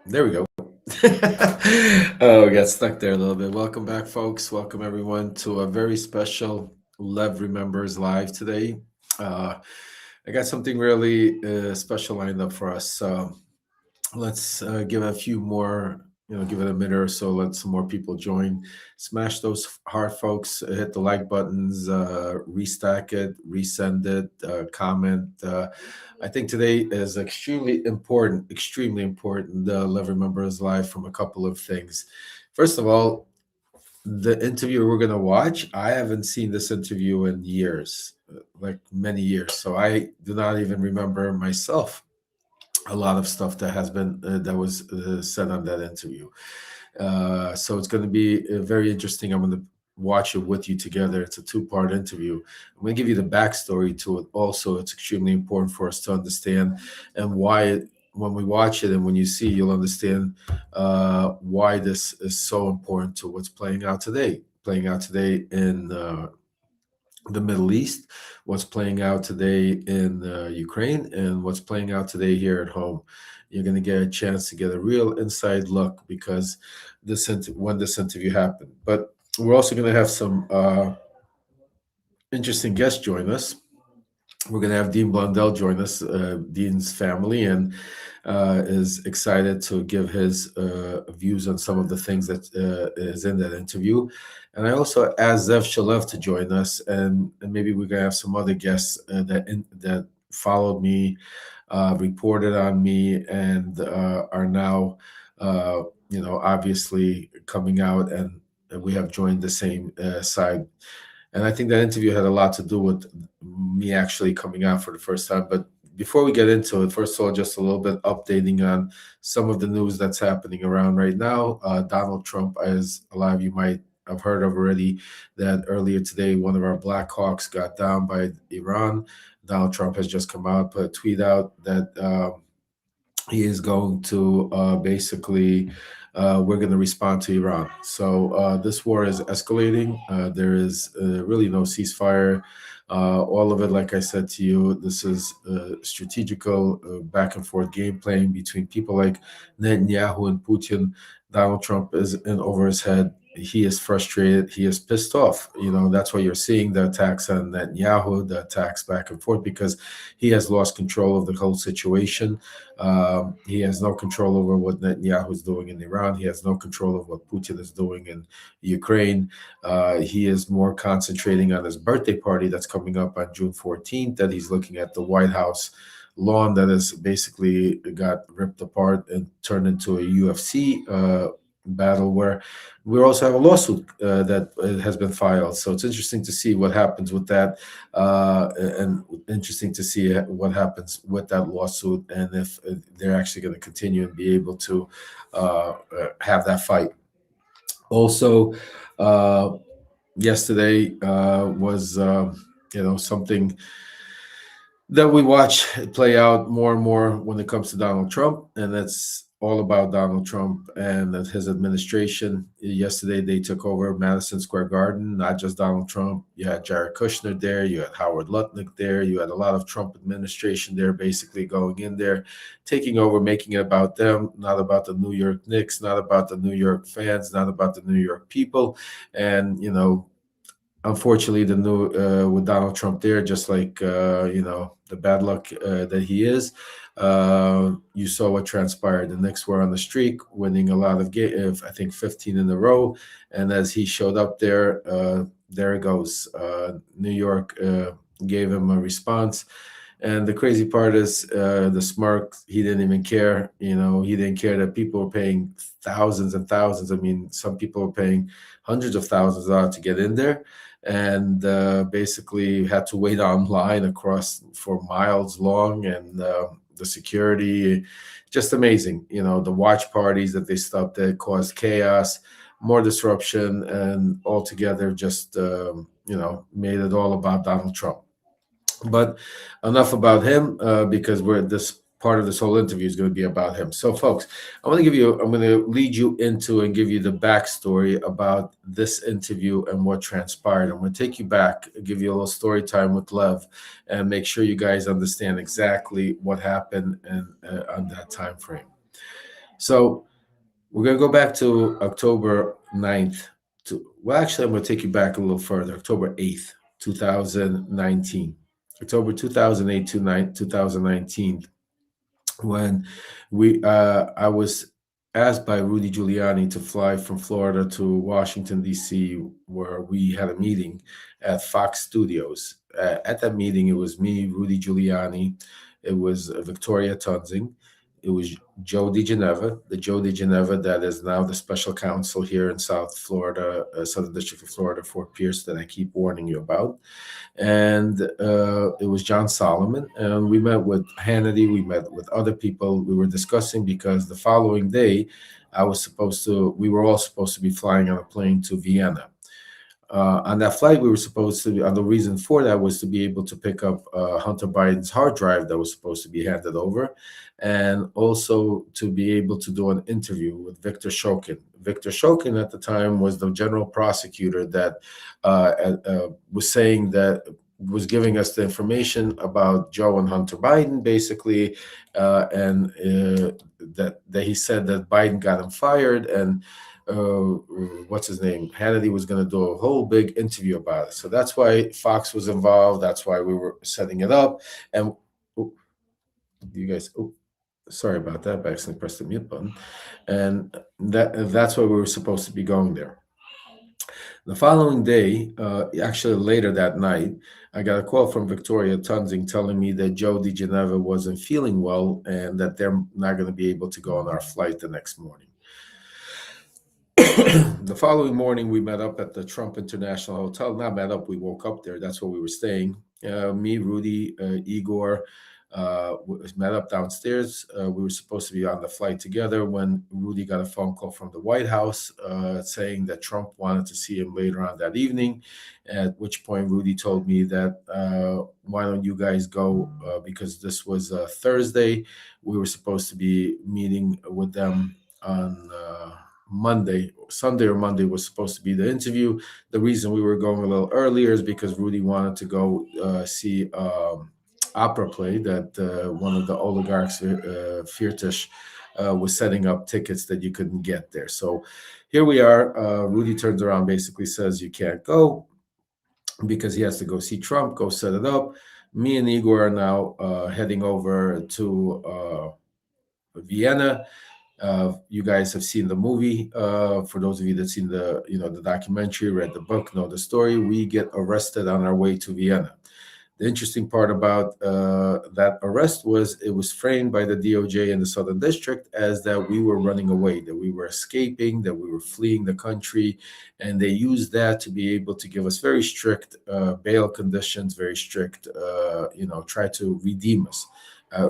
There we go. Oh, got stuck there a little bit. Welcome back, folks. Welcome everyone to a very special Lev Remembers Live today. Uh, I got something really special lined up for us. Let's give it a few more, give it a minute or so, let some more people join. Smash those heart, folks. Hit the like buttons, restack it, resend it, comment. I think today is extremely important. Love Remembers Live from a couple of things. First of all, the interview we're going to watch, I haven't seen this interview in years, like many years. So I do not even remember myself a lot of stuff that was said on that interview. So it's going to be very interesting. I'm going to watch it with you together. It's a two-part interview. I'm going to give you the backstory to it. Also, it's extremely important for us to understand and why when we watch it and when you see, you'll understand why this is so important to what's playing out today. Playing out today in the Middle East, what's playing out today in Ukraine, and what's playing out today here at home. You're going to get a chance to get a real inside look because when this interview happened. But we're also going to have some interesting guests join us. We're going to have Dean Blundell join us, Dean's family, and is excited to give his views on some of the things that is in that interview. And I also asked Zev Shalev to join us, and maybe we're going to have some other guests that followed me, reported on me, and are now, obviously coming out, and we have joined the same side. And I think that interview had a lot to do with me actually coming out for the first time. But before we get into it, first of all, just a little bit updating on some of the news that's happening around right now. Donald Trump, as a lot of you might have heard of already, that earlier today, one of our Black Hawks got down by Iran. Donald Trump has just come out, put a tweet out that he is going to basically we're going to respond to Iran. So this war is escalating. There is really no ceasefire. All of it, like I said to you, this is strategical back and forth game playing between people like Netanyahu and Putin. Donald Trump is in over his head. He is frustrated. He is pissed off. That's why you're seeing the attacks on Netanyahu, the attacks back and forth, because he has lost control of the whole situation. He has no control over what Netanyahu is doing in Iran. He has no control of what Putin is doing in Ukraine. He is more concentrating on his birthday party that's coming up on June 14th, that he's looking at the White House lawn that has basically got ripped apart and turned into a UFC battle, where we also have a lawsuit that has been filed. So it's interesting to see what happens with that, and interesting to see what happens with that lawsuit, and if they're actually going to continue and be able to have that fight. Also, uh, yesterday was something that we watch play out more and more when it comes to Donald Trump, and that's all about Donald Trump and his administration. Yesterday, they took over Madison Square Garden, not just Donald Trump. You had Jared Kushner there, you had Howard Lutnick there, you had a lot of Trump administration there, basically going in there, taking over, making it about them, not about the New York Knicks, not about the New York fans, not about the New York people. And, unfortunately, the new with Donald Trump there, just like the bad luck that he is, you saw what transpired. The Knicks were on the streak, winning a lot of games, I think 15 in a row. And as he showed up there it goes. New York gave him a response. And the crazy part is the smirk. He didn't even care. He didn't care that people were paying thousands and thousands. I mean, some people were paying hundreds of thousands of dollars to get in there, and basically had to wait online across for miles long. And the security, just amazing. The watch parties that they stopped that caused chaos, more disruption, and altogether just made it all about Donald Trump. But enough about him, because we're this part of this whole interview is going to be about him. So, folks, I'm going to lead you into and give you the backstory about this interview and what transpired. I'm going to take you back, give you a little story time with Lev, and make sure you guys understand exactly what happened and on that time frame. So we're going to go back to October 9th. Well, actually, I'm going to take you back a little further. October 8th, 2019. October 2008 to 2019, when I was asked by Rudy Giuliani to fly from Florida to Washington D.C., where we had a meeting at Fox Studios. At that meeting, it was me, Rudy Giuliani, it was Victoria Tunzing, it was Joe DiGeneva, the Joe DiGeneva that is now the special counsel here in South Florida, Southern District of Florida, Fort Pierce, that I keep warning you about, and it was John Solomon. And we met with Hannity, we met with other people. We were discussing because the following day, we were all supposed to be flying on a plane to Vienna. On that flight, we were supposed to, the reason for that was to be able to pick up Hunter Biden's hard drive that was supposed to be handed over, and also to be able to do an interview with Victor Shokin. Victor Shokin at the time was the general prosecutor that was saying that was giving us the information about Joe and Hunter Biden, basically, and that he said that Biden got him fired, and what's his name? Hannity was going to do a whole big interview about it. So that's why Fox was involved. That's why we were setting it up. And oh, you guys, oh, sorry about that. I accidentally pressed the mute button. And that's why we were supposed to be going there. The following day, actually later that night, I got a call from Victoria Tunzing telling me that Joe DiGeneva wasn't feeling well and that they're not going to be able to go on our flight the next morning. The following morning, we met up at the Trump International Hotel. Not met up, we woke up there. That's where we were staying. Me, Rudy, Igor, met up downstairs. We were supposed to be on the flight together when Rudy got a phone call from the White House saying that Trump wanted to see him later on that evening. At which point, Rudy told me that why don't you guys go, because this was a Thursday. We were supposed to be meeting with them on Monday, Sunday or Monday was supposed to be the interview. The reason we were going a little earlier is because Rudy wanted to go see opera play that one of the oligarchs, Firtash, was setting up tickets that you couldn't get there. So here we are. Rudy turns around, basically says you can't go because he has to go see Trump, go set it up. Me and Igor are now heading over to Vienna. You guys have seen the movie. For those of you that seen the documentary, read the book, know the story. We get arrested on our way to Vienna. The interesting part about that arrest was it was framed by the DOJ in the Southern District as that we were running away, that we were escaping, that we were fleeing the country, and they used that to be able to give us very strict bail conditions, very strict, try to redeem us.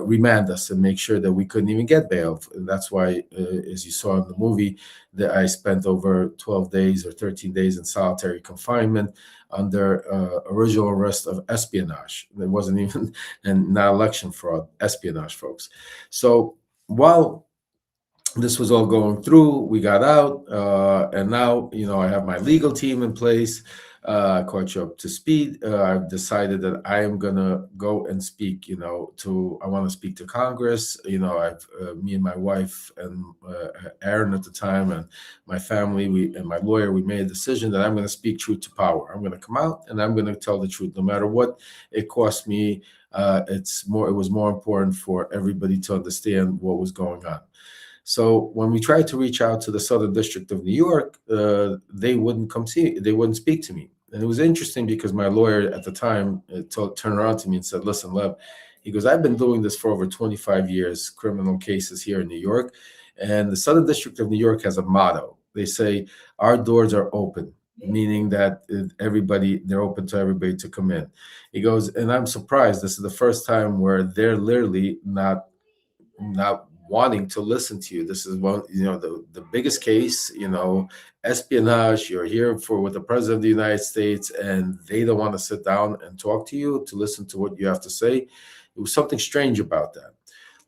Remand us and make sure that we couldn't even get bail. And that's why, as you saw in the movie, that I spent over 12 days or 13 days in solitary confinement under original arrest of espionage. There wasn't even, and not election fraud, espionage, folks. So while this was all going through, we got out, and now I have my legal team in place. I caught you up to speed. I've decided that I am gonna go and speak. I want to speak to Congress. I've me and my wife and Aaron at the time and my family, and my lawyer, we made a decision that I'm going to speak truth to power. I'm going to come out and I'm going to tell the truth, no matter what it cost me. It was more important for everybody to understand what was going on. So when we tried to reach out to the Southern District of New York, they wouldn't they wouldn't speak to me. And it was interesting because my lawyer at the time turned around to me and said, "Listen, Lev," he goes, "I've been doing this for over 25 years, criminal cases here in New York. And the Southern District of New York has a motto. They say, our doors are open, meaning that they're open to everybody to come in." He goes, "And I'm surprised. This is the first time where they're literally not wanting to listen to you. This is the biggest case, espionage. You're here with the president of the United States, and they don't want to sit down and talk to you to listen to what you have to say." It was something strange about that.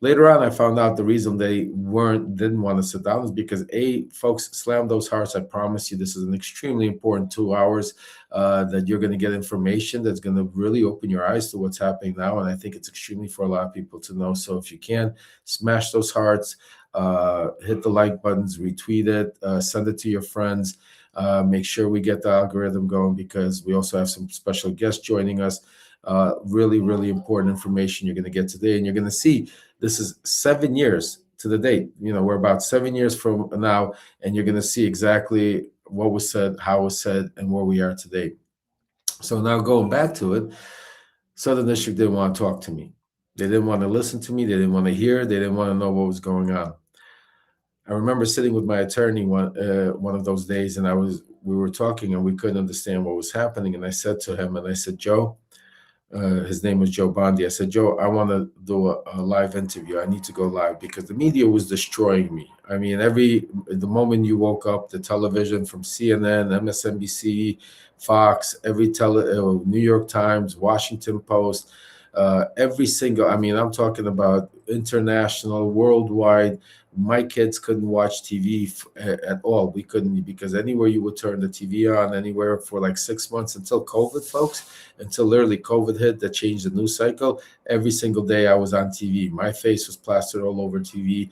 Later on, I found out the reason they didn't want to sit down is because folks, slam those hearts. I promise you, this is an extremely important 2 hours that you're going to get information that's going to really open your eyes to what's happening now. And I think it's extremely for a lot of people to know. So if you can, smash those hearts. hit the like buttons, retweet it, send it to your friends. Make sure we get the algorithm going because we also have some special guests joining us. Really, really important information you're going to get today, and you're going to see this is 7 years to the date. We're about 7 years from now, and you're going to see exactly what was said, how it was said, and where we are today. So now going back to it, Southern District didn't want to talk to me. They didn't want to listen to me. They didn't want to hear. They didn't want to know what was going on. I remember sitting with my attorney one of those days, and we were talking, and we couldn't understand what was happening. And I said to him, and I said, Joe, his name was Joe Bondi. I said, Joe, I want to do a live interview. I need to go live because the media was destroying me. I mean, the moment you woke up, the television from CNN, MSNBC, Fox, New York Times, Washington Post, every single, I mean, I'm talking about international, worldwide. My kids couldn't watch TV at all. We couldn't, because anywhere you would turn the TV on, anywhere for like 6 months until COVID, folks, until literally COVID hit, that changed the news cycle. Every single day I was on TV. My face was plastered all over TV,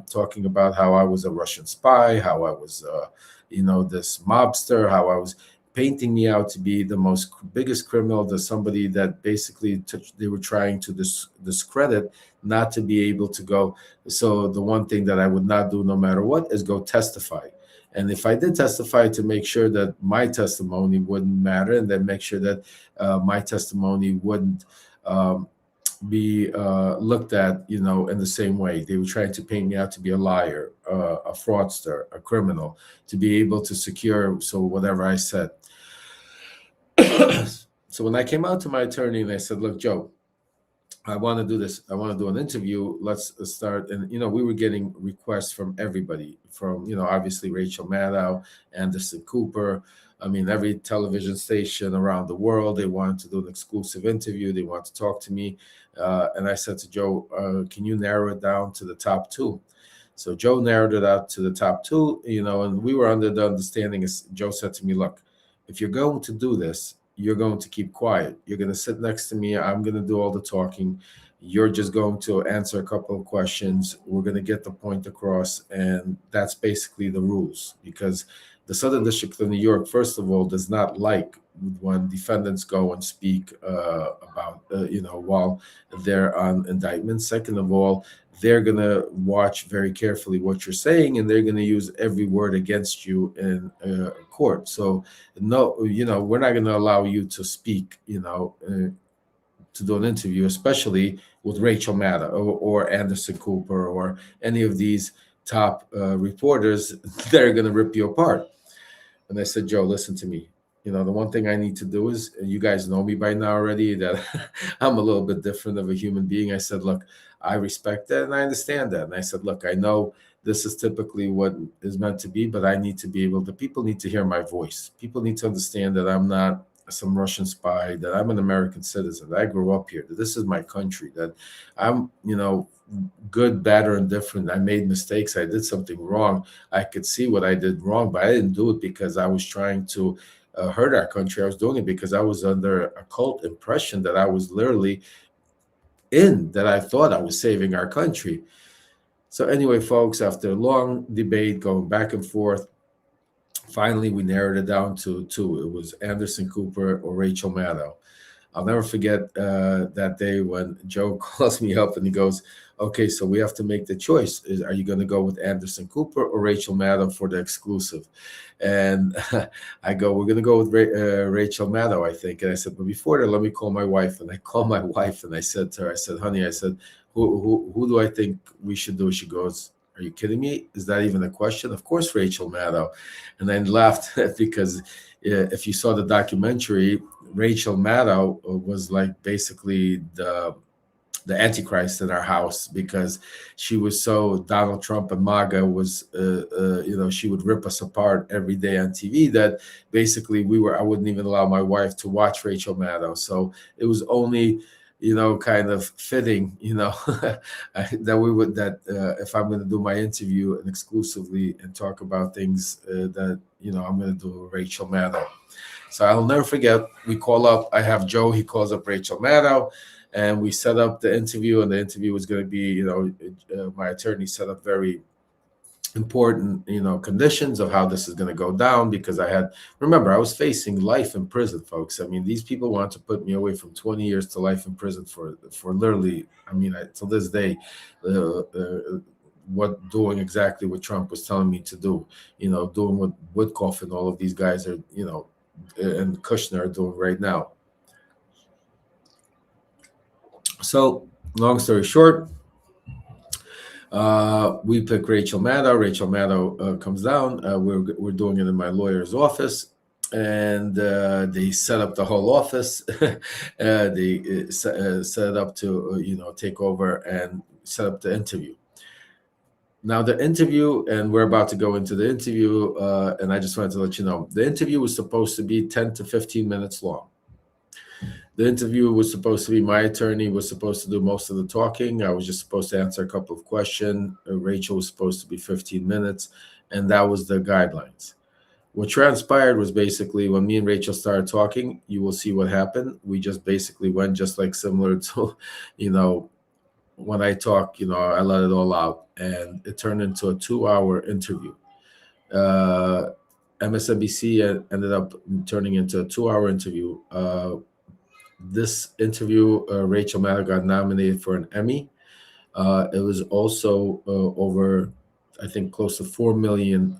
talking about how I was a Russian spy, how I was, this mobster, how I was painting me out to be the biggest criminal, to somebody that basically they were trying to discredit, not to be able to go. So the one thing that I would not do, no matter what, is go testify. And if I did testify, to make sure that my testimony wouldn't matter, and then make sure that my testimony wouldn't be looked at, in the same way. They were trying to paint me out to be a liar, a fraudster, a criminal, to be able to secure whatever I said. So when I came out to my attorney and I said, look, Joe, I want to do this. I want to do an interview. Let's start. And, we were getting requests from everybody, from, obviously Rachel Maddow, Anderson Cooper. I mean, every television station around the world, they wanted to do an exclusive interview. They want to talk to me. And I said to Joe, can you narrow it down to the top two? So Joe narrowed it out to the top two, and we were under the understanding, as Joe said to me, look, if you're going to do this, you're going to keep quiet. You're going to sit next to me. I'm going to do all the talking. You're just going to answer a couple of questions. We're going to get the point across. And that's basically the rules, because the Southern District of New York, first of all, does not like when defendants go and speak about, while they're on indictment. Second of all, they're going to watch very carefully what you're saying, and they're going to use every word against you in court. So, no, we're not going to allow you to speak, to do an interview, especially with Rachel Maddow or Anderson Cooper or any of these top reporters. They're going to rip you apart. And I said, Joe, listen to me. The one thing I need to do is, you guys know me by now already, that I'm a little bit different of a human being. I said, look, I respect that and I understand that. And I said, look, I know this is typically what is meant to be, but I need to be able to, people need to hear my voice. People need to understand that I'm not some Russian spy, that I'm an American citizen, that I grew up here, that this is my country, that I'm, good, bad, or indifferent. I made mistakes. I did something wrong. I could see what I did wrong, but I didn't do it because I was trying to hurt our country. I was doing it because I was under a cult impression that I was literally that I thought I was saving our country. So anyway, folks, after a long debate going back and forth, finally we narrowed it down to two. It was Anderson Cooper or Rachel Maddow. I'll never forget that day when Joe calls me up and he goes, okay, so we have to make the choice. Are you going to go with Anderson Cooper or Rachel Maddow for the exclusive? And I go, we're going to go with Rachel Maddow, I think. And I said, but before that, let me call my wife. And I called my wife and I said to her, I said, honey, I said, who do I think we should do? She goes, are you kidding me? Is that even a question? Of course, Rachel Maddow. And I laughed because if you saw the documentary, Rachel Maddow was like basically the Antichrist in our house, because she was so Donald Trump and MAGA was, she would rip us apart every day on TV, that basically I wouldn't even allow my wife to watch Rachel Maddow. So it was only kind of fitting, that we would that if I'm going to do my interview and exclusively and talk about things that I'm going to do Rachel Maddow. So I'll never forget. We call up. I have Joe. He calls up Rachel Maddow, and we set up the interview. And the interview was going to be, my attorney set up very important conditions of how this is going to go down, because remember, I was facing life in prison, folks. I mean, these people want to put me away from 20 years to life in prison for literally, to this day, what doing exactly what Trump was telling me to do, doing what Woodcock and all of these guys are, and Kushner are doing right now. So long story short, we pick Rachel Maddow. Rachel Maddow comes down. We're doing it in my lawyer's office, and they set up the whole office. They set it up to take over and set up the interview. Now the interview, and we're about to go into the interview, and I just wanted to let you know, the interview was supposed to be 10 to 15 minutes long. The interview was supposed to be, my attorney was supposed to do most of the talking. I was just supposed to answer a couple of questions. Rachel was supposed to be 15 minutes, and that was the guidelines. What transpired was basically when me and Rachel started talking, you will see what happened. We just basically went just like similar to, when I talk, I let it all out, and it turned into a 2-hour interview. MSNBC ended up turning into a 2-hour interview. This interview, Rachel Maddow got nominated for an Emmy. It was also over, I think, close to 4 million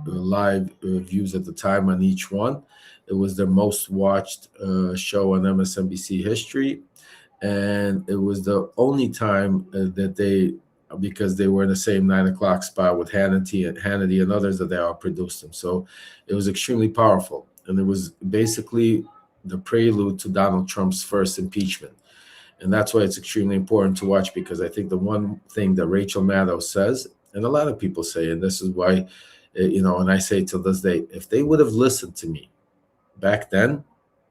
live views at the time on each one. It was their most watched show on MSNBC history. And it was the only time that because they were in the same 9 o'clock spot with Hannity and others, that they all produced them. So it was extremely powerful. And it was basically the prelude to Donald Trump's first impeachment. And that's why it's extremely important to watch, because I think the one thing that Rachel Maddow says, and a lot of people say, and this is why, and I say to this day, if they would have listened to me back then,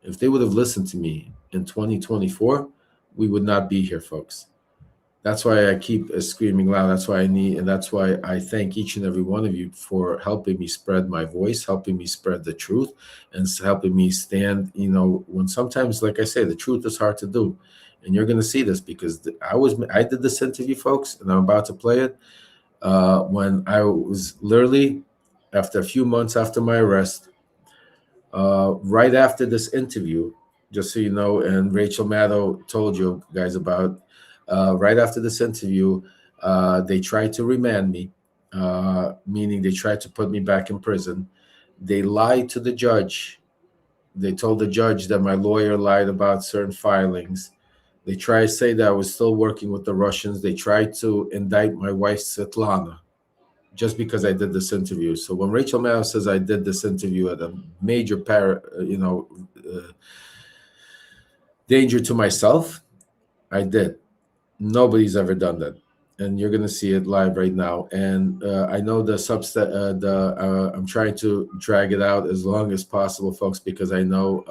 if they would have listened to me in 2024, we would not be here, folks. That's why I keep screaming loud. That's why and that's why I thank each and every one of you for helping me spread my voice, helping me spread the truth, and helping me stand, when sometimes, like I say, the truth is hard to do. And you're going to see this, because I did this interview, folks, and I'm about to play it, when I was literally, after a few months after my arrest, right after this interview, just so you know, and Rachel Maddow told you guys about, right after this interview, they tried to remand me, meaning they tried to put me back in prison. They lied to the judge. They told the judge that my lawyer lied about certain filings. They tried to say that I was still working with the Russians. They tried to indict my wife, Svetlana, just because I did this interview. So when Rachel Maddow says I did this interview at a major danger to myself, I did. Nobody's ever done that, and you're going to see it live right now. And I know the I'm trying to drag it out as long as possible, folks, because I know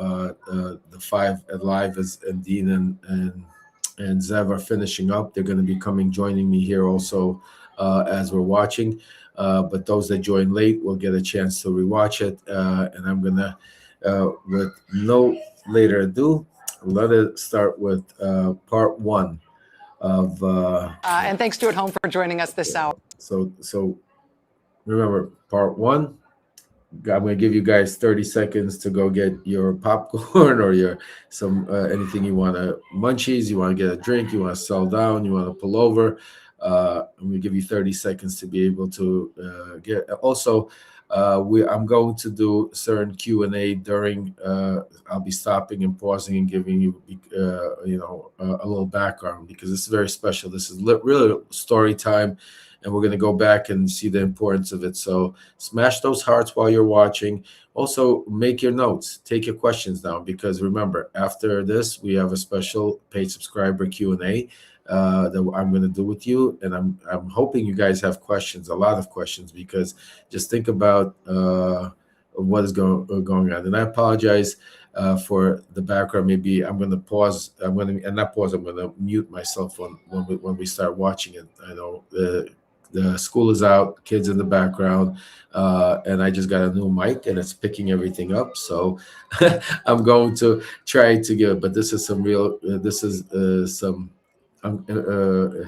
the 5 at live and Dean and Zev are finishing up. They're going to be joining me here also as we're watching. But those that join late will get a chance to rewatch it. And I'm going to, with no later ado, let it start with part 1 of. And thanks to at home for joining us this hour. So remember, part 1. I'm going to give you guys 30 seconds to go get your popcorn or your anything you want to munchies, you want to get a drink, you want to settle down, you want to pull over. I'm going to give you 30 seconds to be able to get. Also, I'm going to do certain Q&A during. I'll be stopping and pausing and giving you, a little background, because this is very special. This is really story time, and we're going to go back and see the importance of it. So smash those hearts while you're watching. Also, make your notes, take your questions down, because remember, after this, we have a special paid subscriber Q&A that I'm going to do with you, and I'm hoping you guys have questions, a lot of questions, because just think about what is going on. And I apologize. for the background. Maybe I'm going to pause. I'm going to, and not pause, I'm going to mute myself when we start watching it. I know the school is out, kids in the background, and I just got a new mic and it's picking everything up. So I'm going to try to give it, but this is some real, this is some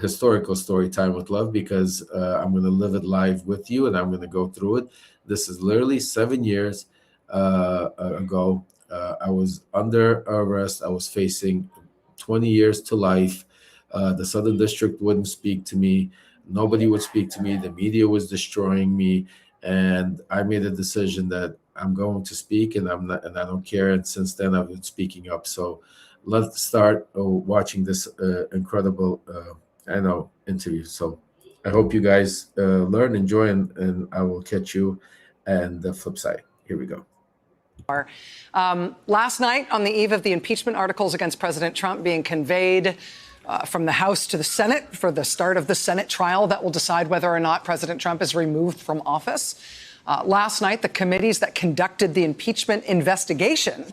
historical story time with love, because I'm going to live it live with you and I'm going to go through it. This is literally 7 years ago. I was under arrest. I was facing 20 years to life. The Southern District wouldn't speak to me. Nobody would speak to me. The media was destroying me. And I made a decision that I'm going to speak, and I'm not, and I don't care. And since then, I've been speaking up. So let's start watching this incredible, interview. So I hope you guys learn, enjoy, and I will catch you and the flip side. Here we go. Last night, on the eve of the impeachment articles against President Trump being conveyed from the House to the Senate for the start of the Senate trial that will decide whether or not President Trump is removed from office, last night, the committees that conducted the impeachment investigation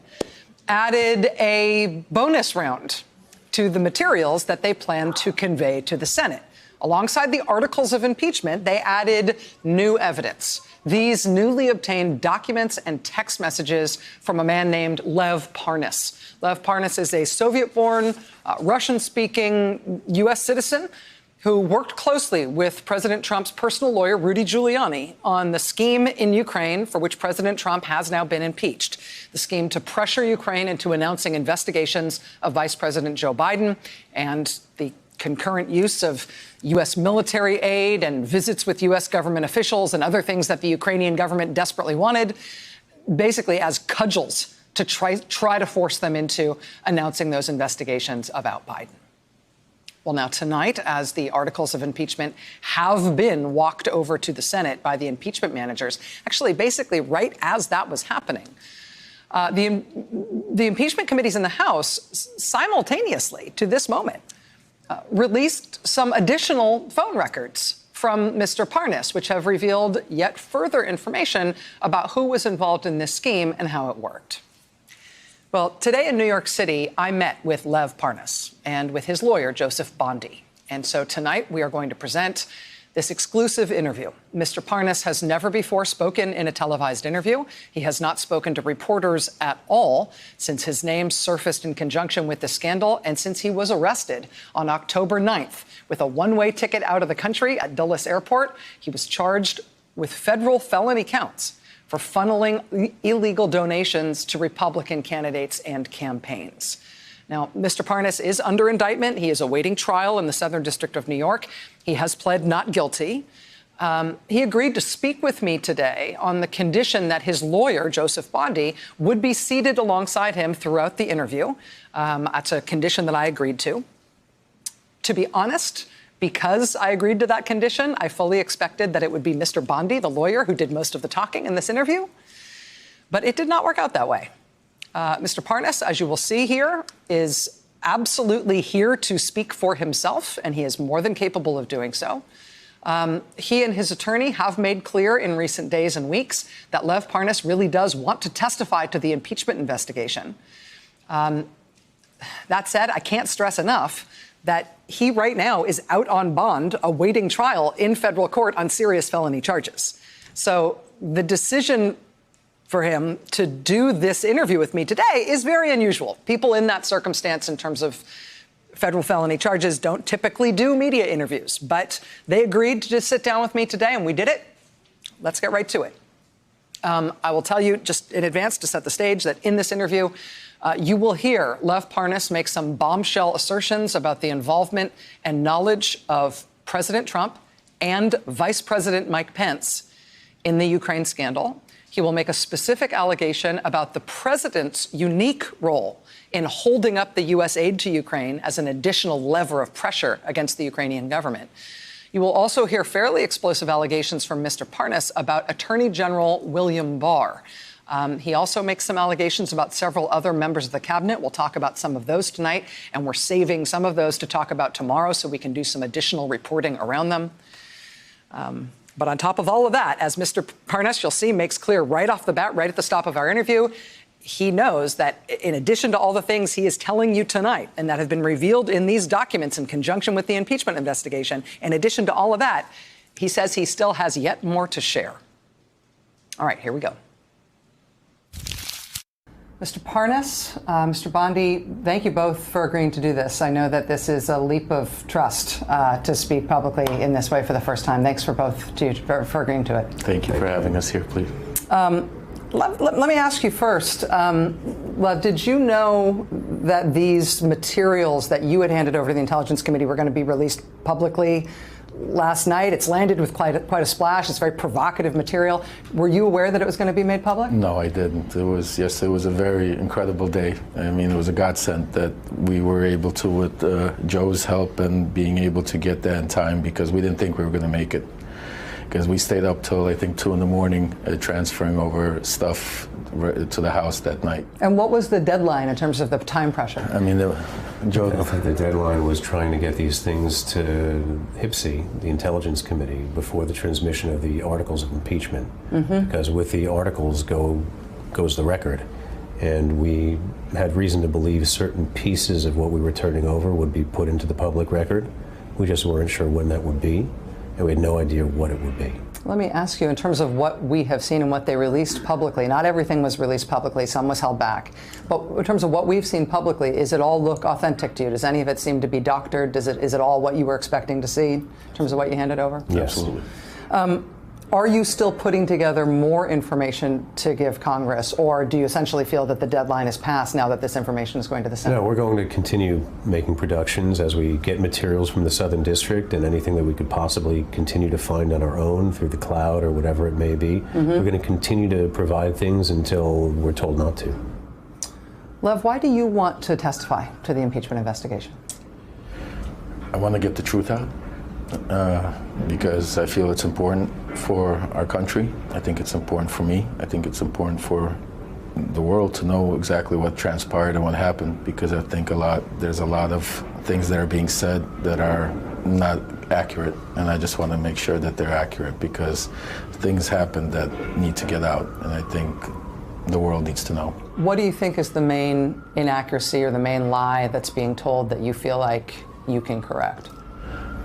added a bonus round to the materials that they plan to convey to the Senate. Alongside the articles of impeachment, they added new evidence. These newly obtained documents and text messages from a man named Lev Parnas. Lev Parnas is a Soviet-born, Russian-speaking U.S. citizen who worked closely with President Trump's personal lawyer, Rudy Giuliani, on the scheme in Ukraine for which President Trump has now been impeached. The scheme to pressure Ukraine into announcing investigations of Vice President Joe Biden, and the concurrent use of U.S. military aid and visits with U.S. government officials and other things that the Ukrainian government desperately wanted, basically as cudgels to try to force them into announcing those investigations about Biden. Well, now tonight, as the articles of impeachment have been walked over to the Senate by the impeachment managers, actually basically right as that was happening, the impeachment committees in the House simultaneously to this moment released some additional phone records from Mr. Parnas, which have revealed yet further information about who was involved in this scheme and how it worked. Well, today in New York City, I met with Lev Parnas and with his lawyer, Joseph Bondi. And so tonight we are going to present this exclusive interview. Mr. Parnas has never before spoken in a televised interview. He has not spoken to reporters at all since his name surfaced in conjunction with the scandal and since he was arrested on October 9th with a one-way ticket out of the country at Dulles Airport. He was charged with federal felony counts for funneling illegal donations to Republican candidates and campaigns. Now, Mr. Parnas is under indictment. He is awaiting trial in the Southern District of New York. He has pled not guilty. He agreed to speak with me today on the condition that his lawyer, Joseph Bondi, would be seated alongside him throughout the interview. That's a condition that I agreed to. To be honest, because I agreed to that condition, I fully expected that it would be Mr. Bondi, the lawyer, who did most of the talking in this interview. But it did not work out that way. Mr. Parnas, as you will see here, is absolutely here to speak for himself, and he is more than capable of doing so. He and his attorney have made clear in recent days and weeks that Lev Parnas really does want to testify to the impeachment investigation. That said, I can't stress enough that he right now is out on bond awaiting trial in federal court on serious felony charges. So the decision for him to do this interview with me today is very unusual. People in that circumstance in terms of federal felony charges don't typically do media interviews, but they agreed to just sit down with me today and we did it. Let's get right to it. I will tell you just in advance to set the stage that in this interview, you will hear Lev Parnas make some bombshell assertions about the involvement and knowledge of President Trump and Vice President Mike Pence in the Ukraine scandal. He will make a specific allegation about the president's unique role in holding up the U.S. aid to Ukraine as an additional lever of pressure against the Ukrainian government. You will also hear fairly explosive allegations from Mr. Parnas about Attorney General William Barr. He also makes some allegations about several other members of the cabinet. We'll talk about some of those tonight, and we're saving some of those to talk about tomorrow so we can do some additional reporting around them. But on top of all of that, as Mr. Parnas, you'll see, makes clear right off the bat, right at the stop of our interview, he knows that in addition to all the things he is telling you tonight and that have been revealed in these documents in conjunction with the impeachment investigation, in addition to all of that, he says he still has yet more to share. All right, here we go. Mr. Parnas, Mr. Bondi, thank you both for agreeing to do this. I know that this is a leap of trust to speak publicly in this way for the first time. Thanks for both to you for agreeing to it. Thank you for having us here, please. Let me ask you first, Lev, did you know that these materials that you had handed over to the Intelligence Committee were going to be released publicly last night? It's landed with quite a splash. It's very provocative material. Were you aware that it was going to be made public? No, I didn't. It was a very incredible day. I mean, it was a godsend that we were able to, with Joe's help and being able to get that in time, because we didn't think we were going to make it. Because we stayed up till, I think, 2 in the morning transferring over stuff to the House that night. And what was the deadline in terms of the time pressure? I mean, Joe... I think the deadline was trying to get these things to HPSC, the Intelligence Committee, before the transmission of the articles of impeachment. Because with the articles goes the record. And we had reason to believe certain pieces of what we were turning over would be put into the public record. We just weren't sure when that would be. And we had no idea what it would be. Let me ask you, in terms of what we have seen and what they released publicly, not everything was released publicly, some was held back. But in terms of what we've seen publicly, is it all look authentic to you? Does any of it seem to be doctored? Is it all what you were expecting to see in terms of what you handed over? Yes. Absolutely. Are you still putting together more information to give Congress, or do you essentially feel that the deadline is passed now that this information is going to the Senate? No, we're going to continue making productions as we get materials from the Southern District and anything that we could possibly continue to find on our own through the cloud or whatever it may be. We're going to continue to provide things until we're told not to. Lev, why do you want to testify to the impeachment investigation? I want to get the truth out. Because I feel it's important for our country. I think it's important for me. I think it's important for the world to know exactly what transpired and what happened, because I think there's a lot of things that are being said that are not accurate, and I just want to make sure that they're accurate, because things happen that need to get out, and I think the world needs to know. What do you think is the main inaccuracy or the main lie that's being told that you feel like you can correct?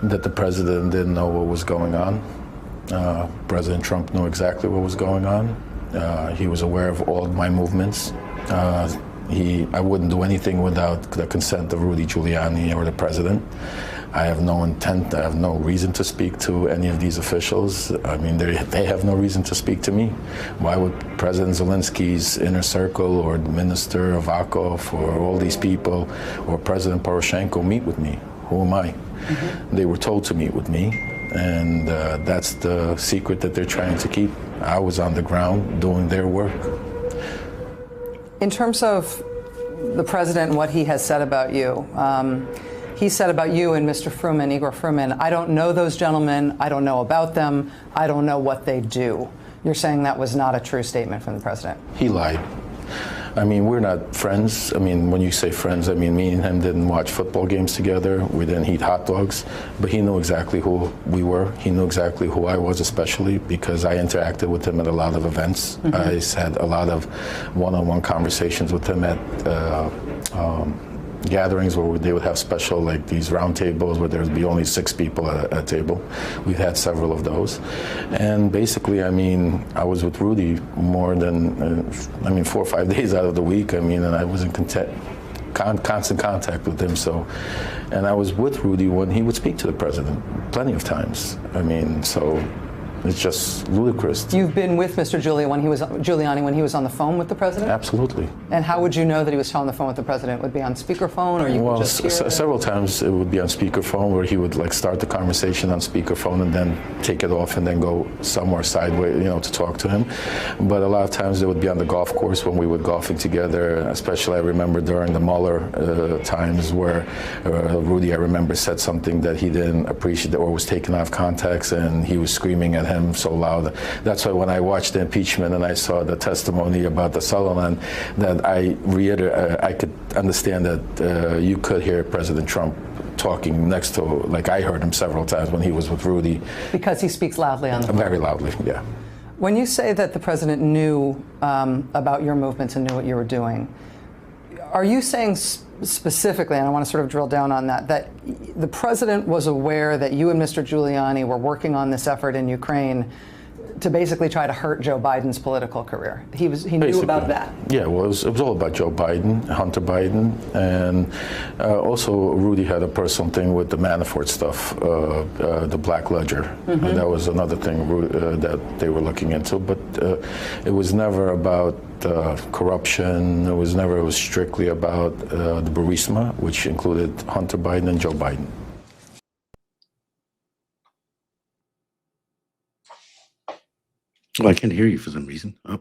That the president didn't know what was going on. President Trump knew exactly what was going on. He was aware of all of my movements. I wouldn't do anything without the consent of Rudy Giuliani or the president. I have no intent, I have no reason to speak to any of these officials. I mean, they have no reason to speak to me. Why would President Zelensky's inner circle or Minister Avakov or all these people or President Poroshenko meet with me? Who am I? They were told to meet with me, and that's the secret that they're trying to keep. I was on the ground doing their work. In terms of the president and what he has said about you, he said about you and Mr. Fruman, Igor Fruman, I don't know those gentlemen, I don't know about them, I don't know what they do. You're saying that was not a true statement from the president? He lied. I mean, we're not friends. I mean, when you say friends, I mean, me and him didn't watch football games together. We didn't eat hot dogs. But he knew exactly who we were. He knew exactly who I was, especially because I interacted with him at a lot of events. I had a lot of one-on-one conversations with him at gatherings where they would have special, like these round tables where there would be only 6 people at a table. We've had several of those. And basically, I mean, I was with Rudy more than, 4 or 5 days out of the week. I mean, and I was in constant contact with him. So, and I was with Rudy when he would speak to the president plenty of times. I mean, so it's just ludicrous. You've been with Mr. Giuliani when he was on the phone with the president? Absolutely. And how would you know that he was on the phone with the president? Would it be on speakerphone, or you could just hear it? Several times it would be on speakerphone, where he would like start the conversation on speakerphone and then take it off and then go somewhere sideways, to talk to him. But a lot of times it would be on the golf course when we were golfing together. Especially, I remember during the Mueller times where Rudy, I remember, said something that he didn't appreciate or was taken out of context, and he was screaming at him so loud. That's why when I watched the impeachment and I saw the testimony about the Sutherland, that I could understand that you could hear President Trump talking next to, like I heard him several times when he was with Rudy. Because he speaks loudly on the phone. Very loudly, yeah. When you say that the president knew about your movements and knew what you were doing, are you saying specifically, and I want to sort of drill down on that, that the president was aware that you and Mr. Giuliani were working on this effort in Ukraine to basically try to hurt Joe Biden's political career? He knew about that. Yeah, well, it was all about Joe Biden, Hunter Biden, and also Rudy had a personal thing with the Manafort stuff, the Black Ledger. And that was another thing that they were looking into. But it was never about corruption. It was strictly about the Burisma, which included Hunter Biden and Joe Biden. Oh, I can't hear you for some reason. Oh.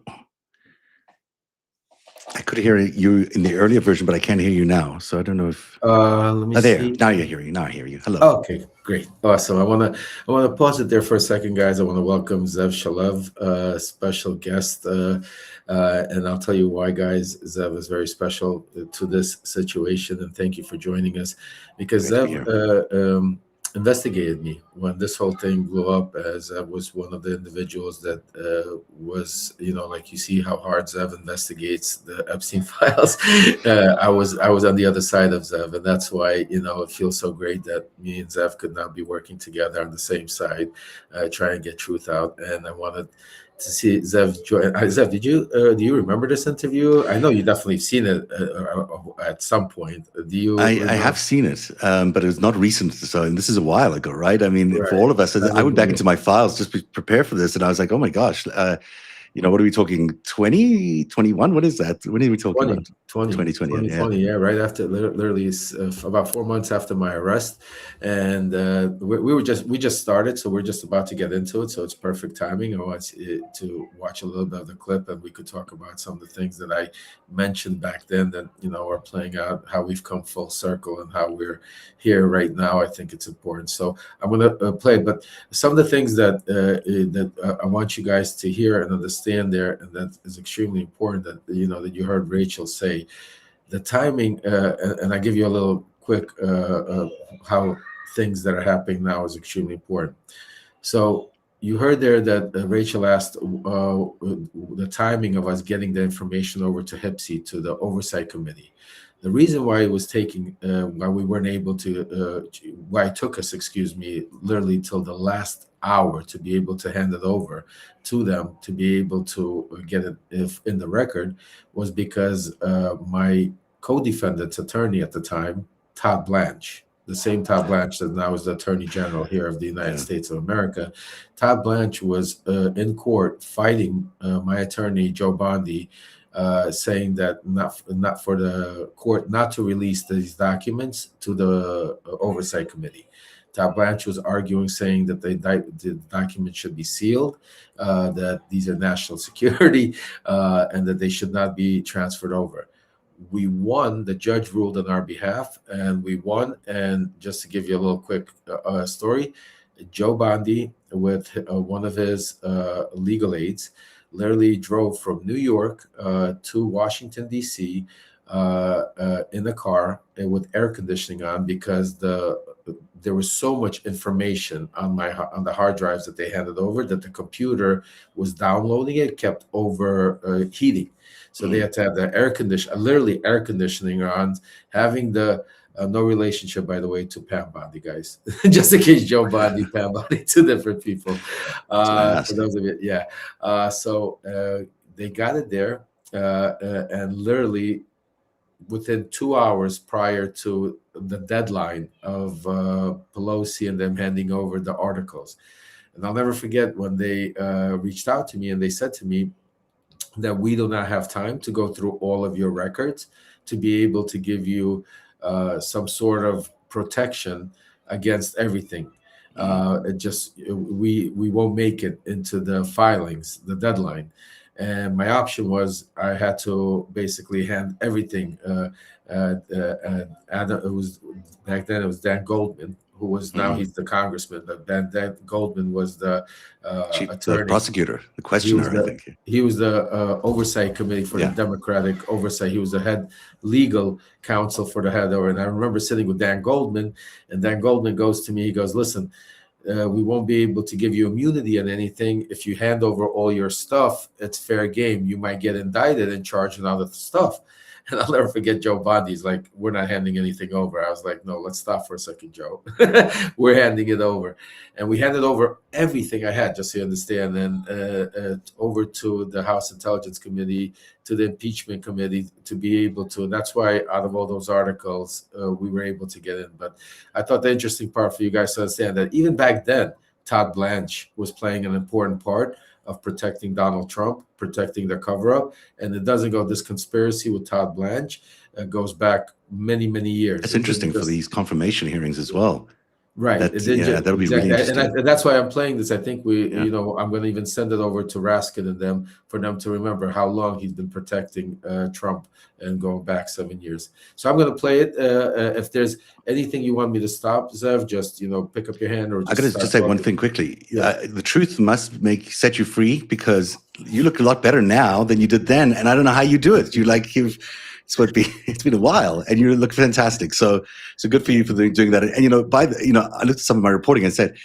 I could hear you in the earlier version, but I can't hear you now. So I don't know if. Let me there. see. Now you're hearing. Now I hear you. Hello. Oh, okay, great, awesome. I wanna pause it there for a second, guys. I want to welcome Zev Shalev, special guest, and I'll tell you why, guys. Zev is very special to this situation, and thank you for joining us, because Great to be Zev investigated me when this whole thing blew up, as I was one of the individuals that was, like you see how hard Zev investigates the Epstein files. I was on the other side of Zev, and that's why, it feels so great that me and Zev could now be working together on the same side, trying to get truth out. And I wanted to see Zev join. Zev, do you remember this interview? I know you definitely seen it at some point. Do you? I have seen it, but it was not recent. So, and this is a while ago, right? I mean, Right. for all of us, I went back into my files just to prepare for this, and I was like, oh my gosh, what are we talking? 2021? What is that? When are we talking about? 2020, yeah, right after, literally about 4 months after my arrest, and we just started, so we're just about to get into it, so it's perfect timing. I want to watch a little bit of the clip, and we could talk about some of the things that I mentioned back then that are playing out, how we've come full circle, and how we're here right now. I think it's important, so I'm going to play it. But some of the things that I want you guys to hear and understand there, and that is extremely important, that that you heard Rachel say. The timing, and I give you a little quick how things that are happening now is extremely important. So you heard there that Rachel asked the timing of us getting the information over to HIPSI, to the Oversight Committee. The reason why it was taking, why we weren't able to, why it took us, literally till the last hour to be able to hand it over to them, to be able to get it in the record, was because my co-defendant's attorney at the time, Todd Blanche, the same Todd Blanche that now is the Attorney General here of the United States of America. Todd Blanche was in court fighting my attorney, Joe Bondi, saying that not for the court not to release these documents to the Oversight Committee. Todd Blanche was arguing, saying that the documents should be sealed, that these are national security, and that they should not be transferred over. We won. The judge ruled on our behalf, and we won. And just to give you a little quick story, Joe Bondi, with one of his legal aides, literally drove from New York to Washington, D.C. In a car with air conditioning on, because there was so much information on the hard drives that they handed over that the computer was downloading it, kept overheating. So they had to have the literally air conditioning on, having the no relationship, by the way, to Pam Bondi, guys. Just in case Joe Bondi, Pam Bondi, two different people. For those of you, yeah. So they got it there, and literally within 2 hours prior to the deadline of Pelosi and them handing over the articles. And I'll never forget when they reached out to me and they said to me that we do not have time to go through all of your records to be able to give you some sort of protection against everything. We won't make it into the filings, the deadline. And my option was I had to basically hand everything. It was back then. It was Dan Goldman, who was now he's the congressman. But Dan Goldman was the chief attorney, prosecutor, the questioner. I think he was the oversight committee for the Democratic oversight. He was the head legal counsel for the head over. And I remember sitting with Dan Goldman, and Dan Goldman goes to me. He goes, "Listen, we won't be able to give you immunity on anything. If you hand over all your stuff, it's fair game. You might get indicted and charged with other stuff. And I'll never forget Joe Biden. He's like, we're not handing anything over. I was like, no, let's stop for a second, Joe. We're handing it over. And we handed over everything I had, just so you understand, and over to the House Intelligence Committee, to the impeachment committee, to be able to. And that's why out of all those articles, we were able to get in. But I thought the interesting part for you guys to understand that even back then, Todd Blanche was playing an important part of protecting Donald Trump, protecting the cover-up. And it doesn't go, this conspiracy with Todd Blanche goes back many, many years. That's interesting for these confirmation hearings as well. Right. That'll be really interesting. And that's why I'm playing this. I think I'm going to even send it over to Raskin and them for them to remember how long he's been protecting Trump and going back 7 years. So I'm going to play it. If there's anything you want me to stop, Zev, just, pick up your hand or I got to just say one thing quickly. Yeah. The truth must set you free, because you look a lot better now than you did then. And I don't know how you do it. It's been a while, and you look fantastic. So good for you for doing that. And I looked at some of my reporting and said,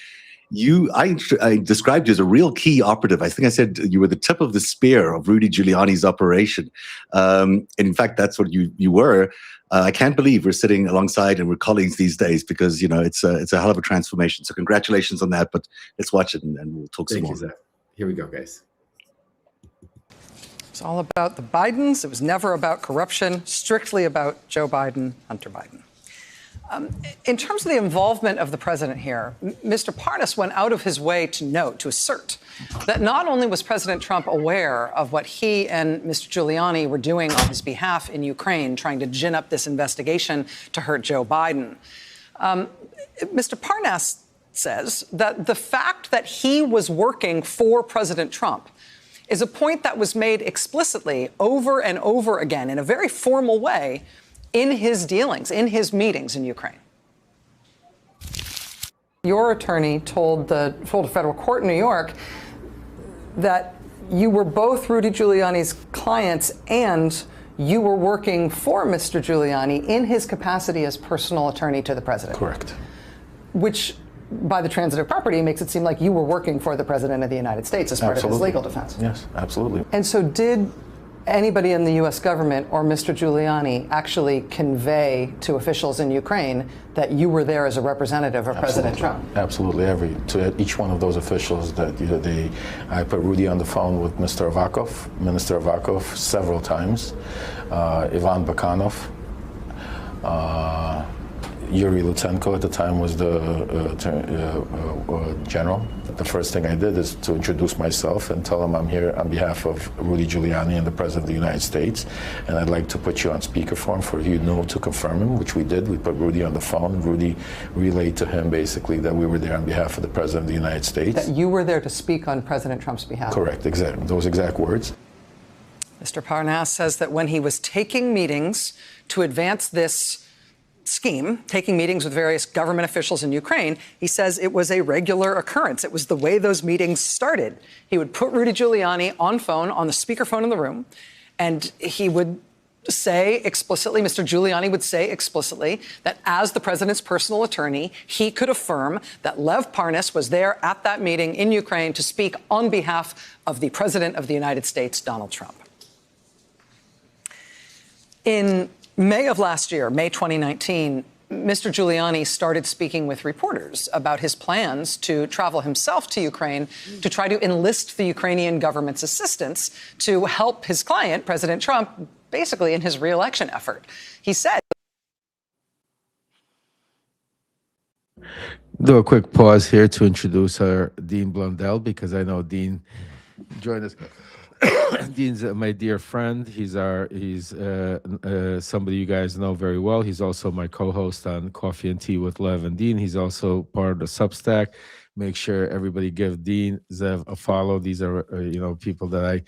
I described you as a real key operative. I think I said you were the tip of the spear of Rudy Giuliani's operation. And in fact, that's what you were. I can't believe we're sitting alongside and we're colleagues these days, because it's a hell of a transformation. So congratulations on that. But let's watch it and we'll talk some more. Thank you, Zev. Here we go, guys. It's all about the Bidens. It was never about corruption, strictly about Joe Biden, Hunter Biden. In terms of the involvement of the president here, Mr. Parnas went out of his way to assert that not only was President Trump aware of what he and Mr. Giuliani were doing on his behalf in Ukraine, trying to gin up this investigation to hurt Joe Biden. Mr. Parnas says that the fact that he was working for President Trump is a point that was made explicitly over and over again in a very formal way in his dealings, in his meetings in Ukraine. Your attorney told a federal court in New York that you were both Rudy Giuliani's clients and you were working for Mr. Giuliani in his capacity as personal attorney to the president. Correct. Which, by the transitive property, makes it seem like you were working for the president of the United States as part of his legal defense. Yes, absolutely. And so did anybody in the U.S. government or Mr. Giuliani actually convey to officials in Ukraine that you were there as a representative of President Trump? Absolutely. To each one of those officials that I put Rudy on the phone with Minister Avakov several times, Ivan Bakanov, Yuri Lutsenko at the time was the general. The first thing I did is to introduce myself and tell him I'm here on behalf of Rudy Giuliani and the President of the United States, and I'd like to put you on speakerphone for you to confirm him, which we did. We put Rudy on the phone. Rudy relayed to him basically that we were there on behalf of the President of the United States. That you were there to speak on President Trump's behalf. Correct, exactly. Those exact words. Mr. Parnas says that when he was taking meetings to advance this scheme, taking meetings with various government officials in Ukraine, he says it was a regular occurrence. It was the way those meetings started. He would put Rudy Giuliani on the speakerphone in the room, and he would say explicitly, Mr. Giuliani would say explicitly that as the president's personal attorney, he could affirm that Lev Parnas was there at that meeting in Ukraine to speak on behalf of the President of the United States, Donald Trump. In May of last year, May 2019, Mr. Giuliani started speaking with reporters about his plans to travel himself to Ukraine to try to enlist the Ukrainian government's assistance to help his client, President Trump, basically in his re-election effort. He said... Do a quick pause here to introduce our Dean Blundell, because I know Dean joined us. Dean's my dear friend. He's somebody you guys know very well. He's also my co-host on Coffee and Tea with Lev and Dean. He's also part of the Substack. Make sure everybody give Dean, Zev a follow. These are people that I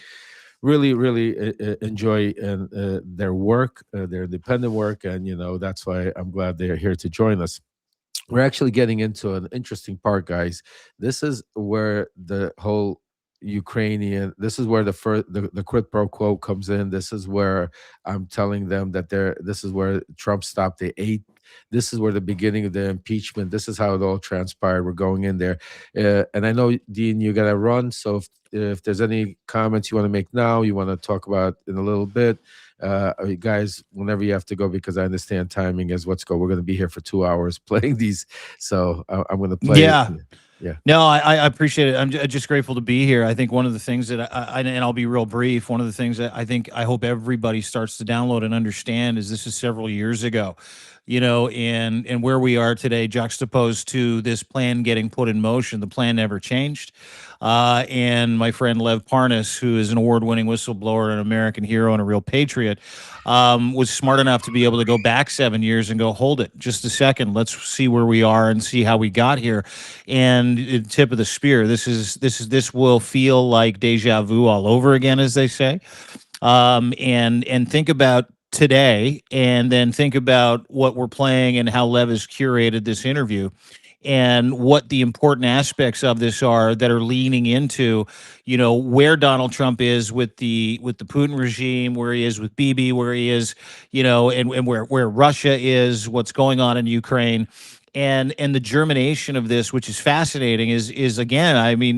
really enjoy and their work, their independent work, and that's why I'm glad they're here to join us. We're actually getting into an interesting part, guys. This is where the whole this is where the quid pro quo comes in. This is where I'm telling them that this is where Trump stopped the this is where the beginning of the impeachment. This is how it all transpired. We're going in there, and I know, Dean, you got to run. So if there's any comments you want to make now, you want to talk about in a little bit, you guys, whenever you have to go, because I understand timing is what's go. We're going to be here for 2 hours playing these, so I'm going to play. Yeah. Yeah. No, I appreciate it. I'm just grateful to be here. I think one of the things that and I'll be real brief, one of the things that I hope everybody starts to download and understand is this is several years ago, and where we are today juxtaposed to this plan getting put in motion. The plan never changed. And my friend Lev Parnas, who is an award-winning whistleblower, an American hero, and a real patriot, was smart enough to be able to go back 7 years and go, hold it, just a second. Let's see where we are and see how we got here. And tip of the spear, this will feel like deja vu all over again, as they say. And think about today, and then think about what we're playing and how Lev has curated this interview, and what the important aspects of this are that are leaning into, where Donald Trump is with the Putin regime, where he is with Bibi, where he is, and where Russia is, what's going on in Ukraine. And the germination of this, which is fascinating, is again, I mean,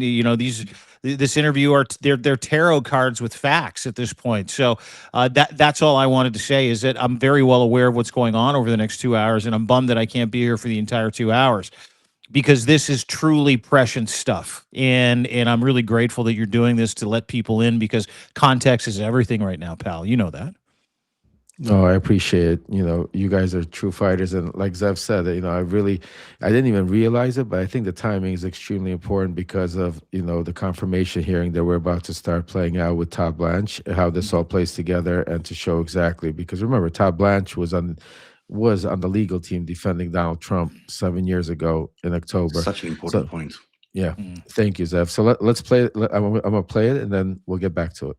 this interview they're tarot cards with facts at this point. So that's all I wanted to say, is that I'm very well aware of what's going on over the next 2 hours, and I'm bummed that I can't be here for the entire 2 hours, because this is truly prescient stuff. And I'm really grateful that you're doing this to let people in, because context is everything right now, pal. You know that. No, I appreciate it. You guys are true fighters. And like Zev said, I didn't even realize it, but I think the timing is extremely important because of, the confirmation hearing that we're about to start playing out with Todd Blanche, how this all plays together, and to show exactly, because remember, Todd Blanche was on the legal team defending Donald Trump 7 years ago in October. Such an important point. Yeah. Thank you, Zev. So let's play it. I'm going to play it, and then we'll get back to it.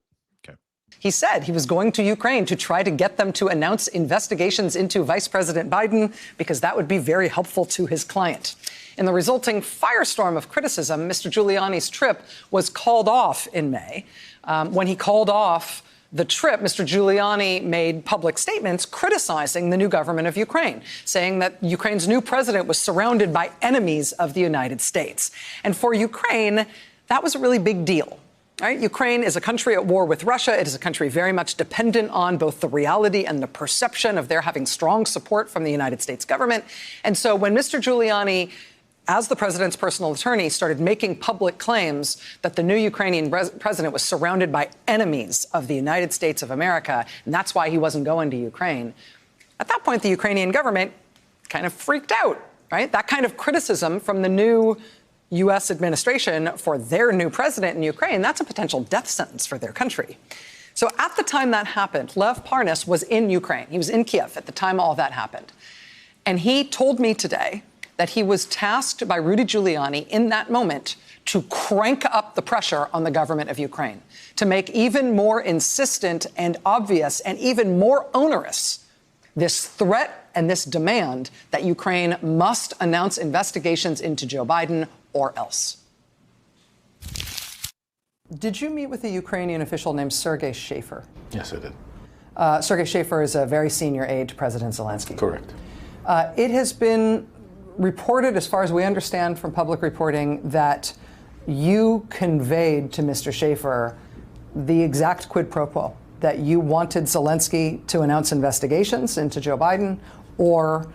He said he was going to Ukraine to try to get them to announce investigations into Vice President Biden, because that would be very helpful to his client. In the resulting firestorm of criticism, Mr. Giuliani's trip was called off in May. When he called off the trip, Mr. Giuliani made public statements criticizing the new government of Ukraine, saying that Ukraine's new president was surrounded by enemies of the United States. And for Ukraine, that was a really big deal. Right? Ukraine is a country at war with Russia. It is a country very much dependent on both the reality and the perception of their having strong support from the United States government. And so when Mr. Giuliani, as the president's personal attorney, started making public claims that the new Ukrainian president was surrounded by enemies of the United States of America, and that's why he wasn't going to Ukraine, at that point, the Ukrainian government kind of freaked out, right? That kind of criticism from the new U.S. administration for their new president in Ukraine, that's a potential death sentence for their country. So at the time that happened, Lev Parnas was in Ukraine. He was in Kiev at the time all that happened. And he told me today that he was tasked by Rudy Giuliani in that moment to crank up the pressure on the government of Ukraine, to make even more insistent and obvious and even more onerous this threat and this demand that Ukraine must announce investigations into Joe Biden or else. Did you meet with a Ukrainian official named Sergei Schaefer? Yes, I did. Sergei Schaefer is a very senior aide to President Zelensky. Correct. It has been reported, as far as we understand from public reporting, that you conveyed to Mr. Schaefer the exact quid pro quo, that you wanted Zelensky to announce investigations into Joe Biden, or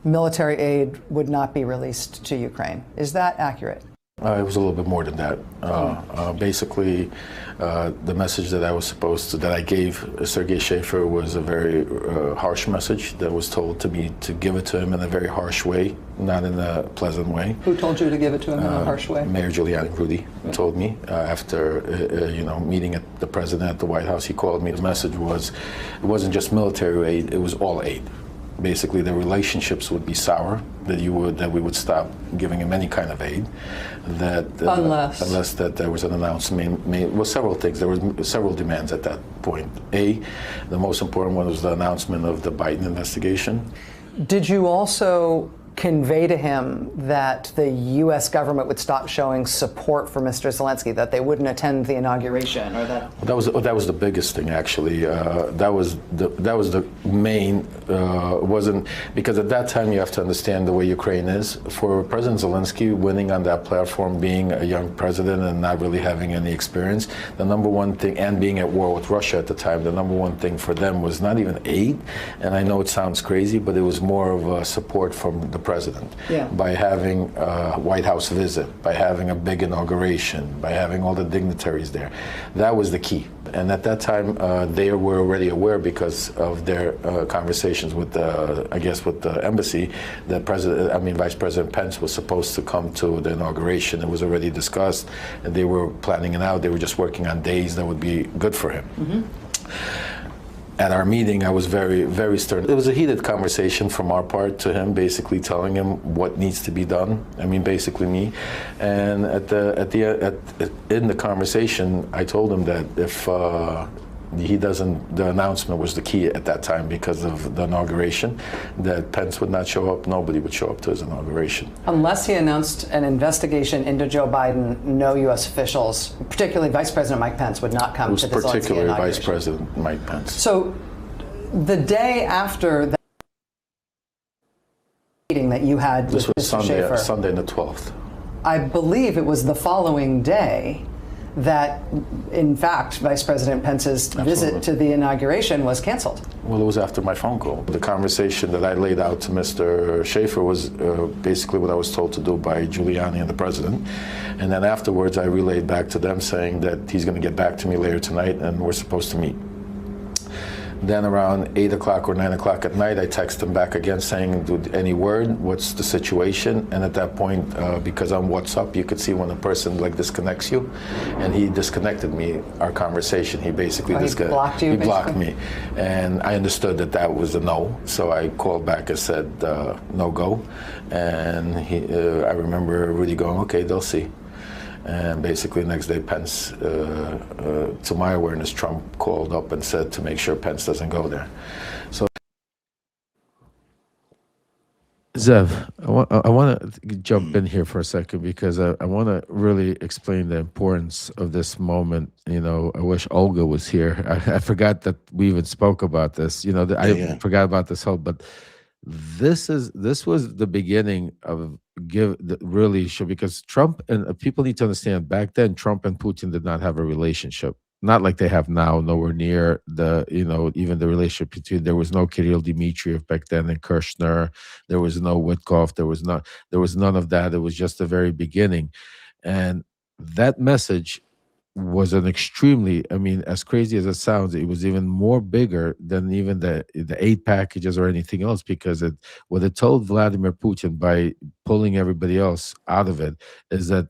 military aid would not be released to Ukraine. Is that accurate? It was a little bit more than that. Basically, the message that I gave Sergei Schaefer was a very harsh message that was told to me to give it to him in a very harsh way, not in a pleasant way. Who told you to give it to him in a harsh way? Mayor Giuliani, Rudy, told me after meeting at the president at the White House. He called me. The message was, it wasn't just military aid; it was all aid. Basically, the relationships would be sour. That we would stop giving him any kind of aid. Unless there was an announcement made. Well, several things. There were several demands at that point. The most important one was the announcement of the Biden investigation. Did you also convey to him that the U.S. government would stop showing support for Mr. Zelensky, that they wouldn't attend the inauguration, or that? That was the biggest thing, actually. That was the main. Wasn't because at that time you have to understand the way Ukraine is. For President Zelensky winning on that platform, being a young president and not really having any experience, the number one thing, and being at war with Russia at the time, the number one thing for them was not even aid. And I know it sounds crazy, but it was more of a support from the president. Yeah. By having a White House visit, by having a big inauguration, by having all the dignitaries there. That was the key. And at that time, they were already aware because of their conversations with the embassy that Vice President Pence was supposed to come to the inauguration. It was already discussed, and they were planning it out. They were just working on days that would be good for him. Mm-hmm. At our meeting, I was very, very stern. It was a heated conversation from our part to him, basically telling him what needs to be done. I mean, basically me. And in the conversation, I told him that if the announcement was the key at that time because of the inauguration, that Pence would not show up, nobody would show up to his inauguration. Unless he announced an investigation into Joe Biden, no U.S. officials, particularly Vice President Mike Pence, would not come to the Zelensky inauguration. Particularly Vice President Mike Pence. So the day after that meeting that you had with Mr. Schaefer, Sunday the 12th. I believe it was the following day that, in fact, Vice President Pence's visit to the inauguration was canceled. Well, it was after my phone call. The conversation that I laid out to Mr. Schaefer was basically what I was told to do by Giuliani and the president. And then afterwards, I relayed back to them saying that he's going to get back to me later tonight and we're supposed to meet. Then around 8 o'clock or 9 o'clock at night, I text him back again saying, any word? What's the situation? And at that point, because on WhatsApp, you could see when a person disconnects you. And he disconnected me, our conversation. He basically blocked you, he blocked me. And I understood that was a no. So I called back and said, no go. And I remember really going, okay, they'll see. And basically the next day, Pence, to my awareness, Trump called up and said to make sure Pence doesn't go there. So, Zev, I want to jump in here for a second because I want to really explain the importance of this moment. You know, I wish Olga was here. I forgot that we even spoke about this. You know, I forgot about this whole, but this was the beginning of really show, because Trump and people need to understand back then Trump and Putin did not have a relationship, not like they have now, nowhere near even the relationship between, there was no Kirill Dmitriev back then and Kirshner, there was no Witkoff, there was none of that. It was just the very beginning. And that message was an extremely, I mean, as crazy as it sounds, it was even more bigger than even the aid packages or anything else, because what it told Vladimir Putin by pulling everybody else out of it is that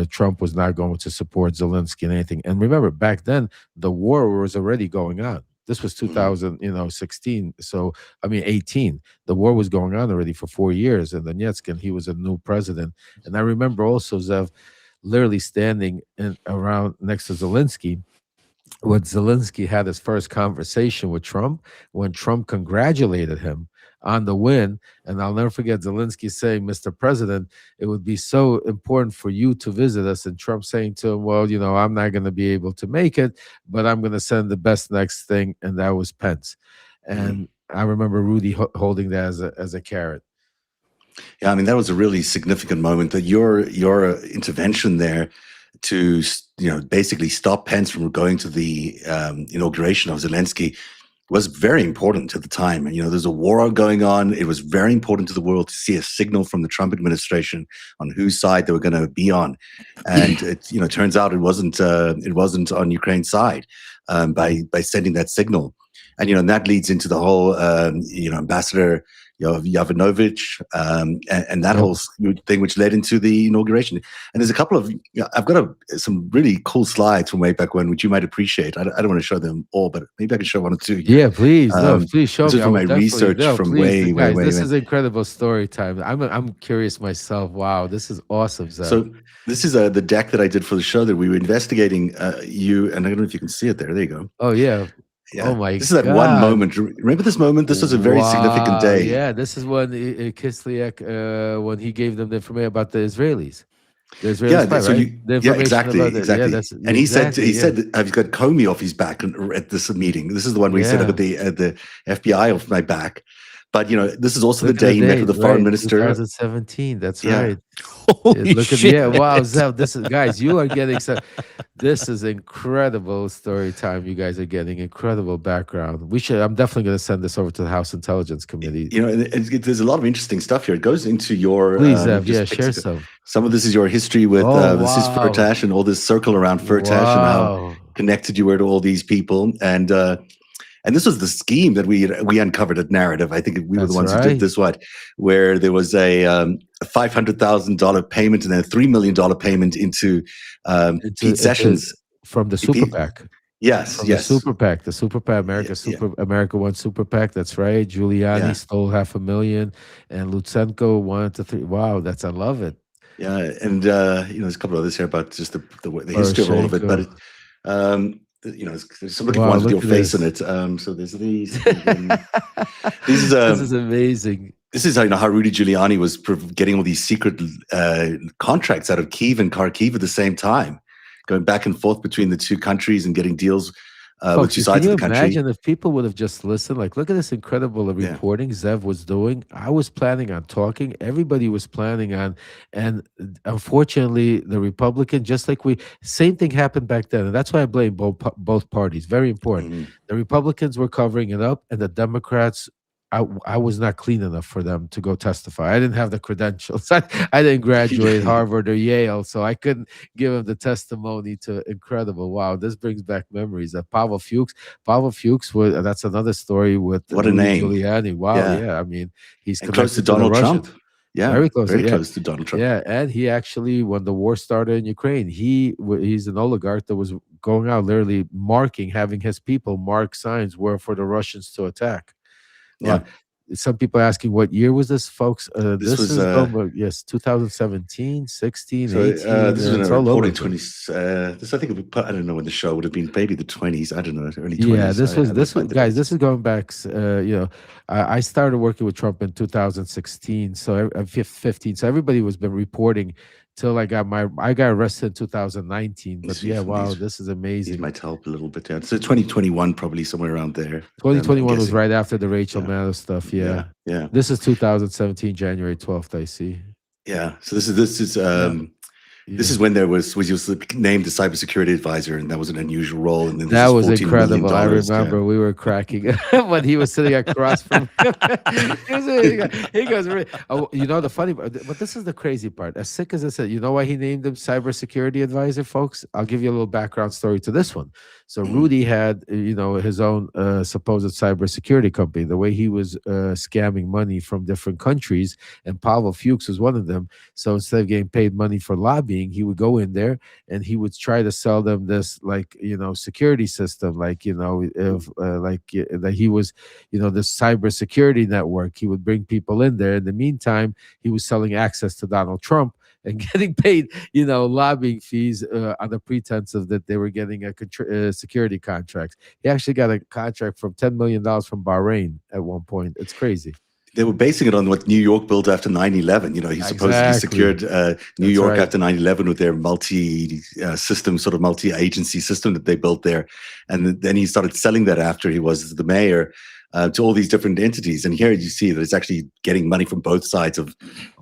Trump was not going to support Zelensky and anything. And remember, back then, the war was already going on. This was 2016. So, I mean, 18. The war was going on already for 4 years. And Donetsk, he was a new president. And I remember also, Zev, literally standing around next to Zelensky when Zelensky had his first conversation with Trump, when Trump congratulated him on the win. And I'll never forget Zelensky saying, Mr. President, it would be so important for you to visit us. And Trump saying to him, well, I'm not going to be able to make it, but I'm going to send the best next thing. And that was Pence. And I remember Rudy holding that as a carrot. Yeah, I mean, that was a really significant moment, that your intervention there to, basically stop Pence from going to the inauguration of Zelensky was very important at the time. And, there's a war going on. It was very important to the world to see a signal from the Trump administration on whose side they were going to be on. And it, turns out it wasn't on Ukraine's side by sending that signal. And, and that leads into the whole, Ambassador Yovanovitch, and that whole thing, which led into the inauguration. And there's a couple of, I've got some really cool slides from way back when, which you might appreciate. I don't want to show them all, but maybe I can show one or two. Yeah, please, please show me. From my research from way. This is incredible story time. I'm curious myself. Wow, this is awesome, Zach. So this is the deck that I did for the show that we were investigating you, and I don't know if you can see it there. There you go. Oh yeah. Yeah. Oh my This is that one God. moment. Remember this moment? This was a very significant Wow, day. yeah, this is when Kislyak, when he gave them the information about the Israelis. The Israeli Yeah. spy, So right? you, The yeah, information exactly, about it. Yeah, exactly. that's And he said, exactly, yeah. that I've got Comey off his back at this meeting. This is the one where he said, I've got the FBI off my back. But, this is also the Look at day the he met with date, the foreign right? minister. 2017. That's Yeah. right. Holy Look at shit. wow, Zev, this is guys, you are getting so this is incredible story time. You guys are getting incredible background. I'm definitely gonna send this over to the House Intelligence Committee. There's a lot of interesting stuff here. It goes into your Please, Zev, just share some. Some of this is your history with Oh this is wow. Firtash and all this circle around Firtash and how Wow. connected you were to all these people. And this was the scheme that we uncovered at Narrative. I think we were the That's ones who right. did this where there was a $500,000 payment and then a $3 million payment into Pete Sessions from the Super PAC. Yes, From yes. the Super PAC, America One Super PAC. That's right. Giuliani stole $500,000, and Lutsenko wanted to three. Wow, I love it. Yeah, and there's a couple of others here about just the history of all of it, but there's some looking ones with your face on it. So there's these. This is amazing. This is how Rudy Giuliani was getting all these secret contracts out of Kyiv and Kharkiv at the same time, going back and forth between the two countries and getting deals with two sides of the country. Imagine if people would have just listened? Like, look at this incredible reporting Zev was doing. I was planning on talking. Everybody was planning on, and unfortunately, the Republican, just like same thing happened back then, and that's why I blame both parties. Very important. Mm-hmm. The Republicans were covering it up, and the Democrats. I was not clean enough for them to go testify. I didn't have the credentials. I didn't graduate Harvard or Yale, so I couldn't give them the testimony to incredible. Wow, this brings back memories of Pavel Fuchs. Pavel Fuchs, that's another story with what a name. Giuliani. Wow, yeah. I mean, he's close to Donald Trump. Yeah, very close. Close to Donald Trump. Yeah, and he actually, when the war started in Ukraine, he's an oligarch that was going out literally having his people mark signs where for the Russians to attack. Yeah. Some people are asking what year was this, folks? This was 2017, 16, so, 18. This is all over 20. This I think I don't know when the show would have been. Maybe the 20s. I don't know, early 20s. Yeah, this was guys. This is going back. I started working with Trump in 2016, so 15. So everybody was been reporting till I got arrested in 2019. But wow, this is amazing. These might help a little bit. Yeah, so 2021 probably somewhere around there. 2021 was right after the Rachel Maddow stuff. Yeah. This is 2017, January 12th. I see. Yeah. So this is this is when there was named the cybersecurity advisor, and that was an unusual role. And then that was incredible. I remember we were cracking when he was sitting across from. He goes, the funny, but this is the crazy part. As sick as I said, you know why he named him cybersecurity advisor, folks? I'll give you a little background story to this one. So Rudy had, his own supposed cybersecurity company. The way he was scamming money from different countries, and Pavel Fuchs was one of them. So instead of getting paid money for lobbying, he would go in there and he would try to sell them this security system, that he was this cybersecurity network. He would bring people in there. In the meantime, he was selling access to Donald Trump and getting paid lobbying fees on the pretense of that they were getting a security contract. He actually got a contract from $10 million from Bahrain at one point. It's crazy. They were basing it on what New York built after 9/11. He supposedly secured New York after 9/11 with their multi-system, sort of multi-agency system that they built there. And then he started selling that after he was the mayor to all these different entities. And here you see that it's actually getting money from both sides of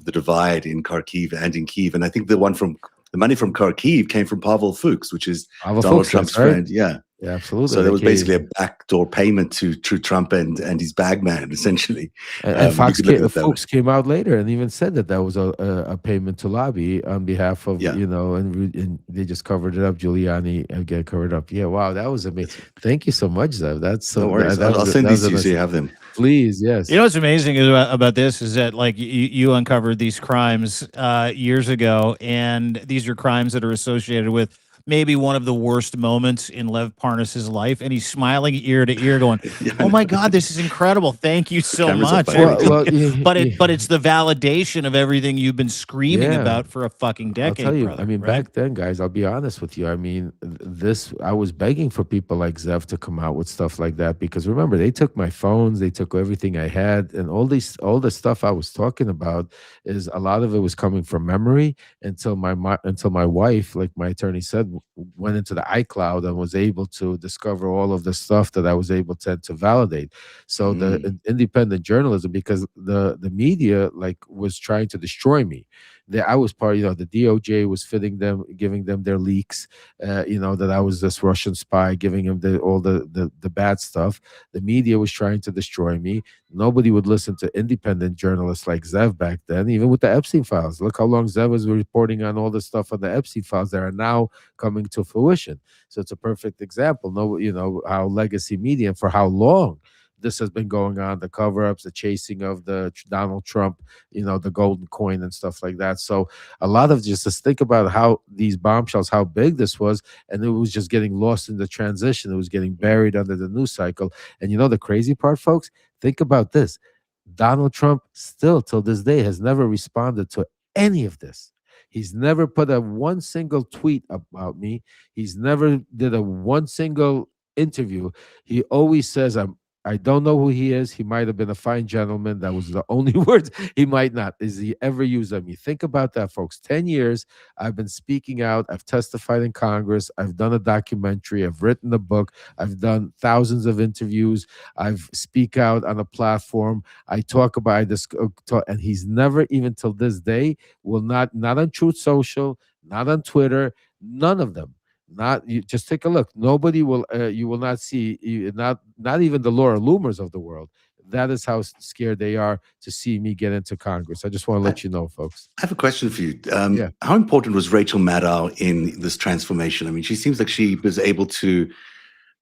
the divide in Kharkiv and in Kyiv. And I think the money from Kharkiv came from Pavel Fuchs, which is Donald Trump's friend. Yeah. Yeah, absolutely. So there was basically a backdoor payment to Trump and his bagman, essentially. And Fuchs came out later and even said that was a payment to lobby on behalf of, and they just covered it up. Giuliani again covered up. Yeah, wow, that was amazing. Thank you so much, Zev. That's so. No worries. I'll send these to you so you have them. Please, yes. What's amazing about this is that you uncovered these crimes years ago, and these are crimes that are associated with maybe one of the worst moments in Lev Parnas's life, and he's smiling ear to ear, going, Yeah, "Oh my God, this is incredible! Thank you so cameras are much." firing. Well, But it's the validation of everything you've been screaming yeah. about for a fucking I'll tell decade, you, brother. I mean, Right? back then, guys, I'll be honest with you. I mean, I was begging for people like Zev to come out with stuff like that because remember, they took my phones, they took everything I had, and all the stuff I was talking about is a lot of it was coming from memory until my wife, like my attorney said, went into the iCloud and was able to discover all of the stuff that I was able to validate. So the independent journalism, because the media like was trying to destroy me, that I was part, the DOJ was giving them their leaks, that I was this Russian spy, giving them all the bad stuff. The media was trying to destroy me. Nobody would listen to independent journalists like Zev back then, even with the Epstein files. Look how long Zev was reporting on all the stuff on the Epstein files that are now coming to fruition. So it's a perfect example. No, how legacy media and for how long this has been going on, the cover-ups, the chasing of the Donald Trump, the golden coin and stuff like that. So a lot of just think about how these bombshells, how big this was, and it was just getting lost in the transition. It was getting buried under the news cycle. And the crazy part, folks, think about this. Donald Trump still till this day has never responded to any of this. He's never put a one single tweet about me. He's never did a one single interview. He always says I don't know who he is. He might have been a fine gentleman. That was the only words. He might not. Is he ever used on me? Think about that, folks. 10 years, I've been speaking out. I've testified in Congress. I've done a documentary. I've written a book. I've done thousands of interviews. I've speak out on a platform. I talk about this, and he's never, even till this day, will not on Truth Social, not on Twitter, none of them. Not you just take a look. Nobody will you will not see not even the Laura Loomers of the world. That is how scared they are to see me get into Congress. I just want to let you know, folks. I have a question for you. Yeah. How important was Rachel Maddow in this transformation? I mean, she seems like she was able to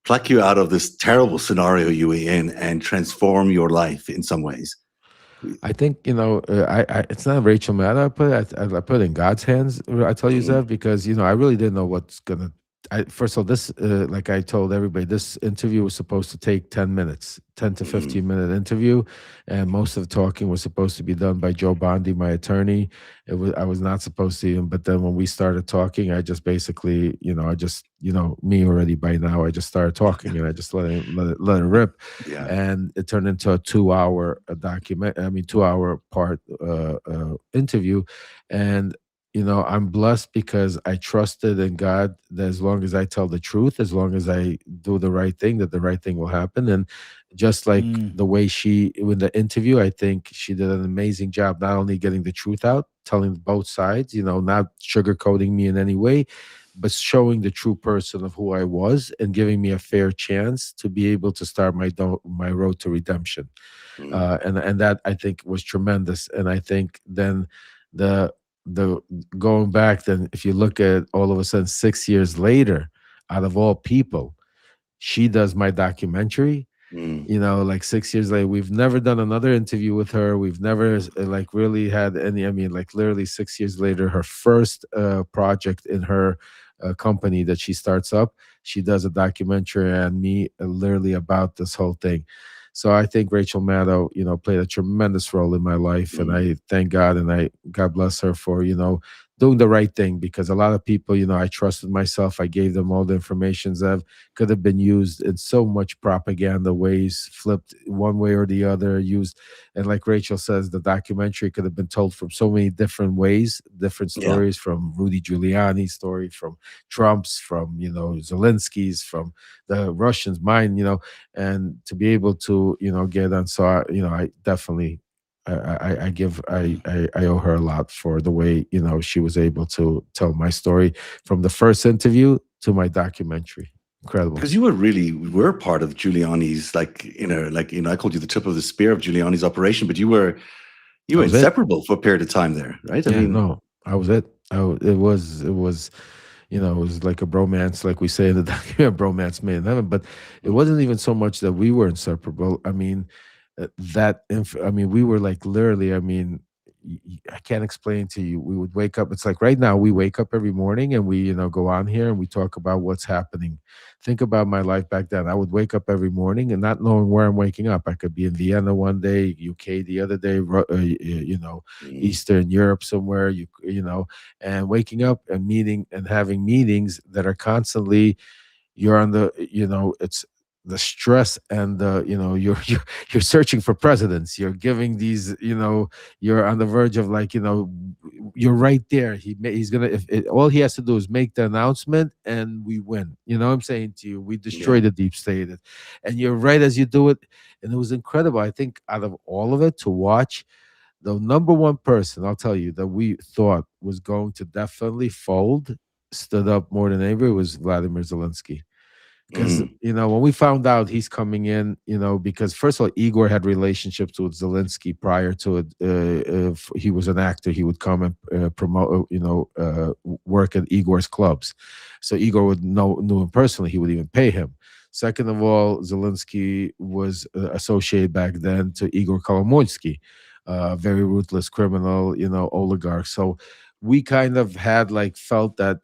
pluck you out of this terrible scenario you were in and transform your life in some ways. I think I it's not Rachel Maddow. I put it in God's hands. I tell you that because I really didn't know what's gonna. First of all, this like I told everybody, this interview was supposed to take 10 minutes, 10 to 15-minute interview, and most of the talking was supposed to be done by Joe Bondi, my attorney. I was not supposed to even, but then when we started talking, I just basically, me already by now, I just started talking and I just let it rip. Yeah. And it turned into a 2-hour document. I mean, 2-hour part interview. And I'm blessed because I trusted in God that as long as I tell the truth, as long as I do the right thing, that the right thing will happen. And just like the way in the interview, I think she did an amazing job, not only getting the truth out, telling both sides, not sugarcoating me in any way, but showing the true person of who I was and giving me a fair chance to be able to start my road to redemption. And that I think was tremendous. And I think then the going back, then if you look at all of a sudden 6 years later, out of all people, she does my documentary. Like 6 years later, we've never done another interview with her. We've never like really had any. I mean, like literally 6 years later, her first project in her company that she starts up, she does a documentary on me, literally about this whole thing. So I think Rachel Maddow, played a tremendous role in my life, and I thank God and God bless her for doing the right thing, because a lot of people, I trusted myself. I gave them all the information that could have been used in so much propaganda ways, flipped one way or the other, used. And like Rachel says, the documentary could have been told from so many different ways, different stories, from Rudy Giuliani's story, from Trump's, from, Zelensky's, from the Russians, mine, and to be able to, get on. So, I definitely, I owe her a lot for the way she was able to tell my story from the first interview to my documentary. Incredible. Because you were part of Giuliani's, I called you the tip of the spear of Giuliani's operation, but you were inseparable for a period of time there, right? No, I was it. It was it was like a bromance, like we say in the documentary, bromance made in heaven. But it wasn't even so much that we were inseparable. I mean, we were like literally, I can't explain to you. We would wake up. It's like right now we wake up every morning and we, go on here and we talk about what's happening. Think about my life back then. I would wake up every morning and not knowing where I'm waking up. I could be in Vienna one day, UK the other day, Eastern Europe somewhere, and waking up and meeting and having meetings that are constantly, you're on the, it's the stress and the, you're searching for presidents. You're giving these, you're on the verge of like, you're right there. He's gonna, all he has to do is make the announcement and we win. You know what I'm saying to you? We destroy the deep state, and you're right as you do it. And it was incredible. I think out of all of it to watch, the number one person I'll tell you that we thought was going to definitely fold stood up more than anybody was Vladimir Zelensky. Because when we found out he's coming in, because first of all, Igor had relationships with Zelensky prior to it. If he was an actor, he would come and promote, work at Igor's clubs. So Igor knew him personally. He would even pay him. Second of all, Zelensky was associated back then to Igor Kolomoisky, very ruthless criminal, oligarch. So we kind of had felt that,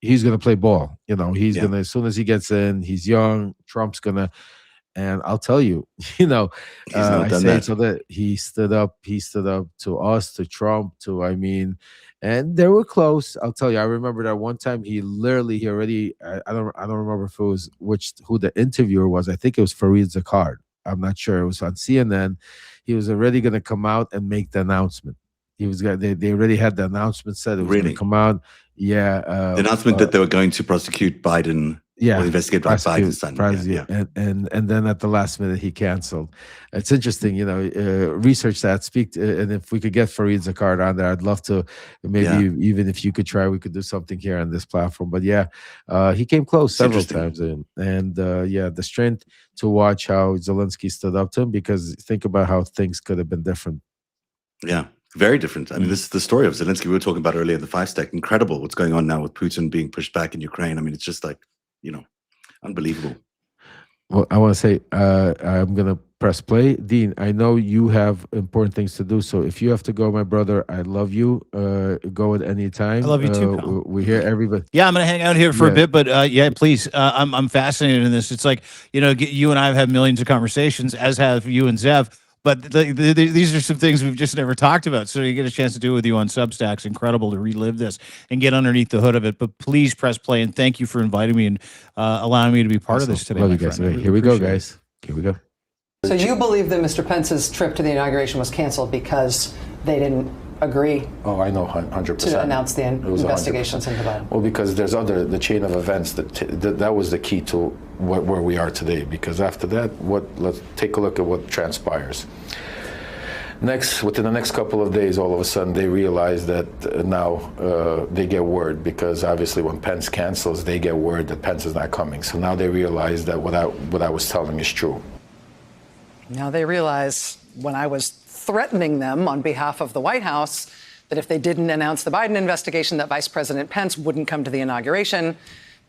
he's going to play ball. He's going to, as soon as he gets in, he's young, Trump's going to, and I'll tell you, I say so that he stood up to us, to Trump, and they were close. I'll tell you, I remember that one time I don't remember if it was who the interviewer was. I think it was Fareed Zakard. I'm not sure. It was on CNN. He was already going to come out and make the announcement. They already had the announcement said it was going to come out. Yeah. The announcement that they were going to prosecute Biden. Yeah. Or investigate Biden's son. And then at the last minute, he canceled. It's interesting, research that, and if we could get Fareed Zakard on there, I'd love to, maybe even if you could try, we could do something here on this platform. But he came close several times. And the strength to watch how Zelensky stood up to him, because think about how things could have been different. Yeah. Very different. I mean, this is the story of Zelensky we were talking about earlier, the 5-stack. Incredible what's going on now with Putin being pushed back in Ukraine. I mean, it's just unbelievable. Well, I want to say, I'm going to press play. Dean, I know you have important things to do. So if you have to go, my brother, I love you. Go at any time. I love you too, pal. We hear everybody. Yeah, I'm going to hang out here for a bit, but please. I'm fascinated in this. It's like, you and I have had millions of conversations, as have you and Zev. But these are some things we've just never talked about. So you get a chance to do it with you on Substack. It's incredible to relive this and get underneath the hood of it. But please press play, and thank you for inviting me and allowing me to be part of this today. Love you guys. Here we go, guys. Here we go. So you believe that Mr. Pence's trip to the inauguration was canceled because they didn't agree? Oh, I know 100%. To announce the investigations into Biden? Well, because there's the chain of events that was the key to where we are today. Because after that, let's take a look at what transpires. Within the next couple of days, all of a sudden they realize that now they get word, because obviously when Pence cancels, they get word that Pence is not coming. So now they realize that what I was telling is true. Now they realize, when I was threatening them on behalf of the White House, that if they didn't announce the Biden investigation, that Vice President Pence wouldn't come to the inauguration.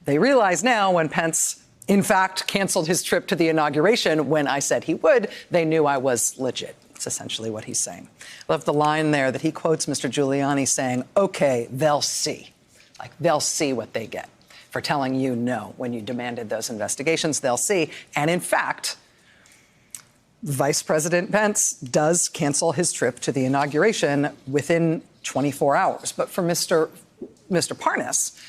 They realize now, when Pence, in fact, canceled his trip to the inauguration when I said he would, they knew I was legit. That's essentially what he's saying. I love the line there that he quotes Mr. Giuliani saying, "Okay, they'll see." Like, they'll see what they get for telling you no when you demanded those investigations. They'll see. And in fact, Vice President Pence does cancel his trip to the inauguration within 24 hours. But for Mr. Parnas,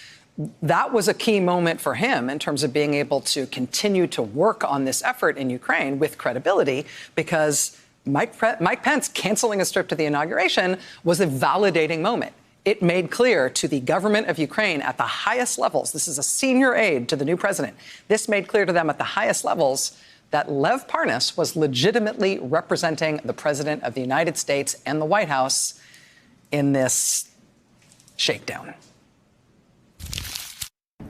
that was a key moment for him in terms of being able to continue to work on this effort in Ukraine with credibility, because Mike Pence canceling his trip to the inauguration was a validating moment. It made clear to the government of Ukraine at the highest levels — this is a senior aide to the new president — this made clear to them at the highest levels that Lev Parnas was legitimately representing the president of the United States and the White House in this shakedown.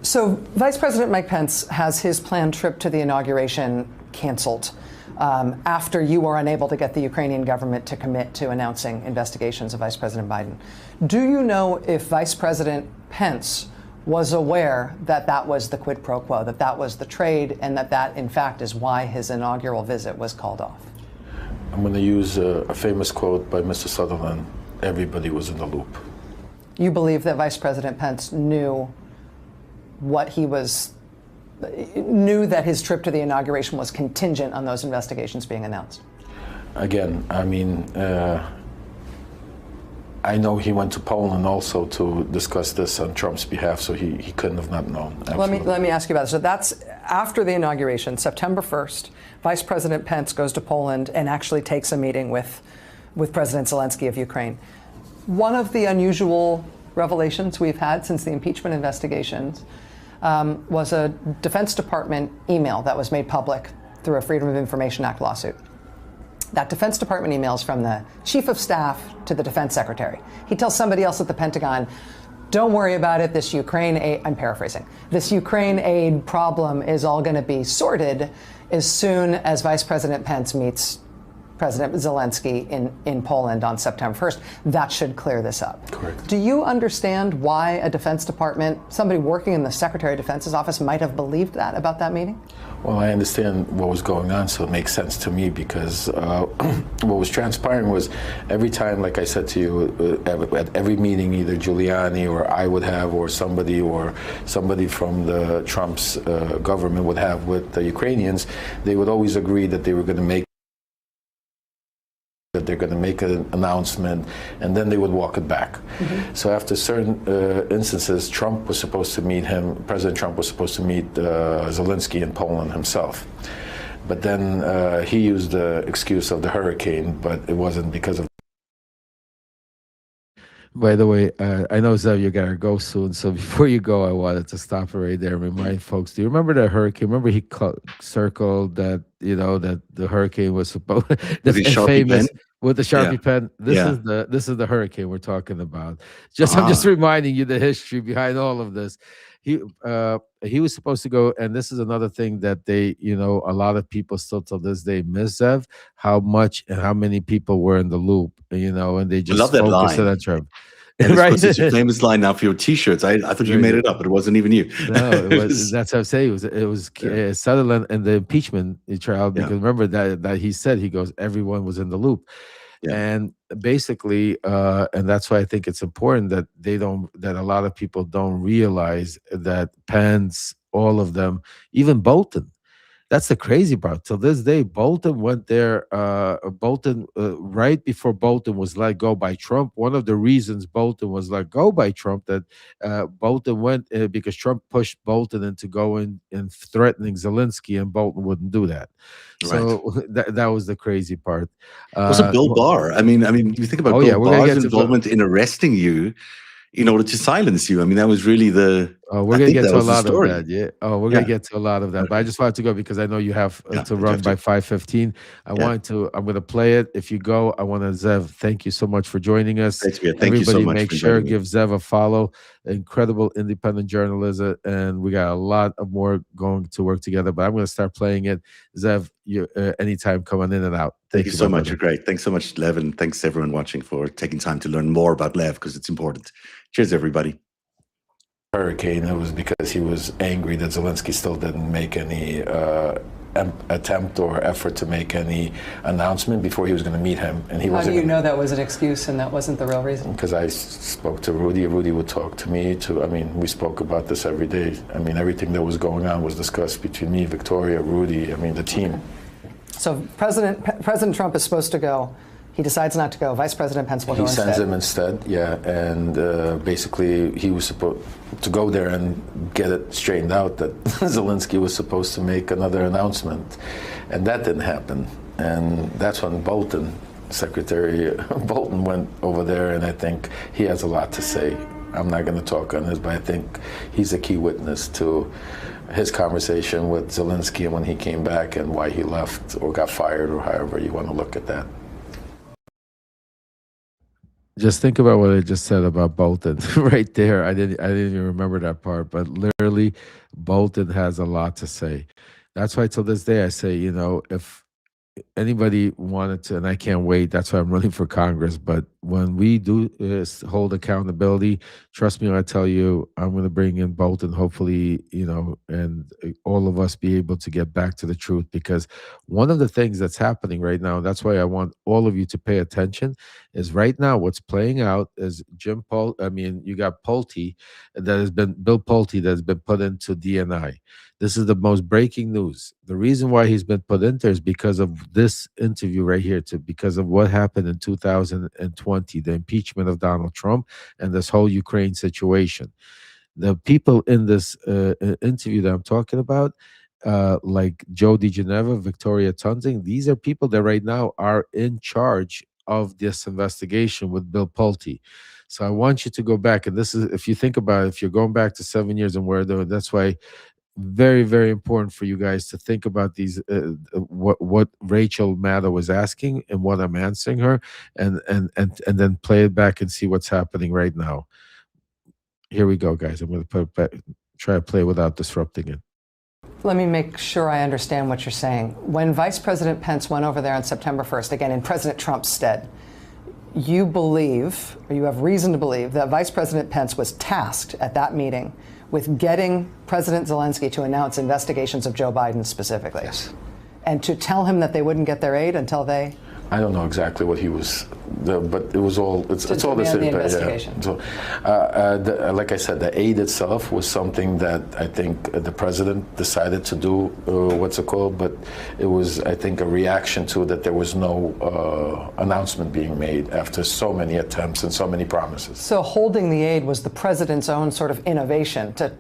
So Vice President Mike Pence has his planned trip to the inauguration canceled after you were unable to get the Ukrainian government to commit to announcing investigations of Vice President Biden. Do you know if Vice President Pence was aware that that was the quid pro quo, that that was the trade, and that in fact is why his inaugural visit was called off? I'm going to use a famous quote by Mr. Sutherland. Everybody was in the loop. You believe that Vice President Pence knew that his trip to the inauguration was contingent on those investigations being announced? Again, I mean, I know he went to Poland also to discuss this on Trump's behalf, so he couldn't have not known. Let me ask you about this. So that's after the inauguration, September 1st, Vice President Pence goes to Poland and actually takes a meeting with President Zelensky of Ukraine. One of the unusual revelations we've had since the impeachment investigations was a Defense Department email that was made public through a Freedom of Information Act lawsuit. That Defense Department email is from the Chief of Staff to the Defense Secretary. He tells somebody else at the Pentagon, don't worry about it, this Ukraine aid, I'm paraphrasing, this Ukraine aid problem is all going to be sorted as soon as Vice President Pence meets President Zelensky in Poland on September 1st. That should clear this up. Correct. Do you understand why a Defense Department, somebody working in the Secretary of Defense's office might have believed that about that meeting? Well, I understand what was going on, so it makes sense to me because what was transpiring was every time, like I said to you, at every meeting, either Giuliani or I would have, or somebody from the Trump's government would have with the Ukrainians, they would always agree that they were going to make an announcement, and then they would walk it back. Mm-hmm. So after certain instances, President Trump was supposed to meet Zelensky in Poland himself. But then he used the excuse of the hurricane, but it wasn't because of. By the way, I know, Zev, you gotta go soon. So before you go, I wanted to stop right there and remind folks. Do you remember that hurricane? Remember he circled that, that the hurricane was supposed the famous pen? With the Sharpie pen. This is the hurricane we're talking about. I'm just reminding you the history behind all of this. He was supposed to go, and this is another thing that they, a lot of people still till this day miss, Zev, how much and how many people were in the loop, and they just focus on that term. And right? It's your famous line now for your T-shirts. I thought you made it up, but it wasn't even you. No, that's what I'm saying. It was Sutherland and the impeachment trial, because remember that he said, he goes, everyone was in the loop. Yeah. And basically, and that's why I think it's important that that a lot of people don't realize that Pence, all of them, even Bolton. That's the crazy part. Till this day, Bolton went there. Bolton, right before Bolton was let go by Trump. One of the reasons Bolton was let go by Trump, that Bolton went because Trump pushed Bolton into going and threatening Zelensky, and Bolton wouldn't do that. So that was the crazy part. It was a Bill Barr. I mean, you think about Bill Barr's involvement in arresting you in order to silence you. I mean, that was really the. Oh, we're gonna get to a lot of that. Yeah. Oh, we're gonna get to a lot of that. But I just wanted to go because I know you have to run by 5:15. I'm gonna play it. If you go, I want to, Zev, thank you so much for joining us. Thank Everybody, you so much. Make sure give Zev a follow. Incredible independent journalism, and we got a lot of more going to work together. But I'm gonna start playing it. Zev, you anytime coming in and out. Thank you so much. You're great. Thanks so much, Lev, and thanks everyone watching for taking time to learn more about Lev, because it's important. Cheers, everybody. Hurricane, it was because he was angry that Zelensky still didn't make any attempt or effort to make any announcement before he was going to meet him. And how do you know that was an excuse and that wasn't the real reason? Because I spoke to Rudy. Rudy would talk to me. We spoke about this every day. I mean, everything that was going on was discussed between me, Victoria, Rudy, the team. So President Trump is supposed to go. He decides not to go. Vice President Pence will go instead. He sends him instead, and basically he was supposed to go there and get it straightened out that Zelensky was supposed to make another announcement, and that didn't happen. And that's when Secretary Bolton went over there, and I think he has a lot to say. I'm not going to talk on this, but I think he's a key witness to his conversation with Zelensky and when he came back and why he left or got fired, or however you want to look at that. Just think about what I just said about Bolton right there. I didn't even remember that part, but literally Bolton has a lot to say. That's why till this day I say, if anybody wanted to, and I can't wait, that's why I'm running for Congress, but when we do hold accountability, trust me when I tell you, I'm going to bring in Bolton, hopefully, and all of us be able to get back to the truth. Because one of the things that's happening right now, and that's why I want all of you to pay attention, is right now what's playing out is you got Pulte, Bill Pulte, that has been put into DNI. This is the most breaking news. The reason why he's been put in there is because of this interview right here, because of what happened in 2020, the impeachment of Donald Trump and this whole Ukraine situation. The people in this interview that I'm talking about, like Joe DiGeneva, Victoria Tunzing, these are people that right now are in charge of this investigation with Bill Pulte. So I want you to go back, and this is, if you think about it, if you're going back to 7 years and that's why very, very important for you guys to think about these what Rachel Maddow was asking and what I'm answering her, and then play it back and see what's happening right now. Here we go, guys. I'm going to put it back, try to play without disrupting it. Let me make sure I understand what you're saying. When Vice President Pence went over there on September 1st, again in President Trump's stead, you believe, or you have reason to believe, that Vice President Pence was tasked at that meeting with getting President Zelensky to announce investigations of Joe Biden specifically. Yes. And to tell him that they wouldn't get their aid until they... I don't know exactly what he was, but it was all, it's all the same. The investigation. Yeah. So, like I said, the aid itself was something that I think the president decided to do, but it was, I think, a reaction to that there was no announcement being made after so many attempts and so many promises. So holding the aid was the president's own sort of innovation to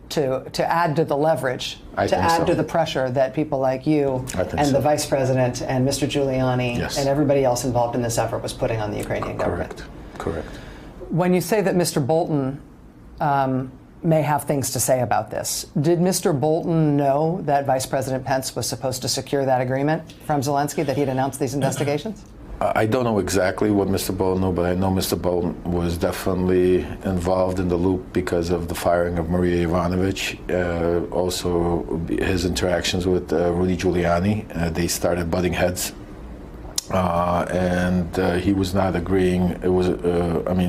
add to the leverage, to add to the pressure that people like you and the vice president and Mr. Giuliani and everybody else involved in this effort was putting on the Ukrainian government. Correct. When you say that Mr. Bolton may have things to say about this, did Mr. Bolton know that Vice President Pence was supposed to secure that agreement from Zelensky, that he'd announced these investigations? I don't know exactly what Mr. Bolton knew, but I know Mr. Bolton was definitely involved in the loop because of the firing of Maria Yovanovitch. Also, his interactions with Rudy Giuliani. They started butting heads. And he was not agreeing. It was,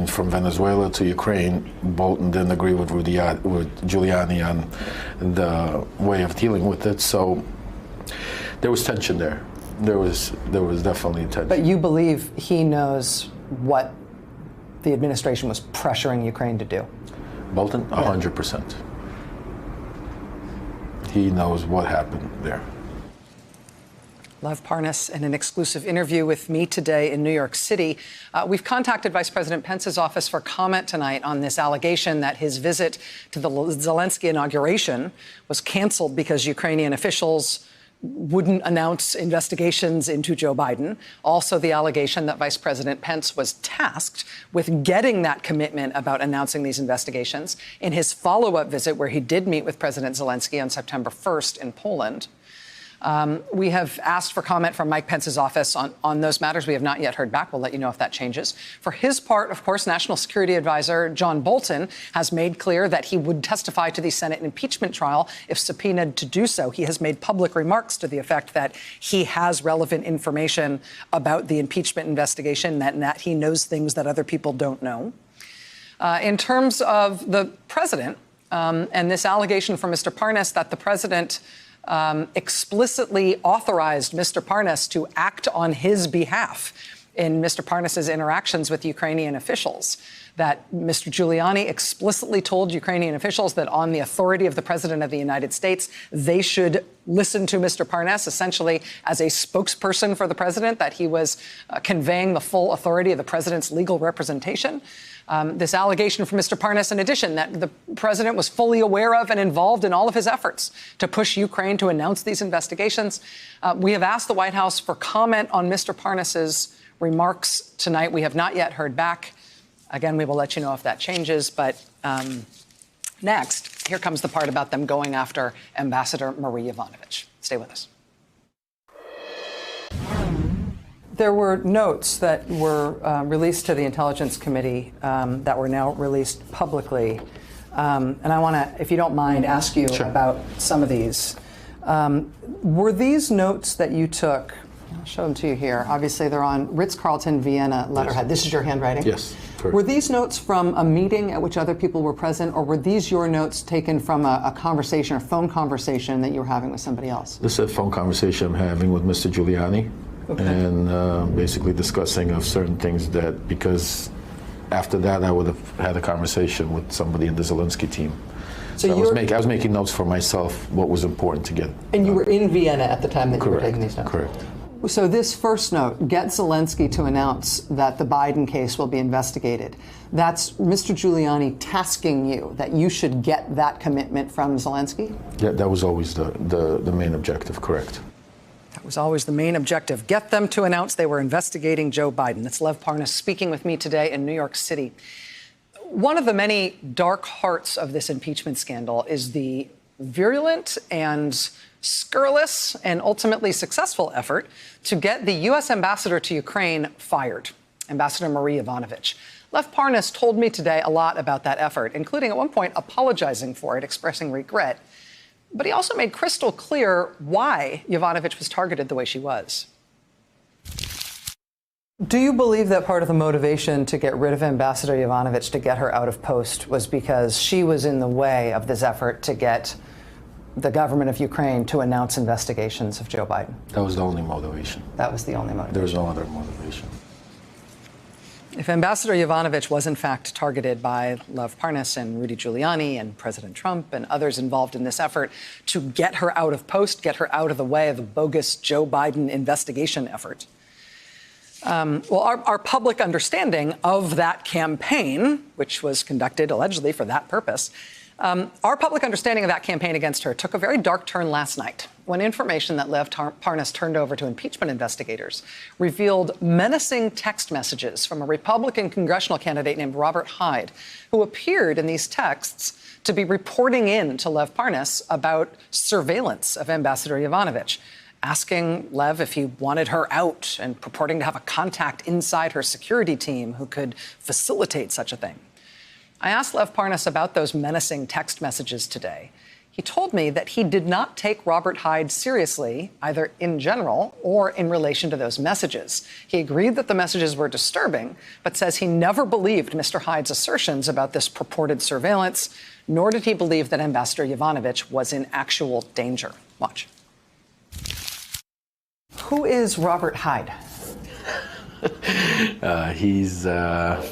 from Venezuela to Ukraine, Bolton didn't agree with Giuliani on the way of dealing with it. So there was tension there. There was definitely tension. But you believe he knows what the administration was pressuring Ukraine to do? Bolton, 100%. He knows what happened there. Lev Parnas in an exclusive interview with me today in New York City. We've contacted Vice President Pence's office for comment tonight on this allegation that his visit to the Zelensky inauguration was canceled because Ukrainian officials wouldn't announce investigations into Joe Biden. Also, the allegation that Vice President Pence was tasked with getting that commitment about announcing these investigations in his follow-up visit, where he did meet with President Zelensky on September 1st in Poland. We have asked for comment from Mike Pence's office on those matters. We have not yet heard back. We'll let you know if that changes. For his part, of course, National Security Advisor John Bolton has made clear that he would testify to the Senate impeachment trial if subpoenaed to do so. He has made public remarks to the effect that he has relevant information about the impeachment investigation, and that he knows things that other people don't know. In terms of the president and this allegation from Mr. Parnas that the president explicitly authorized Mr. Parnas to act on his behalf in Mr. Parnas's interactions with Ukrainian officials, that Mr. Giuliani explicitly told Ukrainian officials that on the authority of the President of the United States, they should listen to Mr. Parnas essentially as a spokesperson for the president, that he was conveying the full authority of the president's legal representation. This allegation from Mr. Parnas, in addition, that the president was fully aware of and involved in all of his efforts to push Ukraine to announce these investigations. We have asked the White House for comment on Mr. Parnas's remarks tonight. We have not yet heard back. Again, we will let you know if that changes. But next, here comes the part about them going after Ambassador Maria Yovanovitch. Stay with us. There were notes that were released to the Intelligence Committee that were now released publicly. And I want to, if you don't mind, ask you about some of these. Were these notes that you took I'll show them to you here. Obviously, they're on Ritz-Carlton Vienna letterhead. This is your handwriting? Yes. Correct. Were these notes from a meeting at which other people were present, or were these your notes taken from a conversation or phone conversation that you were having with somebody else? This is a phone conversation I'm having with Mr. Giuliani, and basically discussing of certain things that, because after that I would have had a conversation with somebody in the Zelensky team. So I was making notes for myself, what was important to get. And you were in Vienna at the time that you were taking these notes? Correct. So this first note, get Zelensky to announce that the Biden case will be investigated. That's Mr. Giuliani tasking you that you should get that commitment from Zelensky? Yeah, that was always the main objective, correct. That was always the main objective. Get them to announce they were investigating Joe Biden. That's Lev Parnas speaking with me today in New York City. One of the many dark hearts of this impeachment scandal is the virulent and scurrilous and ultimately successful effort to get the U.S. ambassador to Ukraine fired, Ambassador Marie Yovanovitch. Lev Parnas told me today a lot about that effort, including at one point apologizing for it, expressing regret. But he also made crystal clear why Yovanovitch was targeted the way she was. Do you believe that part of the motivation to get rid of Ambassador Yovanovitch, to get her out of post, was because she was in the way of this effort to get the government of Ukraine to announce investigations of Joe Biden? That was the only motivation. That was the only motivation. There was no other motivation. If Ambassador Yovanovitch was in fact targeted by Lev Parnas and Rudy Giuliani and President Trump and others involved in this effort to get her out of post, get her out of the way of the bogus Joe Biden investigation effort, our public understanding of that campaign, which was conducted allegedly for that purpose, our public understanding of that campaign against her took a very dark turn last night when information that Lev Parnas turned over to impeachment investigators revealed menacing text messages from a Republican congressional candidate named Robert Hyde, who appeared in these texts to be reporting in to Lev Parnas about surveillance of Ambassador Yovanovitch, asking Lev if he wanted her out and purporting to have a contact inside her security team who could facilitate such a thing. I asked Lev Parnas about those menacing text messages today. He told me that he did not take Robert Hyde seriously, either in general or in relation to those messages. He agreed that the messages were disturbing, but says he never believed Mr. Hyde's assertions about this purported surveillance, nor did he believe that Ambassador Yovanovitch was in actual danger. Watch. Who is Robert Hyde? He's a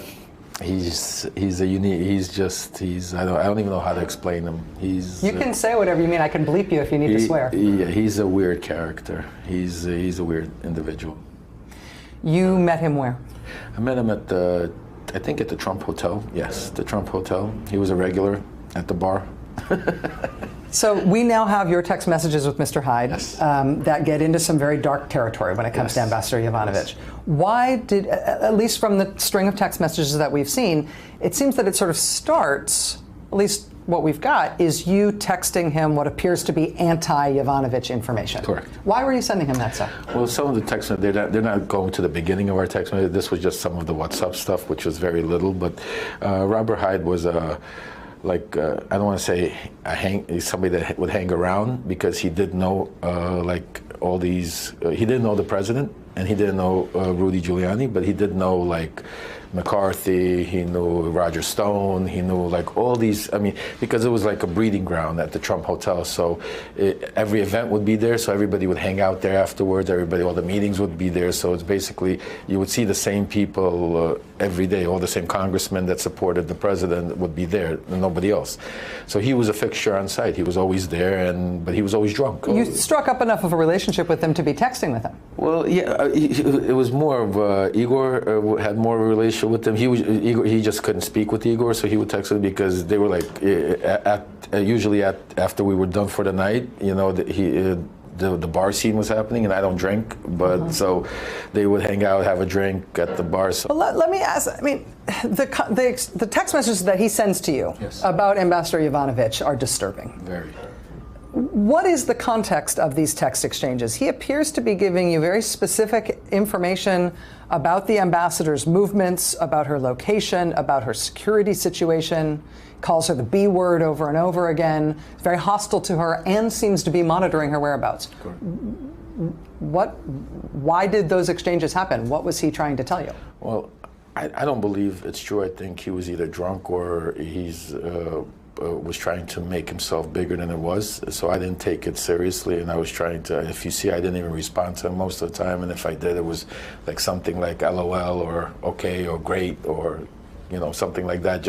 unique. I don't even know how to explain him. You can say whatever you mean. I can bleep you if you need to swear. Yeah, he's a weird character. He's a weird individual. You met him where? I met him at the Trump Hotel. Yes, the Trump Hotel. He was a regular at the bar. So we now have your text messages with Mr. Hyde that get into some very dark territory when it comes to Ambassador Yovanovitch. Why did, at least from the string of text messages that we've seen, it seems that it sort of starts, at least what we've got, is you texting him what appears to be anti-Yovanovitch information. Correct. Why were you sending him that stuff? Well, some of the text, they're not going to the beginning of our text message. This was just some of the WhatsApp stuff, which was very little. But Robert Hyde was I don't want to say somebody that would hang around, because he did know all these. He didn't know the president, and he didn't know Rudy Giuliani, but he did know McCarthy. He knew Roger Stone. He knew all these. I mean, because it was like a breeding ground at the Trump Hotel. So every event would be there. So everybody would hang out there afterwards. All the meetings would be there. So it's basically, you would see the same people every day. All the same congressmen that supported the president would be there, and nobody else. So he was a fixture on site. He was always there, but he was always drunk. You struck up enough of a relationship with him to be texting with him. Well, yeah, it was more of Igor had more of a relationship with him. He just couldn't speak with Igor, so he would text him, because they were usually after we were done for the night. The bar scene was happening, and I don't drink, but so they would hang out, have a drink at the bar. So. Well, let me ask. I mean, the text messages that he sends to you about Ambassador Yovanovitch are disturbing. Very. What is the context of these text exchanges? He appears to be giving you very specific information about the ambassador's movements, about her location, about her security situation, calls her the B word over and over again, very hostile to her, and seems to be monitoring her whereabouts. Correct. Why did those exchanges happen? What was he trying to tell you? Well, I don't believe it's true. I think he was either drunk or was trying to make himself bigger than it was. So I didn't take it seriously, and I was trying to, if you see, I didn't even respond to him most of the time, and if I did, it was like something like LOL or okay or great or something like that,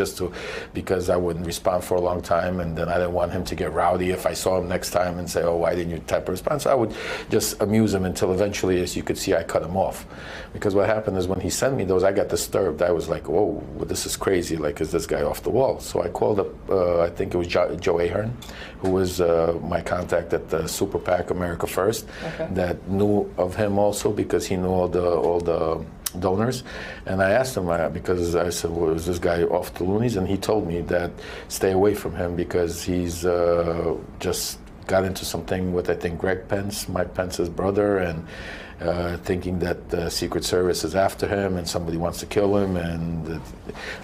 because I wouldn't respond for a long time, and then I didn't want him to get rowdy if I saw him next time and say, oh, why didn't you type a response? So I would just amuse him until eventually, as you could see, I cut him off. Because what happened is when he sent me those, I got disturbed. I was like, whoa, this is crazy. Like, is this guy off the wall? So I called up, I think it was Joe Ahern, who was my contact at the Super PAC America First, that knew of him also because he knew all the donors, and I asked him because I said, well, is this guy off the loonies? And he told me that stay away from him because he's just got into something with, I think, Greg Pence, Mike Pence's brother, and thinking that the Secret Service is after him and somebody wants to kill him. And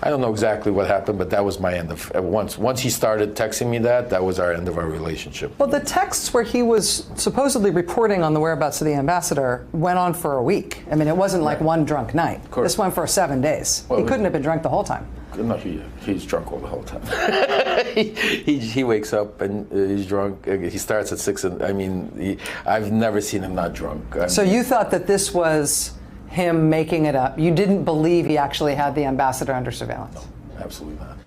I don't know exactly what happened, but that was my end of once he started texting me that was our end of our relationship. Well, the texts where he was supposedly reporting on the whereabouts of the ambassador went on for a week. I mean, it wasn't like one drunk night. This went for 7 days. Well, he couldn't have been drunk the whole time. No, he's drunk all the whole time. he wakes up and he's drunk. He starts at 6, and I've never seen him not drunk. So you thought that this was him making it up? You didn't believe he actually had the ambassador under surveillance? No, absolutely not.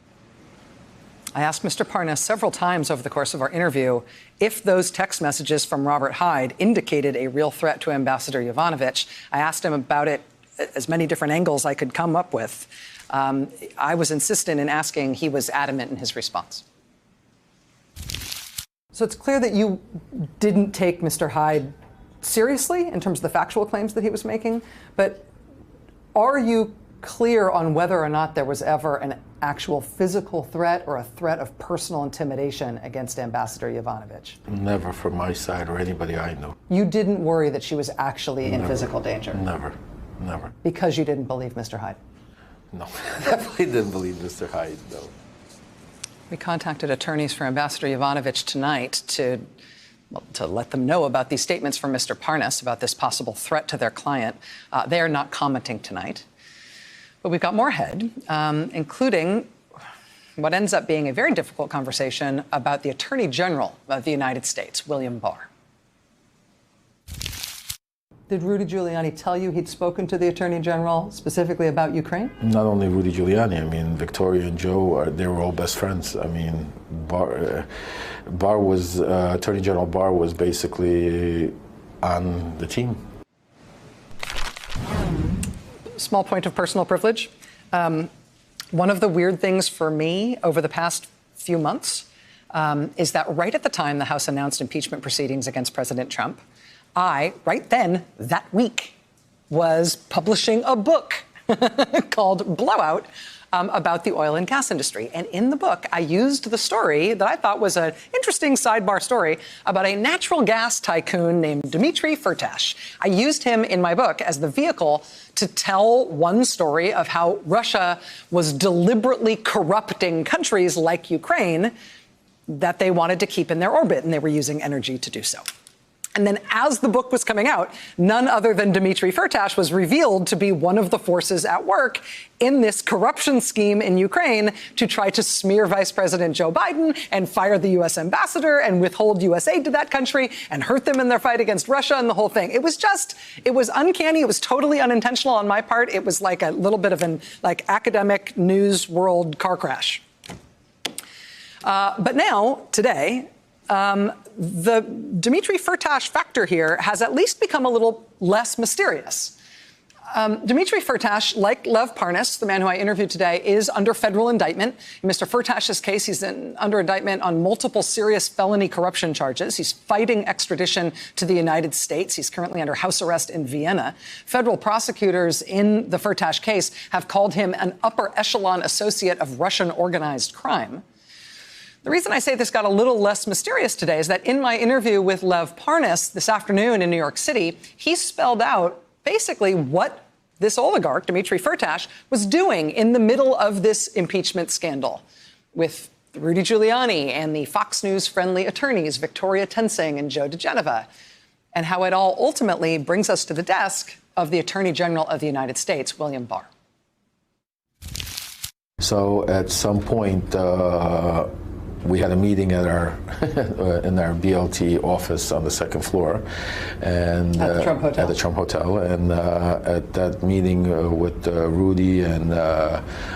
I asked Mr. Parnas several times over the course of our interview if those text messages from Robert Hyde indicated a real threat to Ambassador Yovanovitch. I asked him about it as many different angles I could come up with. I was insistent in asking. He was adamant in his response. So it's clear that you didn't take Mr. Hyde seriously in terms of the factual claims that he was making, but are you clear on whether or not there was ever an actual physical threat or a threat of personal intimidation against Ambassador Yovanovitch? Never from my side or anybody I know. You didn't worry that she was actually in physical danger? Never. Because you didn't believe Mr. Hyde? No, definitely didn't believe Mr. Hyde, no. We contacted attorneys for Ambassador Yovanovitch tonight to let them know about these statements from Mr. Parnas about this possible threat to their client. They are not commenting tonight. But we've got more ahead, including what ends up being a very difficult conversation about the Attorney General of the United States, William Barr. Did Rudy Giuliani tell you he'd spoken to the Attorney General specifically about Ukraine? Not only Rudy Giuliani. Victoria and Joe, they were all best friends. Barr was, Attorney General Barr was basically on the team. Small point of personal privilege. One of the weird things for me over the past few months is that right at the time the House announced impeachment proceedings against President Trump, I, right then, that week, was publishing a book called Blowout about the oil and gas industry. And in the book, I used the story that I thought was an interesting sidebar story about a natural gas tycoon named Dmitry Firtash. I used him in my book as the vehicle to tell one story of how Russia was deliberately corrupting countries like Ukraine that they wanted to keep in their orbit, and they were using energy to do so. And then as the book was coming out, none other than Dmitry Firtash was revealed to be one of the forces at work in this corruption scheme in Ukraine to try to smear Vice President Joe Biden and fire the U.S. ambassador and withhold U.S. aid to that country and hurt them in their fight against Russia and the whole thing. It was uncanny. It was totally unintentional on my part. It was like a little bit of an academic news world car crash. But now, today, the Dmitry Firtash factor here has at least become a little less mysterious. Dmitry Firtash, like Lev Parnas, the man who I interviewed today, is under federal indictment. In Mr. Firtash's case, he's under indictment on multiple serious felony corruption charges. He's fighting extradition to the United States. He's currently under house arrest in Vienna. Federal prosecutors in the Firtash case have called him an upper echelon associate of Russian organized crime. The reason I say this got a little less mysterious today is that in my interview with Lev Parnas this afternoon in New York City, he spelled out basically what this oligarch, Dmitry Firtash, was doing in the middle of this impeachment scandal with Rudy Giuliani and the Fox News-friendly attorneys, Victoria Tensing and Joe DeGeneva. and how it all ultimately brings us to the desk of the Attorney General of the United States, William Barr. So at some point, we had a meeting at our in our BLT office on the second floor, and at the Trump Hotel. At the Trump Hotel, and at that meeting with Rudy and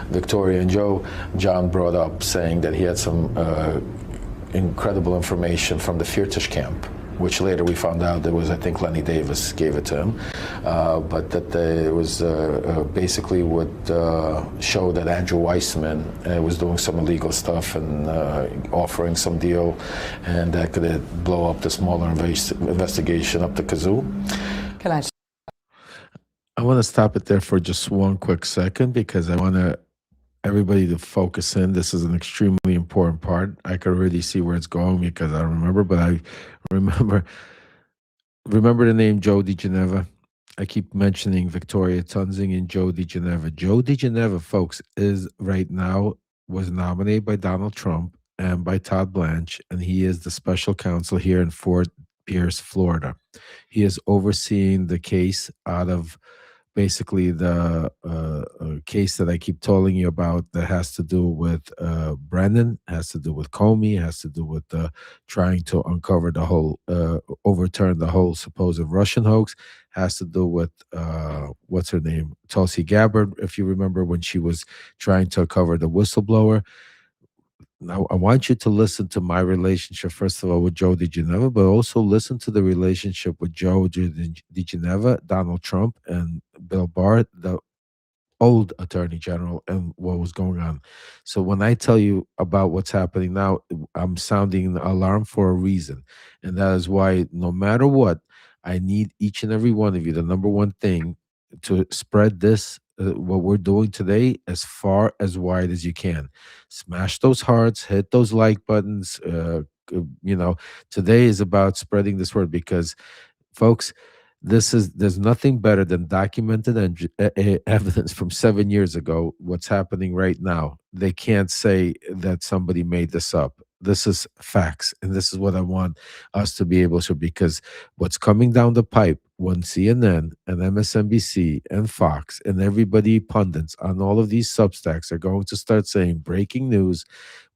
Victoria and Joe, John brought up saying that he had some incredible information from the Firtash camp, which later we found out that was, I think, Lenny Davis gave it to him, but that it was basically would show that Andrew Weissman was doing some illegal stuff and offering some deal, and that could blow up the smaller investigation up the kazoo. Can I want to stop it there for just one quick second, because I want everybody to focus in. This is an extremely important part. I could already see where it's going because I don't remember, but I remember the name Joe DiGeneva. I keep mentioning Victoria Tunzing and Joe DiGeneva. Joe DiGeneva, folks, is right now was nominated by Donald Trump and by Todd Blanche, and he is the special counsel here in Fort Pierce, Florida. He is overseeing the case out of basically the case that I keep telling you about that has to do with Brennan, has to do with Comey, has to do with trying to uncover the whole, overturn the whole supposed Russian hoax, has to do with, what's her name, Tulsi Gabbard, if you remember when she was trying to cover the whistleblower. Now, I want you to listen to my relationship, first of all, with Joe DiGeneva, but also listen to the relationship with Joe DiGeneva, Donald Trump, and Bill Barr, the old Attorney General, and what was going on. So when I tell you about what's happening now, I'm sounding an alarm for a reason. And that is why no matter what, I need each and every one of you, the number one thing, to spread this, what we're doing today, as far as wide as you can. Smash those hearts, hit those like buttons. Today is about spreading this word, because folks, there's nothing better than documented evidence from 7 years ago. What's happening right now, they can't say that somebody made this up. This is facts, and this is what I want us to be able to, because what's coming down the pipe, when CNN and MSNBC and Fox and everybody, pundits on all of these Substacks, are going to start saying breaking news,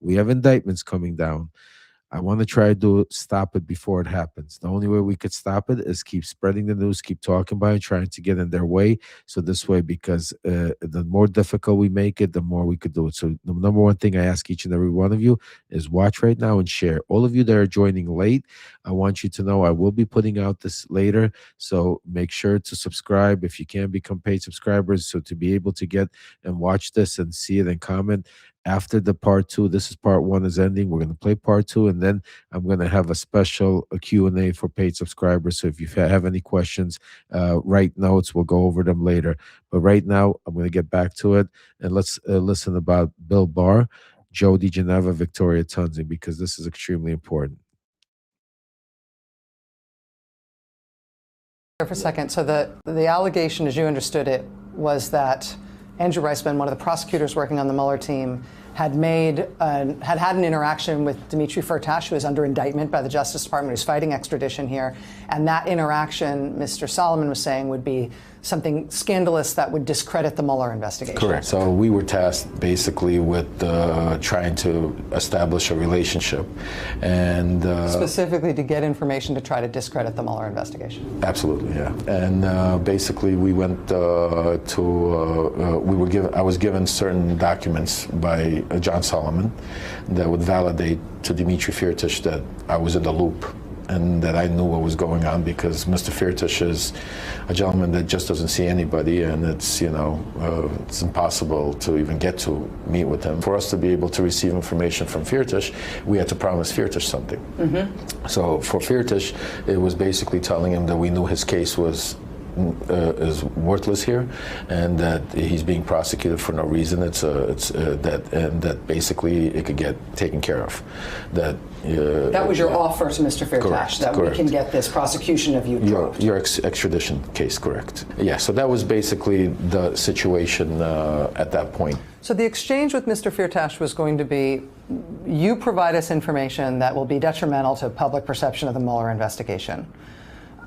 we have indictments coming down, I want to try to stop it before it happens. The only way we could stop it is keep spreading the news, keep talking about it, trying to get in their way. So this way, because the more difficult we make it, the more we could do it. So the number one thing I ask each and every one of you is watch right now and share. All of you that are joining late, I want you to know I will be putting out this later. So make sure to subscribe if you can, become paid subscribers, so to be able to get and watch this and see it and comment. After the part two, this is part one is ending, we're going to play part two, and then I'm going to have a special Q&A for paid subscribers. So if you have any questions, write notes, we'll go over them later. But right now, I'm going to get back to it, and let's listen about Bill Barr, Joe DiGeneva, Victoria Tunzing, because this is extremely important. For a second, so the allegation, as you understood it, was that Andrew Weissman, one of the prosecutors working on the Mueller team, had had an interaction with Dmitry Firtash, who is under indictment by the Justice Department, who's fighting extradition here. And that interaction, Mr. Solomon was saying, would be something scandalous that would discredit the Mueller investigation. Correct. So we were tasked basically with trying to establish a relationship, and specifically to get information to try to discredit the Mueller investigation. Absolutely, yeah. And basically, we went I was given certain documents by John Solomon that would validate to Dmitry Firtash that I was in the loop and that I knew what was going on, because Mr. Firtash is a gentleman that just doesn't see anybody, and it's it's impossible to even get to meet with him. For us to be able to receive information from Firtash, we had to promise Firtash something. Mm-hmm. So for Firtash, it was basically telling him that we knew his case was is worthless here, and that he's being prosecuted for no reason. That basically it could get taken care of. That was your offer to Mr. Firtash, correct, that correct. We can get this prosecution of you dropped. Your extradition case, correct? Yeah. So that was basically the situation at that point. So the exchange with Mr. Firtash was going to be, you provide us information that will be detrimental to public perception of the Mueller investigation.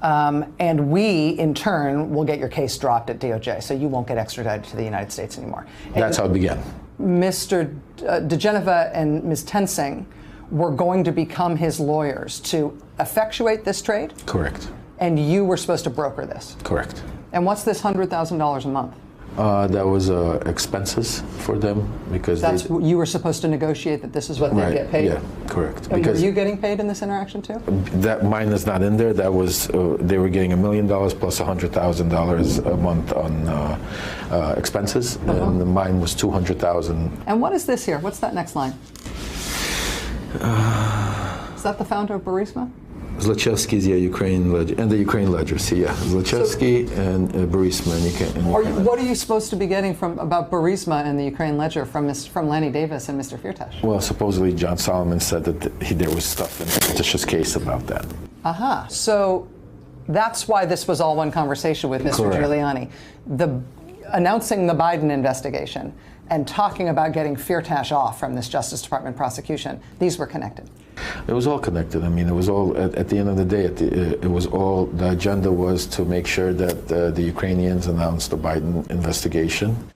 And we, in turn, will get your case dropped at DOJ, so you won't get extradited to the United States anymore. That's how it began. Mr. DeGeneva and Ms. Tensing were going to become his lawyers to effectuate this trade? Correct. And you were supposed to broker this? Correct. And what's this $100,000 a month? That was expenses for them because you were supposed to negotiate that this is what they get paid? Yeah, correct. And were you getting paid in this interaction too? That mine is not in there. That was they were getting $1 million plus $100,000 a month on expenses, and mine was $200,000. And what is this here? What's that next line? Is that the founder of Burisma? Zlochevsky's, Ukraine ledger, and the Ukraine ledger. See, Zlochevsky and Burisma. What are you supposed to be getting about Burisma and the Ukraine ledger from Lanny Davis and Mr. Firtash? Well, supposedly John Solomon said that there was stuff in Firtash's case about that. Aha. So that's why this was all one conversation with Mr. Correct. Giuliani. Announcing the Biden investigation and talking about getting Firtash off from this Justice Department prosecution, these were connected. It was all connected. I mean, it was all, at the end of the day, it was all, the agenda was to make sure that the Ukrainians announced the Biden investigation.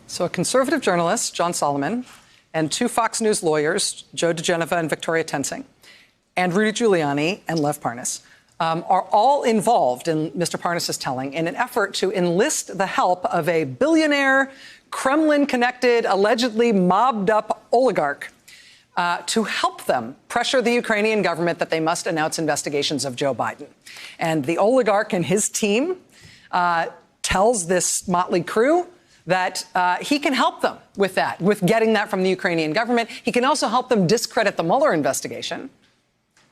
So a conservative journalist, John Solomon, and two Fox News lawyers, Joe DeGeneva and Victoria Tensing, and Rudy Giuliani and Lev Parnas, are all involved in Mr. Parnas' telling in an effort to enlist the help of a billionaire, Kremlin-connected, allegedly mobbed-up oligarch to help them pressure the Ukrainian government that they must announce investigations of Joe Biden. And the oligarch and his team tells this motley crew that he can help them with that, with getting that from the Ukrainian government. He can also help them discredit the Mueller investigation.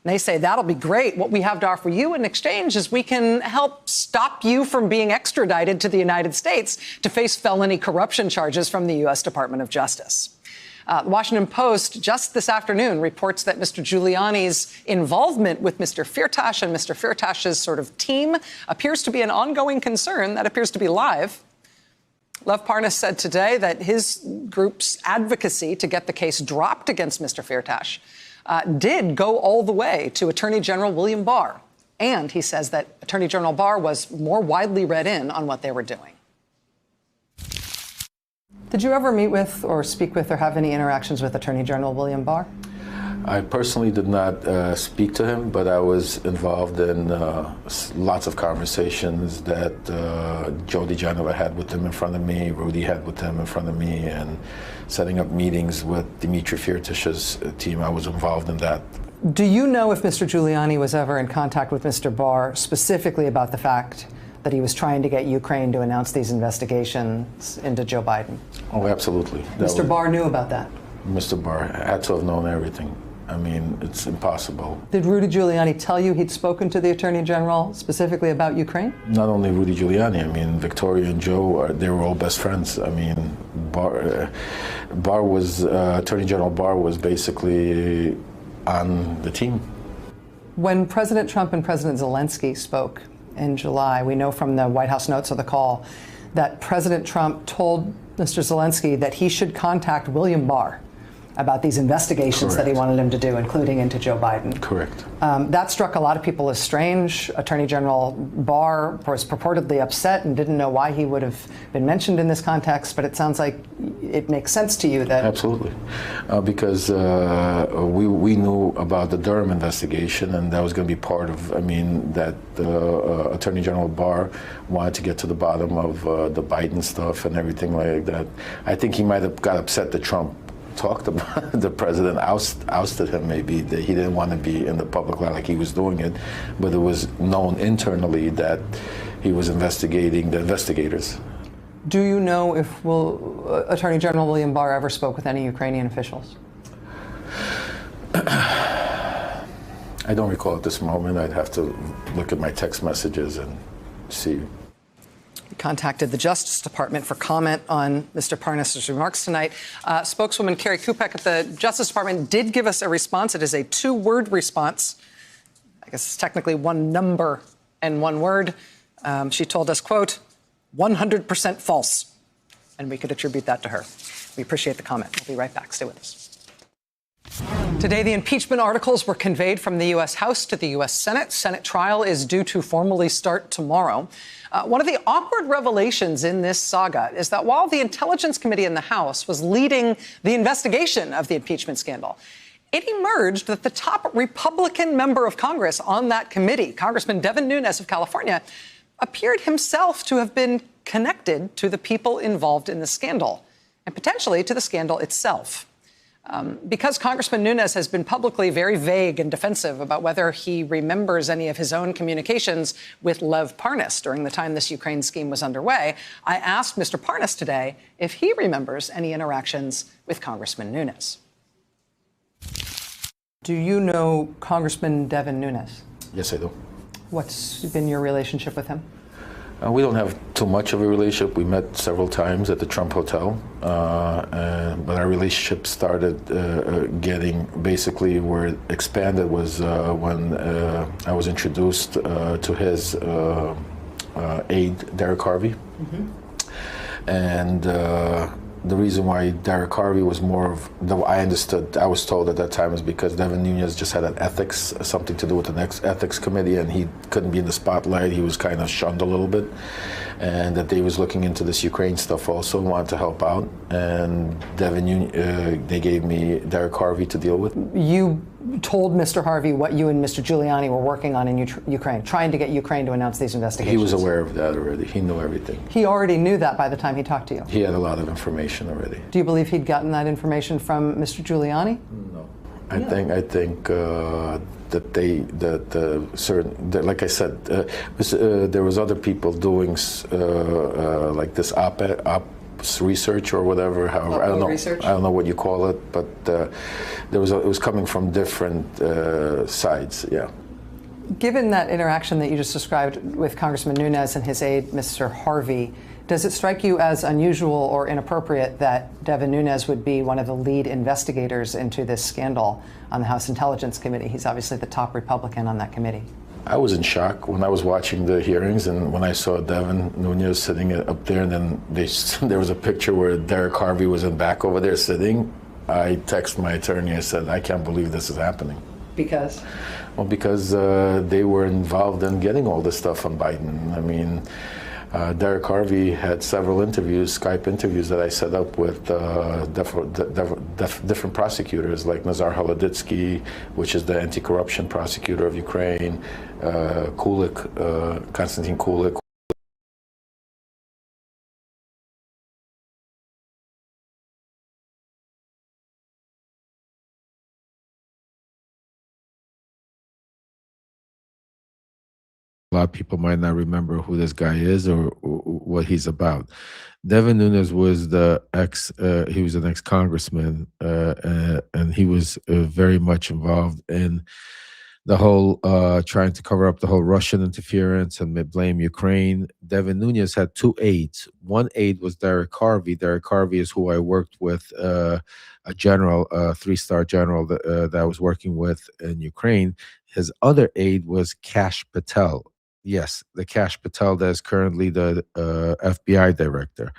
And they say, that'll be great. What we have to offer you in exchange is we can help stop you from being extradited to the United States to face felony corruption charges from the U.S. Department of Justice. The Washington Post just this afternoon reports that Mr. Giuliani's involvement with Mr. Firtash and Mr. Firtash's sort of team appears to be an ongoing concern that appears to be live. Lev Parnas said today that his group's advocacy to get the case dropped against Mr. Firtash did go all the way to Attorney General William Barr. And he says that Attorney General Barr was more widely read in on what they were doing. Did you ever meet with or speak with or have any interactions with Attorney General William Barr? I personally did not speak to him, but I was involved in lots of conversations that Joe DeGeneva had with him in front of me, Rudy had with him in front of me, and setting up meetings with Dmitry Firtash's team. I was involved in that. Do you know if Mr. Giuliani was ever in contact with Mr. Barr specifically about the fact that he was trying to get Ukraine to announce these investigations into Joe Biden? Oh, absolutely. Mr. Barr knew about that? Mr. Barr had to have known everything. I mean, it's impossible. Did Rudy Giuliani tell you he'd spoken to the Attorney General specifically about Ukraine? Not only Rudy Giuliani. I mean, Victoria and Joe, they were all best friends. I mean, Barr was, Attorney General Barr was basically on the team. When President Trump and President Zelensky spoke in July, we know from the White House notes of the call that President Trump told Mr. Zelensky that he should contact William Barr about these investigations that he wanted him to do, including into Joe Biden. Correct. That struck a lot of people as strange. Attorney General Barr was purportedly upset and didn't know why he would have been mentioned in this context, but it sounds like it makes sense to you that... Absolutely. Because we knew about the Durham investigation, and that was going to be part of, I mean, that Attorney General Barr wanted to get to the bottom of the Biden stuff and everything like that. I think he might have got upset that Trump talked about the president ousted him, maybe that he didn't want to be in the public light like he was doing it, but it was known internally that he was investigating the investigators. Do you know if Attorney General William Barr ever spoke with any Ukrainian officials? I don't recall at this moment. I'd have to look at my text messages and see. Contacted the Justice Department for comment on Mr. Parnas' remarks tonight. Spokeswoman Carrie Kupek at the Justice Department did give us a response. It is a two-word response. I guess it's technically one number and one word. She told us, quote, 100% false. And we could attribute that to her. We appreciate the comment. We'll be right back. Stay with us. Today, the impeachment articles were conveyed from the U.S. House to the U.S. Senate. Senate trial is due to formally start tomorrow. One of the awkward revelations in this saga is that while the Intelligence Committee in the House was leading the investigation of the impeachment scandal, it emerged that the top Republican member of Congress on that committee, Congressman Devin Nunes of California, appeared himself to have been connected to the people involved in the scandal and potentially to the scandal itself. Because Congressman Nunes has been publicly very vague and defensive about whether he remembers any of his own communications with Lev Parnas during the time this Ukraine scheme was underway, I asked Mr. Parnas today if he remembers any interactions with Congressman Nunes. Do you know Congressman Devin Nunes? Yes, I do. What's been your relationship with him? We don't have too much of a relationship. We met several times at the Trump Hotel, but our relationship started getting basically where it expanded was when I was introduced to his aide, Derek Harvey. Mm-hmm. And the reason why Derek Harvey was more of, I understood, I was told at that time, is because Devin Nunes just had an ethics, something to do with the next ethics committee, and he couldn't be in the spotlight. He was kind of shunned a little bit, and that they was looking into this Ukraine stuff also, wanted to help out, and they gave me Derek Harvey to deal with. You told Mr. Harvey what you and Mr. Giuliani were working on in Ukraine, trying to get Ukraine to announce these investigations. He was aware of that already. He knew everything. He already knew that by the time he talked to you? He had a lot of information already. Do you believe he'd gotten that information from Mr. Giuliani? No. I think that like I said, there was other people doing like this ops research or whatever. However, I don't know. Research? I don't know what you call it, but it was coming from different sides. Yeah. Given that interaction that you just described with Congressman Nunes and his aide, Mr. Harvey, does it strike you as unusual or inappropriate that Devin Nunes would be one of the lead investigators into this scandal on the House Intelligence Committee? He's obviously the top Republican on that committee. I was in shock when I was watching the hearings, and when I saw Devin Nunes sitting up there, and then there was a picture where Derek Harvey was in back over there sitting. I texted my attorney. I said, I can't believe this is happening. Because? Well, because they were involved in getting all this stuff on Biden. I mean, Derek Harvey had several interviews, Skype interviews that I set up with different prosecutors like Nazar Holoditsky, which is the anti-corruption prosecutor of Ukraine, Konstantin Kulik. A lot of people might not remember who this guy is or what he's about. Devin Nunes was he was an ex-congressman, and he was very much involved in the whole trying to cover up the whole Russian interference and blame Ukraine. Devin Nunes had two aides. One aide was Derek Harvey. Derek Harvey is who I worked with, a general, a three-star general that I was working with in Ukraine. His other aide was Kash Patel. Yes, the Kash Patel that is currently the FBI director.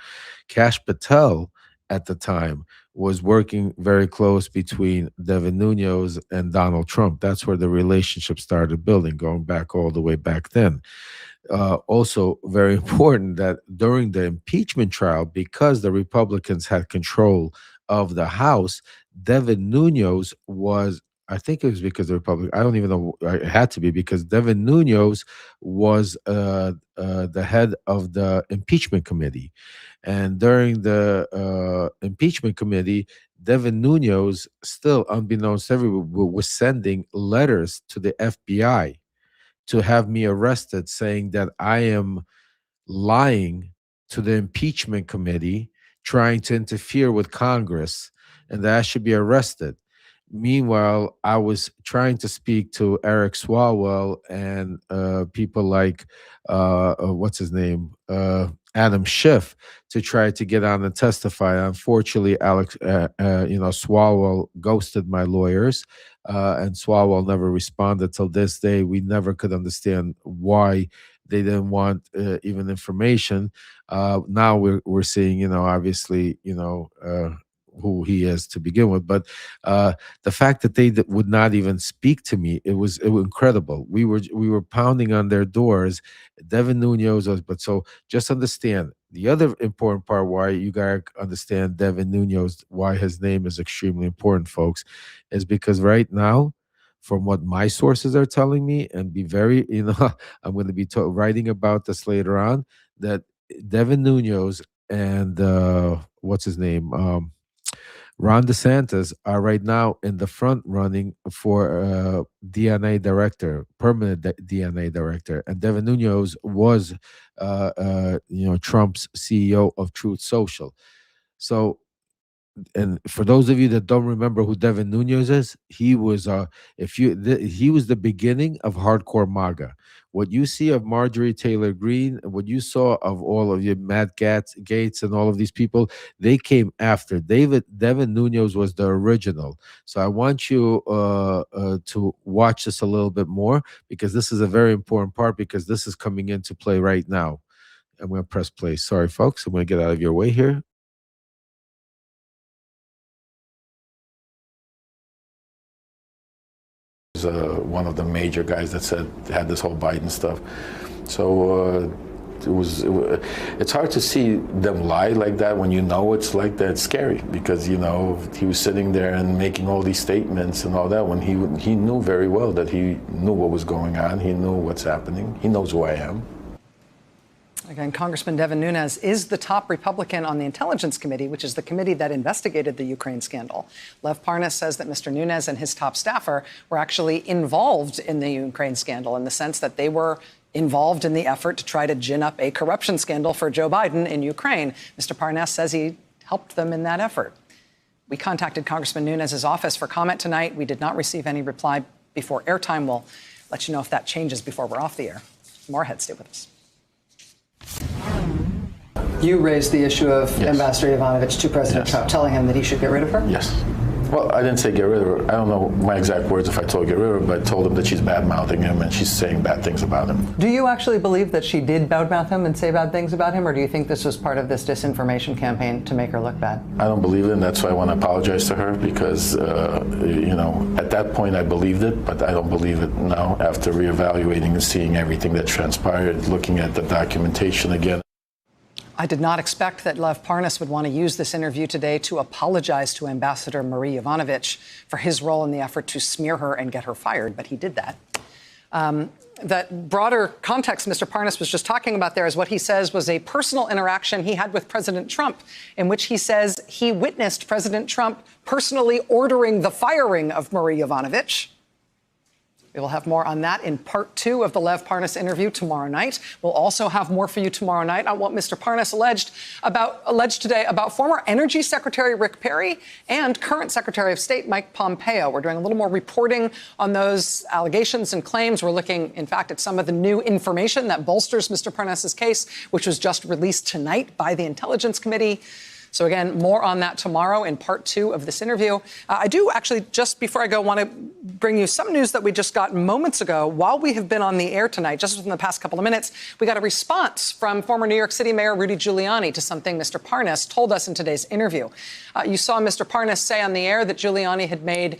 Kash Patel at the time was working very close between Devin Nunes and Donald Trump. That's where the relationship started building, going back all the way back then. Also very important that during the impeachment trial, because the Republicans had control of the House, Devin Nunes was, I think it was because the Republican, I don't even know, it had to be because Devin Nunes was the head of the impeachment committee. And during the impeachment committee, Devin Nunes, still unbeknownst to everyone, was sending letters to the FBI to have me arrested, saying that I am lying to the impeachment committee, trying to interfere with Congress, and that I should be arrested. Meanwhile, I was trying to speak to Eric Swalwell and people like, what's his name, Adam Schiff, to try to get on and testify. Unfortunately, Swalwell ghosted my lawyers, and Swalwell never responded till this day. We never could understand why they didn't want even information. Now we're seeing, obviously, who he is to begin with. But the fact that they would not even speak to me, it was incredible. We were pounding on their doors. Devin Nunes was, but so just understand the other important part why you gotta understand Devin Nunes, why his name is extremely important, folks, is because right now, from what my sources are telling me, and be very, I'm going to be writing about this later on, that Devin Nunes and what's his name, Ron DeSantis are right now in the front running for DNA director, permanent DNA director, and Devin Nunes was, Trump's CEO of Truth Social. So, and for those of you that don't remember who Devin Nunes is, he was he was the beginning of hardcore MAGA. What you see of Marjorie Taylor Greene, and what you saw of all of your Matt Gaetz and all of these people, they came after. Devin Nunes was the original. So I want you to watch this a little bit more, because this is a very important part, because this is coming into play right now. I'm going to press play. Sorry, folks. I'm going to get out of your way here. One of the major guys that had this whole Biden stuff. So it's hard to see them lie like that when you know it's like that. It's scary, because he was sitting there and making all these statements and all that when he knew very well that he knew what was going on. He knew what's happening. He knows who I am. Again, Congressman Devin Nunes is the top Republican on the Intelligence Committee, which is the committee that investigated the Ukraine scandal. Lev Parnas says that Mr. Nunes and his top staffer were actually involved in the Ukraine scandal, in the sense that they were involved in the effort to try to gin up a corruption scandal for Joe Biden in Ukraine. Mr. Parnas says he helped them in that effort. We contacted Congressman Nunes' office for comment tonight. We did not receive any reply before airtime. We'll let you know if that changes before we're off the air. Morehead, stay with us. You raised the issue of Ambassador Yovanovitch to President Trump, telling him that he should get rid of her? Yes. Well, I didn't say get rid of her. I don't know my exact words if I told get rid of her, but I told him that she's bad-mouthing him and she's saying bad things about him. Do you actually believe that she did bad-mouth him and say bad things about him, or do you think this was part of this disinformation campaign to make her look bad? I don't believe it, and that's why I want to apologize to her, because, at that point I believed it, but I don't believe it now after reevaluating and seeing everything that transpired, looking at the documentation again. I did not expect that Lev Parnas would want to use this interview today to apologize to Ambassador Marie Yovanovitch for his role in the effort to smear her and get her fired, but he did that. That broader context Mr. Parnas was just talking about there is what he says was a personal interaction he had with President Trump, in which he says he witnessed President Trump personally ordering the firing of Marie Yovanovitch. We will have more on that in part 2 of the Lev Parnas interview tomorrow night. We'll also have more for you tomorrow night on what Mr. Parnas alleged today about former Energy Secretary Rick Perry and current Secretary of State Mike Pompeo. We're doing a little more reporting on those allegations and claims. We're looking, in fact, at some of the new information that bolsters Mr. Parnas' case, which was just released tonight by the Intelligence Committee. So again, more on that tomorrow in part 2 of this interview. I do actually, just before I go, want to bring you some news that we just got moments ago while we have been on the air tonight. Just within the past couple of minutes, we got a response from former New York City Mayor Rudy Giuliani to something Mr. Parnas told us in today's interview. You saw Mr. Parnas say on the air that Giuliani had made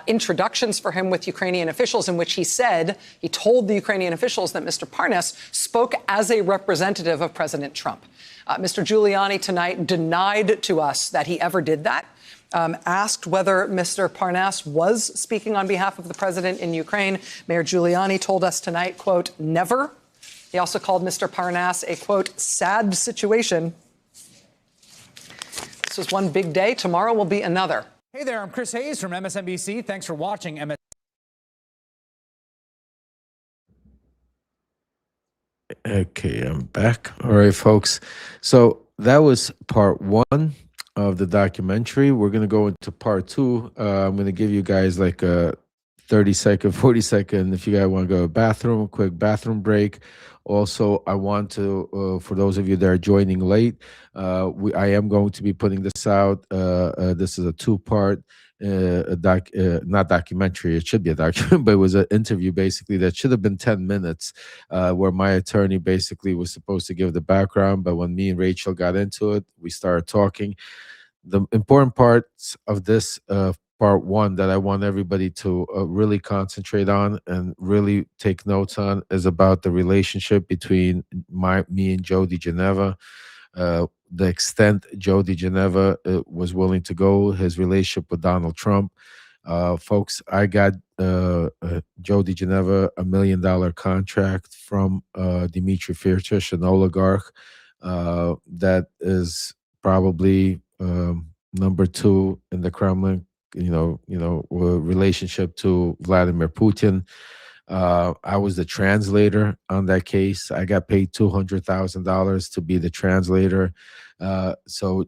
introductions for him with Ukrainian officials, in which he told the Ukrainian officials that Mr. Parnas spoke as a representative of President Trump. Mr. Giuliani tonight denied to us that he ever did that. Asked whether Mr. Parnas was speaking on behalf of the president in Ukraine, Mayor Giuliani told us tonight, quote, never. He also called Mr. Parnas a, quote, sad situation. This was one big day. Tomorrow will be another. Hey there, I'm Chris Hayes from MSNBC. Thanks for watching MS. Okay, I'm back. All right, folks. So that was part 1 of the documentary. We're going to go into part 2. I'm going to give you guys like a 30-second, 40-second, if you guys want to go to the bathroom, a quick bathroom break. Also, I want to, for those of you that are joining late, I am going to be putting this out. This is a 2-part. Not documentary, it should be a documentary, but it was an interview basically that should have been 10 minutes, where my attorney basically was supposed to give the background, but when me and Rachel got into it, we started talking. the important parts of this part one that I want everybody to really concentrate on and really take notes on is about the relationship between me and Joe DiGeneva. The extent Joe DiGeneva was willing to go, his relationship with Donald Trump. Folks, I got Joe DiGeneva $1 million contract from Dmitry Firtash, an oligarch that is probably number two in the Kremlin. Relationship to Vladimir Putin. I was the translator on that case. I got paid $200,000 to be the translator. So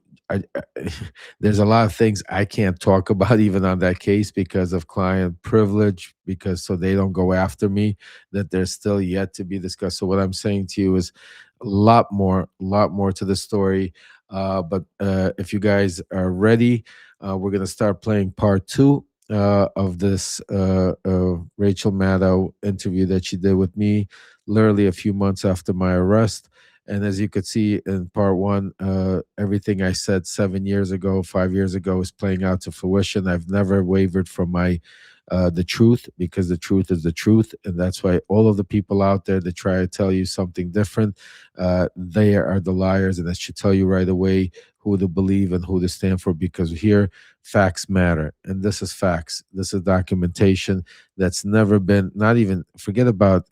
there's a lot of things I can't talk about even on that case because of client privilege, because so they don't go after me, that there's still yet to be discussed. So what I'm saying to you is a lot more to the story. But if you guys are ready, we're going to start playing part two of this Rachel Maddow interview that she did with me literally a few months after my arrest. And as you could see in part one, everything I said 7 years ago, 5 years ago is playing out to fruition. I've never wavered from the truth, because the truth is the truth. And that's why all of the people out there that try to tell you something different, they are the liars. And I should tell you right away who to believe and who to stand for, because here facts matter. And this is facts. This is documentation that's never been, not even, forget about,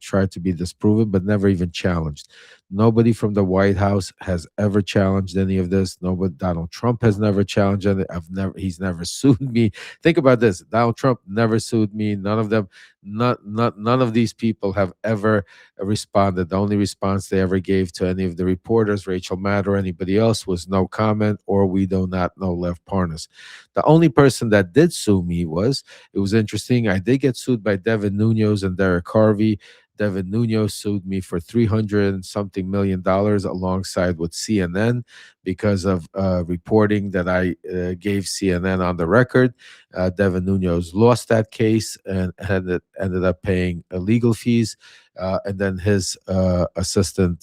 tried to be disproven, but never even challenged. Nobody from the White House has ever challenged any of this. Nobody, Donald Trump has never challenged it. He's never sued me. Think about this. Donald Trump never sued me. None of them, none of these people have ever responded. The only response they ever gave to any of the reporters, Rachel Maddow or anybody else, was no comment, or we do not know left Parnas. The only person that did sue me it was interesting. I did get sued by Devin Nunes and Derek Harvey. Devin Nunes sued me for $300 and something million alongside with CNN because of reporting that I gave CNN on the record. Devin Nunes lost that case and ended up paying legal fees. And then his assistant,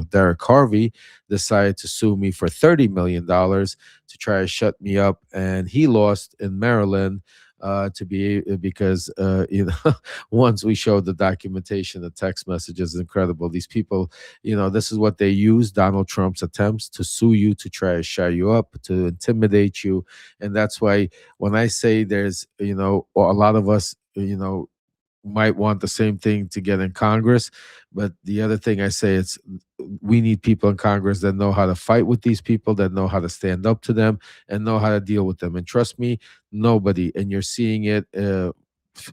Derek Harvey, decided to sue me for $30 million to try to shut me up. And he lost in Maryland because once we showed the documentation, the text messages, incredible. These people, this is what they use, Donald Trump's attempts to sue you, to try to shut you up, to intimidate you. And that's why when I say there's, a lot of us, might want the same thing to get in Congress. But the other thing I say is we need people in Congress that know how to fight with these people, that know how to stand up to them and know how to deal with them. And trust me, nobody, and you're seeing it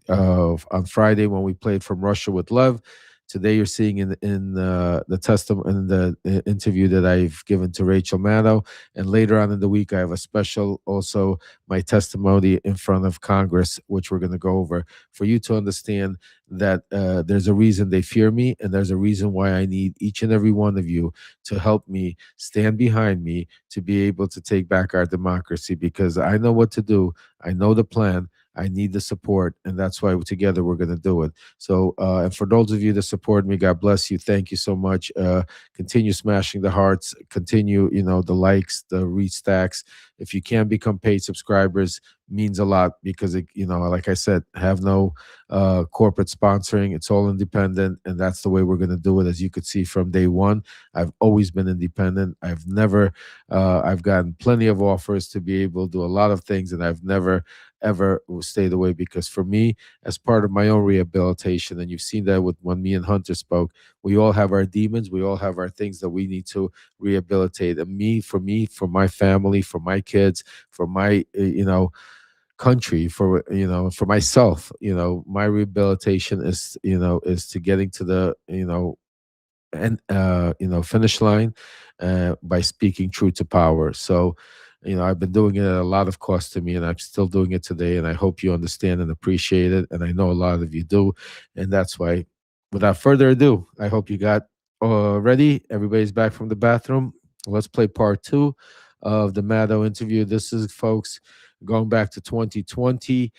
on Friday when we played From Russia with Love. Today you're seeing in the testimony, in the interview that I've given to Rachel Maddow, and later on in the week I have a special, also my testimony in front of Congress, which we're going to go over for you to understand that there's a reason they fear me, and there's a reason why I need each and every one of you to help me, stand behind me, to be able to take back our democracy, because I know what to do. I know the plan. I need the support, and that's why together we're going to do it. So, and for those of you that support me, God bless you. Thank you so much. Continue smashing the hearts. Continue, the likes, the reach stacks. If you can become paid subscribers, means a lot, because it, like I said, have no corporate sponsoring. It's all independent, and that's the way we're going to do it. As you could see from day one, I've always been independent. I've never, I've gotten plenty of offers to be able to do a lot of things, and I've never ever stayed away, because for me, as part of my own rehabilitation, and you've seen that with when me and Hunter spoke, we all have our demons, we all have our things that we need to rehabilitate. And for my family, for my kids, for my country, for myself, my rehabilitation is to getting to the finish line by speaking truth to power. So I've been doing it at a lot of cost to me, and I'm still doing it today, and I hope you understand and appreciate it, and I know a lot of you do. And that's why, without further ado, I hope you got ready. Everybody's back from the bathroom. Let's play part two of the Maddow interview. This is, folks, going back to 2020.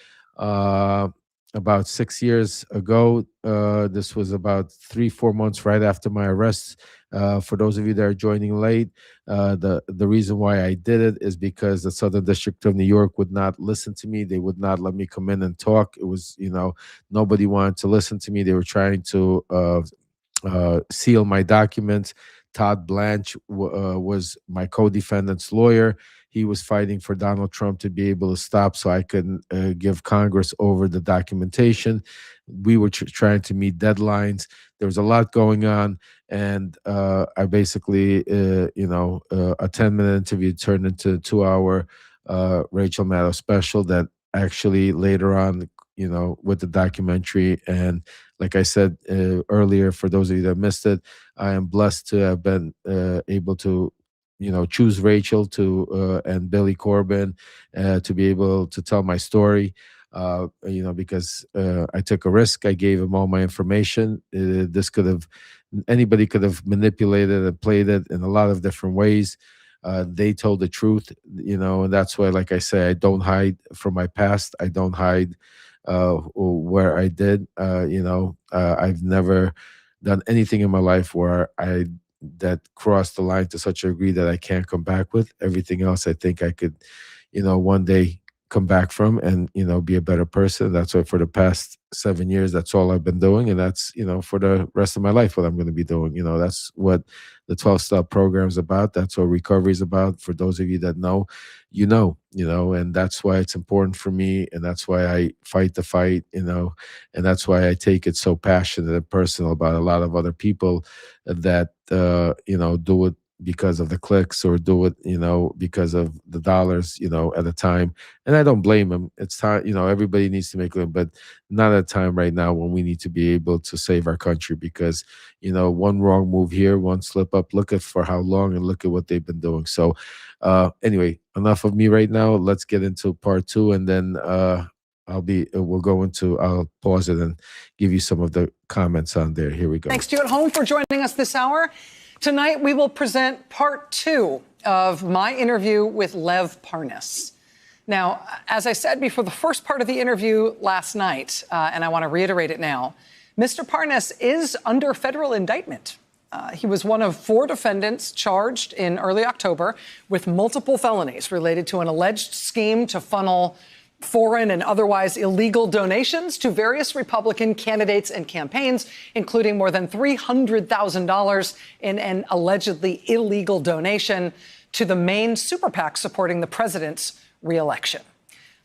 about 6 years ago. This was about 3-4 months right after my arrest. For those of you that are joining late, the reason why I did it is because the Southern District of New York would not listen to me. They would not let me come in and talk. It was, nobody wanted to listen to me. They were trying to seal my documents. Todd Blanche was my co-defendant's lawyer. He was fighting for Donald Trump to be able to stop so I could give Congress over the documentation. We were trying to meet deadlines. There was a lot going on. And I basically, a 10-minute interview turned into a 2-hour Rachel Maddow special that actually later on, with the documentary. And like I said earlier, for those of you that missed it, I am blessed to have been able to, choose Rachel and Billy Corbin to be able to tell my story. Because I took a risk. I gave him all my information. Anybody could have manipulated and played it in a lot of different ways. They told the truth, and that's why, like I say, I don't hide from my past. I don't hide where I did. I've never done anything in my life where that crossed the line to such a degree that I can't come back with. Everything else, I think I could, one day come back from and, be a better person. That's why for the past 7 years, that's all I've been doing. And that's, for the rest of my life, what I'm going to be doing. That's what the 12-step program is about. That's what recovery is about. For those of you that know, and that's why it's important for me. And that's why I fight the fight, and that's why I take it so passionate and personal about a lot of other people that, do it because of the clicks or do it, because of the dollars, at a time. And I don't blame them. It's time, everybody needs to make it, but not at a time right now when we need to be able to save our country because, one wrong move here, one slip up, look at for how long and look at what they've been doing. So anyway, enough of me right now. Let's get into part 2 and then I'll pause it and give you some of the comments on there. Here we go. Thanks to you at home for joining us this hour. Tonight, we will present part 2 of my interview with Lev Parnas. Now, as I said before the first part of the interview last night, and I want to reiterate it now, Mr. Parnas is under federal indictment. He was one of 4 defendants charged in early October with multiple felonies related to an alleged scheme to funnel foreign and otherwise illegal donations to various Republican candidates and campaigns, including more than $300,000 in an allegedly illegal donation to the main super PAC supporting the president's reelection.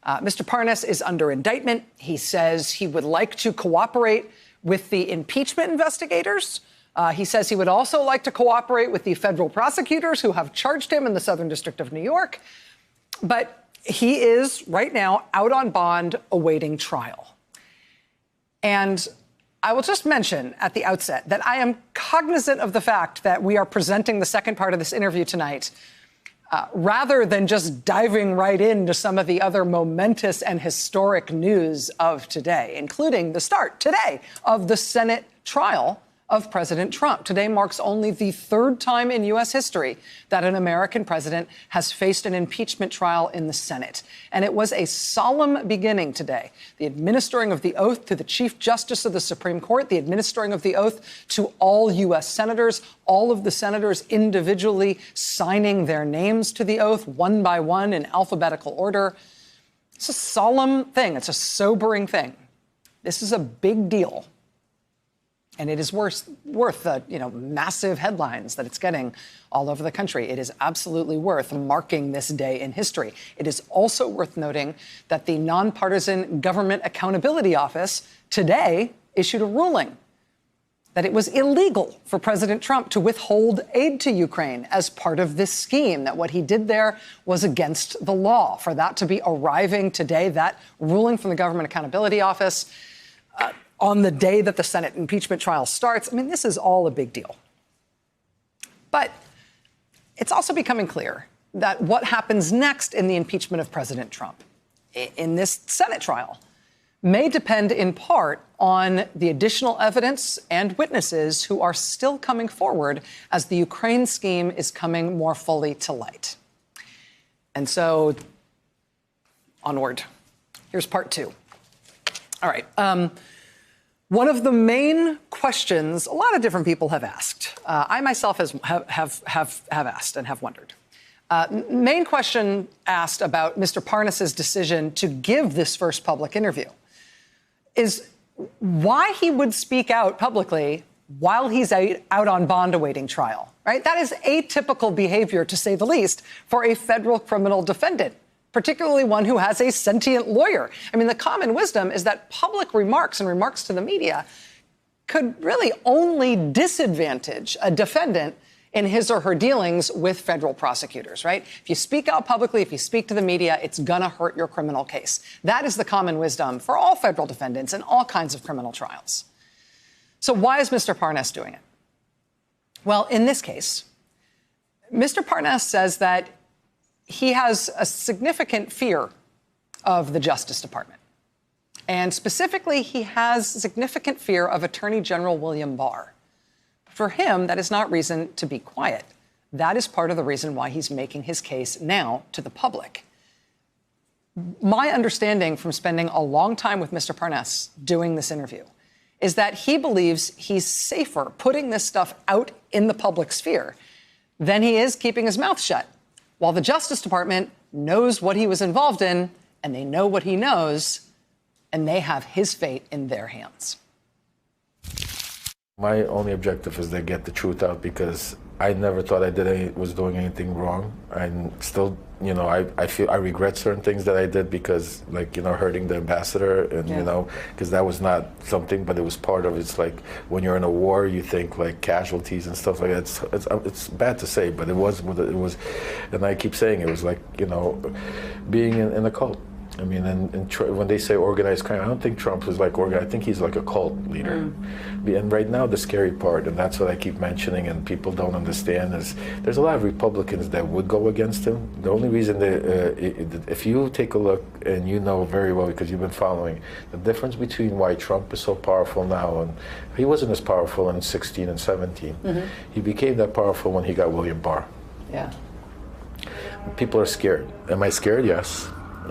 Mr. Parnas is under indictment. He says he would like to cooperate with the impeachment investigators. He says he would also like to cooperate with the federal prosecutors who have charged him in the Southern District of New York. But he is right now out on bond awaiting trial. And I will just mention at the outset that I am cognizant of the fact that we are presenting the second part of this interview tonight rather than just diving right into some of the other momentous and historic news of today, including the start today of the Senate trial of President Trump. Today marks only the 3rd time in U.S. history that an American president has faced an impeachment trial in the Senate. And it was a solemn beginning today. The administering of the oath to the Chief Justice of the Supreme Court, the administering of the oath to all U.S. senators, all of the senators individually signing their names to the oath one by one in alphabetical order. It's a solemn thing. It's a sobering thing. This is a big deal. And it is worth the massive headlines that it's getting all over the country. It is absolutely worth marking this day in history. It is also worth noting that the Nonpartisan Government Accountability Office today issued a ruling that it was illegal for President Trump to withhold aid to Ukraine as part of this scheme, that what he did there was against the law. For that to be arriving today, that ruling from the Government Accountability Office, on the day that the Senate impeachment trial starts. I mean, this is all a big deal. But it's also becoming clear that what happens next in the impeachment of President Trump in this Senate trial may depend in part on the additional evidence and witnesses who are still coming forward as the Ukraine scheme is coming more fully to light. And so, onward. Here's part 2. All right. One of the main questions a lot of different people have asked, I myself have asked and have wondered. Main question asked about Mr. Parnas's decision to give this first public interview is why he would speak out publicly while he's out on bond awaiting trial, right? That is atypical behavior, to say the least, for a federal criminal defendant, particularly one who has a sentient lawyer. I mean, the common wisdom is that public remarks and remarks to the media could really only disadvantage a defendant in his or her dealings with federal prosecutors, right? If you speak out publicly, if you speak to the media, it's gonna hurt your criminal case. That is the common wisdom for all federal defendants in all kinds of criminal trials. So why is Mr. Parnas doing it? Well, in this case, Mr. Parnas says that he has a significant fear of the Justice Department. And specifically, he has significant fear of Attorney General William Barr. For him, that is not reason to be quiet. That is part of the reason why he's making his case now to the public. My understanding from spending a long time with Mr. Parnas doing this interview is that he believes he's safer putting this stuff out in the public sphere than he is keeping his mouth shut, while the Justice Department knows what he was involved in, and they know what he knows, and they have his fate in their hands. My only objective is to get the truth out, because I never thought I was doing anything wrong. I'm still, I feel I regret certain things that I did because, like, hurting the ambassador, and because that was not something, but it was part of. It's like when you're in a war, you think like casualties and stuff like that. It's bad to say, but it was, and I keep saying it was like being in a cult. I mean, and when they say organized crime, I don't think Trump is like organized. I think he's like a cult leader. And right now, the scary part, and that's what I keep mentioning, and people don't understand, is there's a lot of Republicans that would go against him. The only reason if you take a look, and you know very well because you've been following, the difference between why Trump is so powerful now, and he wasn't as powerful in 16 and 17. He became that powerful when he got William Barr. Yeah. People are scared. Am I scared? Yes.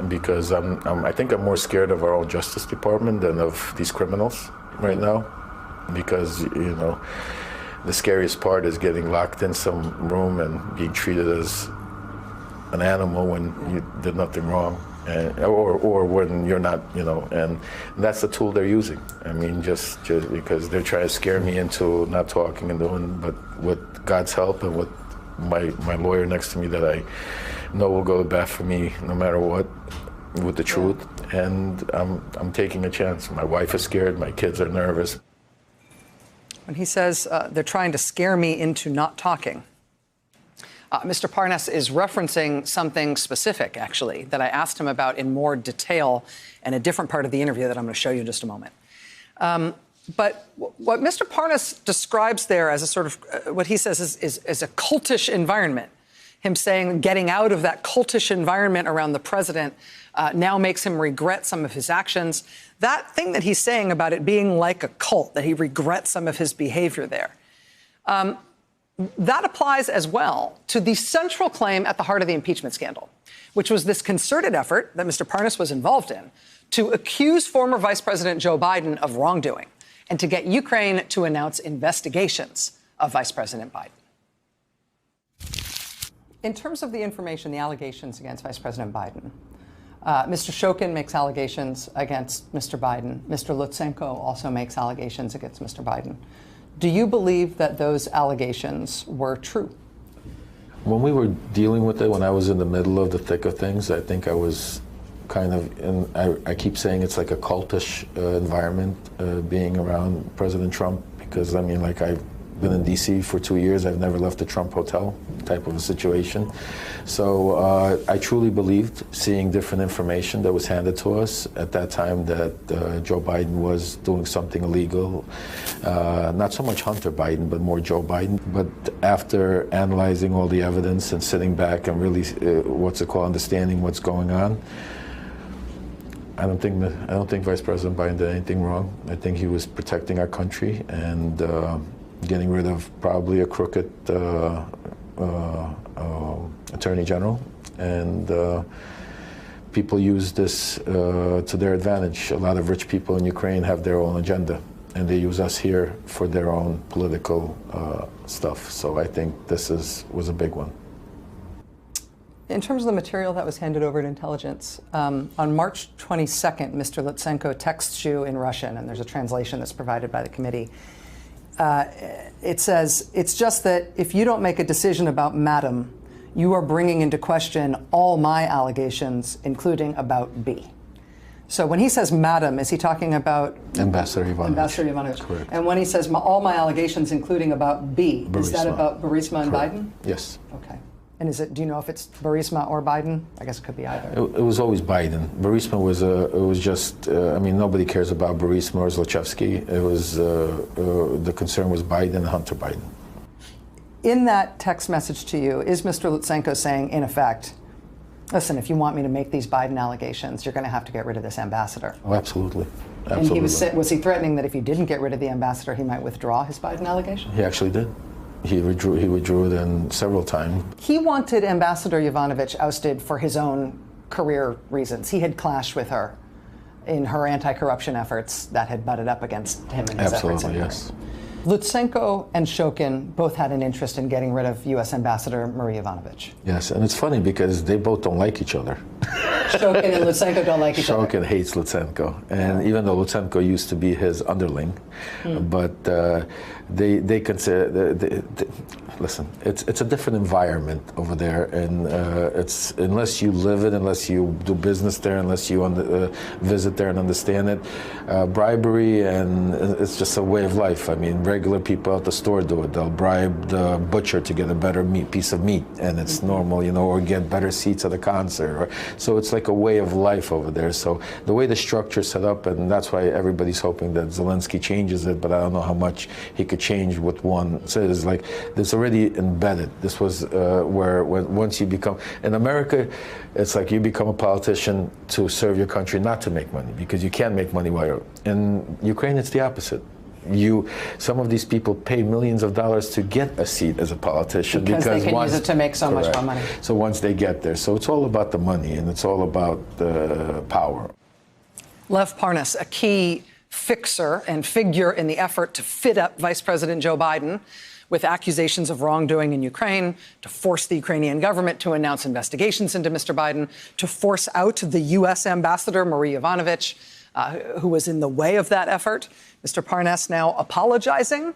Because I think I'm more scared of our own Justice Department than of these criminals right now. Because, the scariest part is getting locked in some room and being treated as an animal when you did nothing wrong. Or when you're not, and that's the tool they're using. I mean, just because they're trying to scare me into not talking and doing, but with God's help and with my lawyer next to me that I know will go to bat for me no matter what, with the truth, and I'm taking a chance. My wife is scared, my kids are nervous. When he says they're trying to scare me into not talking, Mr. Parnas is referencing something specific, actually, that I asked him about in more detail in a different part of the interview that I'm going to show you in just a moment. But what Mr. Parnas describes there as a sort of, what he says is a cultish environment. Him saying getting out of that cultish environment around the president now makes him regret some of his actions. That thing that he's saying about it being like a cult, that he regrets some of his behavior there, that applies as well to the central claim at the heart of the impeachment scandal, which was this concerted effort that Mr. Parnas was involved in to accuse former Vice President Joe Biden of wrongdoing and to get Ukraine to announce investigations of Vice President Biden. In terms of the information, the allegations against Vice President Biden, Mr. Shokin makes allegations against Mr. Biden. Mr. Lutsenko also makes allegations against Mr. Biden. Do you believe that those allegations were true? When we were dealing with it, when I was in the middle of the thick of things, I think I was kind of, and I keep saying it's like a cultish environment being around President Trump, because I mean, like, I've been in DC for 2 years. I've never left the Trump Hotel type of a situation. So I truly believed, seeing different information that was handed to us at that time, that Joe Biden was doing something illegal. Not so much Hunter Biden, but more Joe Biden. But after analyzing all the evidence and sitting back and really, understanding what's going on, I don't think Vice President Biden did anything wrong. I think he was protecting our country and getting rid of probably a crooked Attorney General, and people use this to their advantage. A lot of rich people in Ukraine have their own agenda, and they use us here for their own political stuff. So I think this was a big one. In terms of the material that was handed over to intelligence, on March 22nd, Mr. Lutsenko texts you in Russian, and there's a translation that's provided by the committee. It says, "It's just that if you don't make a decision about Maddow, you are bringing into question all my allegations, including about B." So when he says Maddow, is he talking about Ambassador Ivanovich? Ambassador Ivanovich. Correct. And when he says all my allegations, including about B, is that Burisma. about Burisma and Correct. Biden? Yes. Okay. And do you know if it's Burisma or Biden? I guess it could be either. It was always Biden. Burisma was just, I mean, nobody cares about Burisma or Zlochevsky. It was, the concern was Biden and Hunter Biden. In that text message to you, is Mr. Lutsenko saying, in effect, listen, if you want me to make these Biden allegations, you're going to have to get rid of this ambassador? Oh, absolutely. And he was he threatening that if you didn't get rid of the ambassador, he might withdraw his Biden allegation? He actually did. He withdrew then several times. He wanted Ambassador Yovanovitch ousted for his own career reasons. He had clashed with her in her anti-corruption efforts that had butted up against him and his efforts. Absolutely, yes. Lutsenko and Shokin both had an interest in getting rid of U.S. Ambassador Marie Yovanovitch. Yes, and it's funny because they both don't like each other. Shokin and Lutsenko don't like each other. Shokin hates Lutsenko, and even though Lutsenko used to be his underling, but they consider listen, it's a different environment over there, and it's unless you live it, unless you do business there, unless you visit there and understand it, bribery and it's just a way of life. I mean, regular people at the store do it. They'll bribe the butcher to get a better piece of meat, and it's normal, you know, or get better seats at a concert. So it's like a way of life over there. So the way the structure is set up, and that's why everybody's hoping that Zelensky changes it, but I don't know how much he could change with one. So it's like, it's already embedded. This was once you become, in America, it's like you become a politician to serve your country, not to make money, because you can't make money while you're, in Ukraine, it's the opposite. Some of these people pay millions of dollars to get a seat as a politician because they can use it to make so much more money. So once they get there, so it's all about the money and it's all about the power. Lev Parnas, a key fixer and figure in the effort to fit up Vice President Joe Biden with accusations of wrongdoing in Ukraine, to force the Ukrainian government to announce investigations into Mr. Biden, to force out the U.S. ambassador, Marie Yovanovitch, who was in the way of that effort. Mr. Parnas now apologizing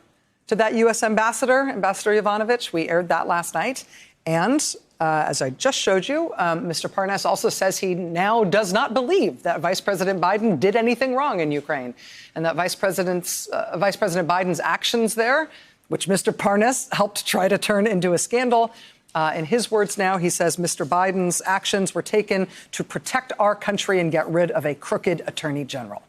to that U.S. ambassador, Ambassador Yovanovitch. We aired that last night. And as I just showed you, Mr. Parnas also says he now does not believe that Vice President Biden did anything wrong in Ukraine, and that Vice President Biden's actions there, which Mr. Parnas helped try to turn into a scandal. In his words now, he says Mr. Biden's actions were taken to protect our country and get rid of a crooked attorney general.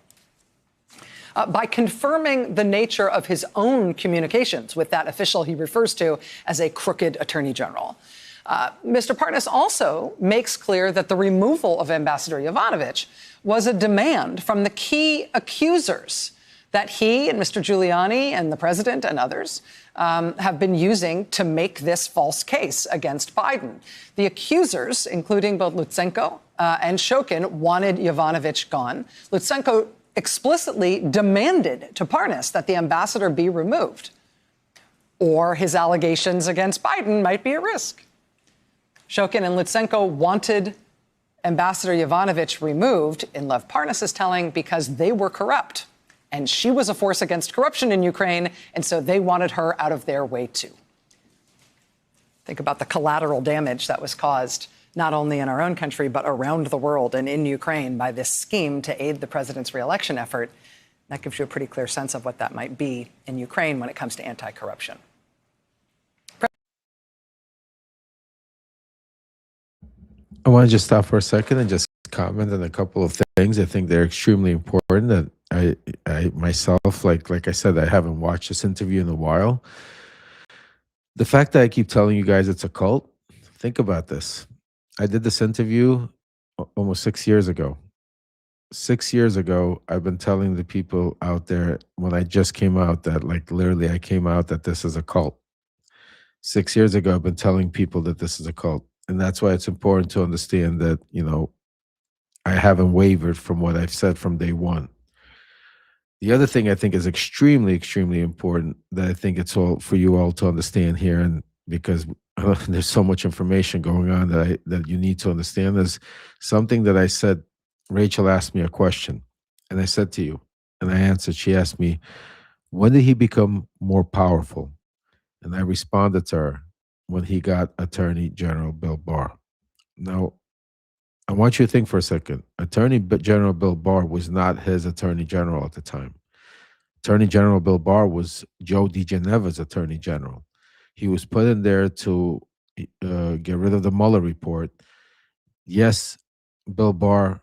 By confirming the nature of his own communications with that official he refers to as a crooked attorney general, Mr. Parnas also makes clear that the removal of Ambassador Yovanovitch was a demand from the key accusers that he and Mr. Giuliani and the president and others have been using to make this false case against Biden. The accusers, including both Lutsenko and Shokin, wanted Yovanovitch gone. Lutsenko explicitly demanded to Parnas that the ambassador be removed, or his allegations against Biden might be at risk. Shokin and Lutsenko wanted Ambassador Yovanovitch removed, in Lev Parnas' telling, because they were corrupt. And she was a force against corruption in Ukraine, and so they wanted her out of their way, too. Think about the collateral damage that was caused not only in our own country, but around the world and in Ukraine by this scheme to aid the president's reelection effort. That gives you a pretty clear sense of what that might be in Ukraine when it comes to anti-corruption. I want to just stop for a second and just comment on a couple of things. I think they're extremely important that I myself, like I said, I haven't watched this interview in a while. The fact that I keep telling you guys it's a cult, think about this. I did this interview almost 6 years ago. 6 years ago, I've been telling the people out there when I just came out that, like, literally I came out that this is a cult. 6 years ago, I've been telling people that this is a cult. And that's why it's important to understand that, you know, I haven't wavered from what I've said from day one. The other thing I think is extremely, extremely important that I think it's all for you all to understand here, and because there's so much information going on that you need to understand, is something that I said. Rachel asked me a question, and I said to you, and I answered. She asked me, "When did he become more powerful?" And I responded to her, "When he got Attorney General Bill Barr." Now, I want you to think for a second. Attorney General Bill Barr was not his Attorney General at the time. Attorney General Bill Barr was Joe DiGeneva's Attorney General. He was put in there to get rid of the Mueller report. Yes, Bill Barr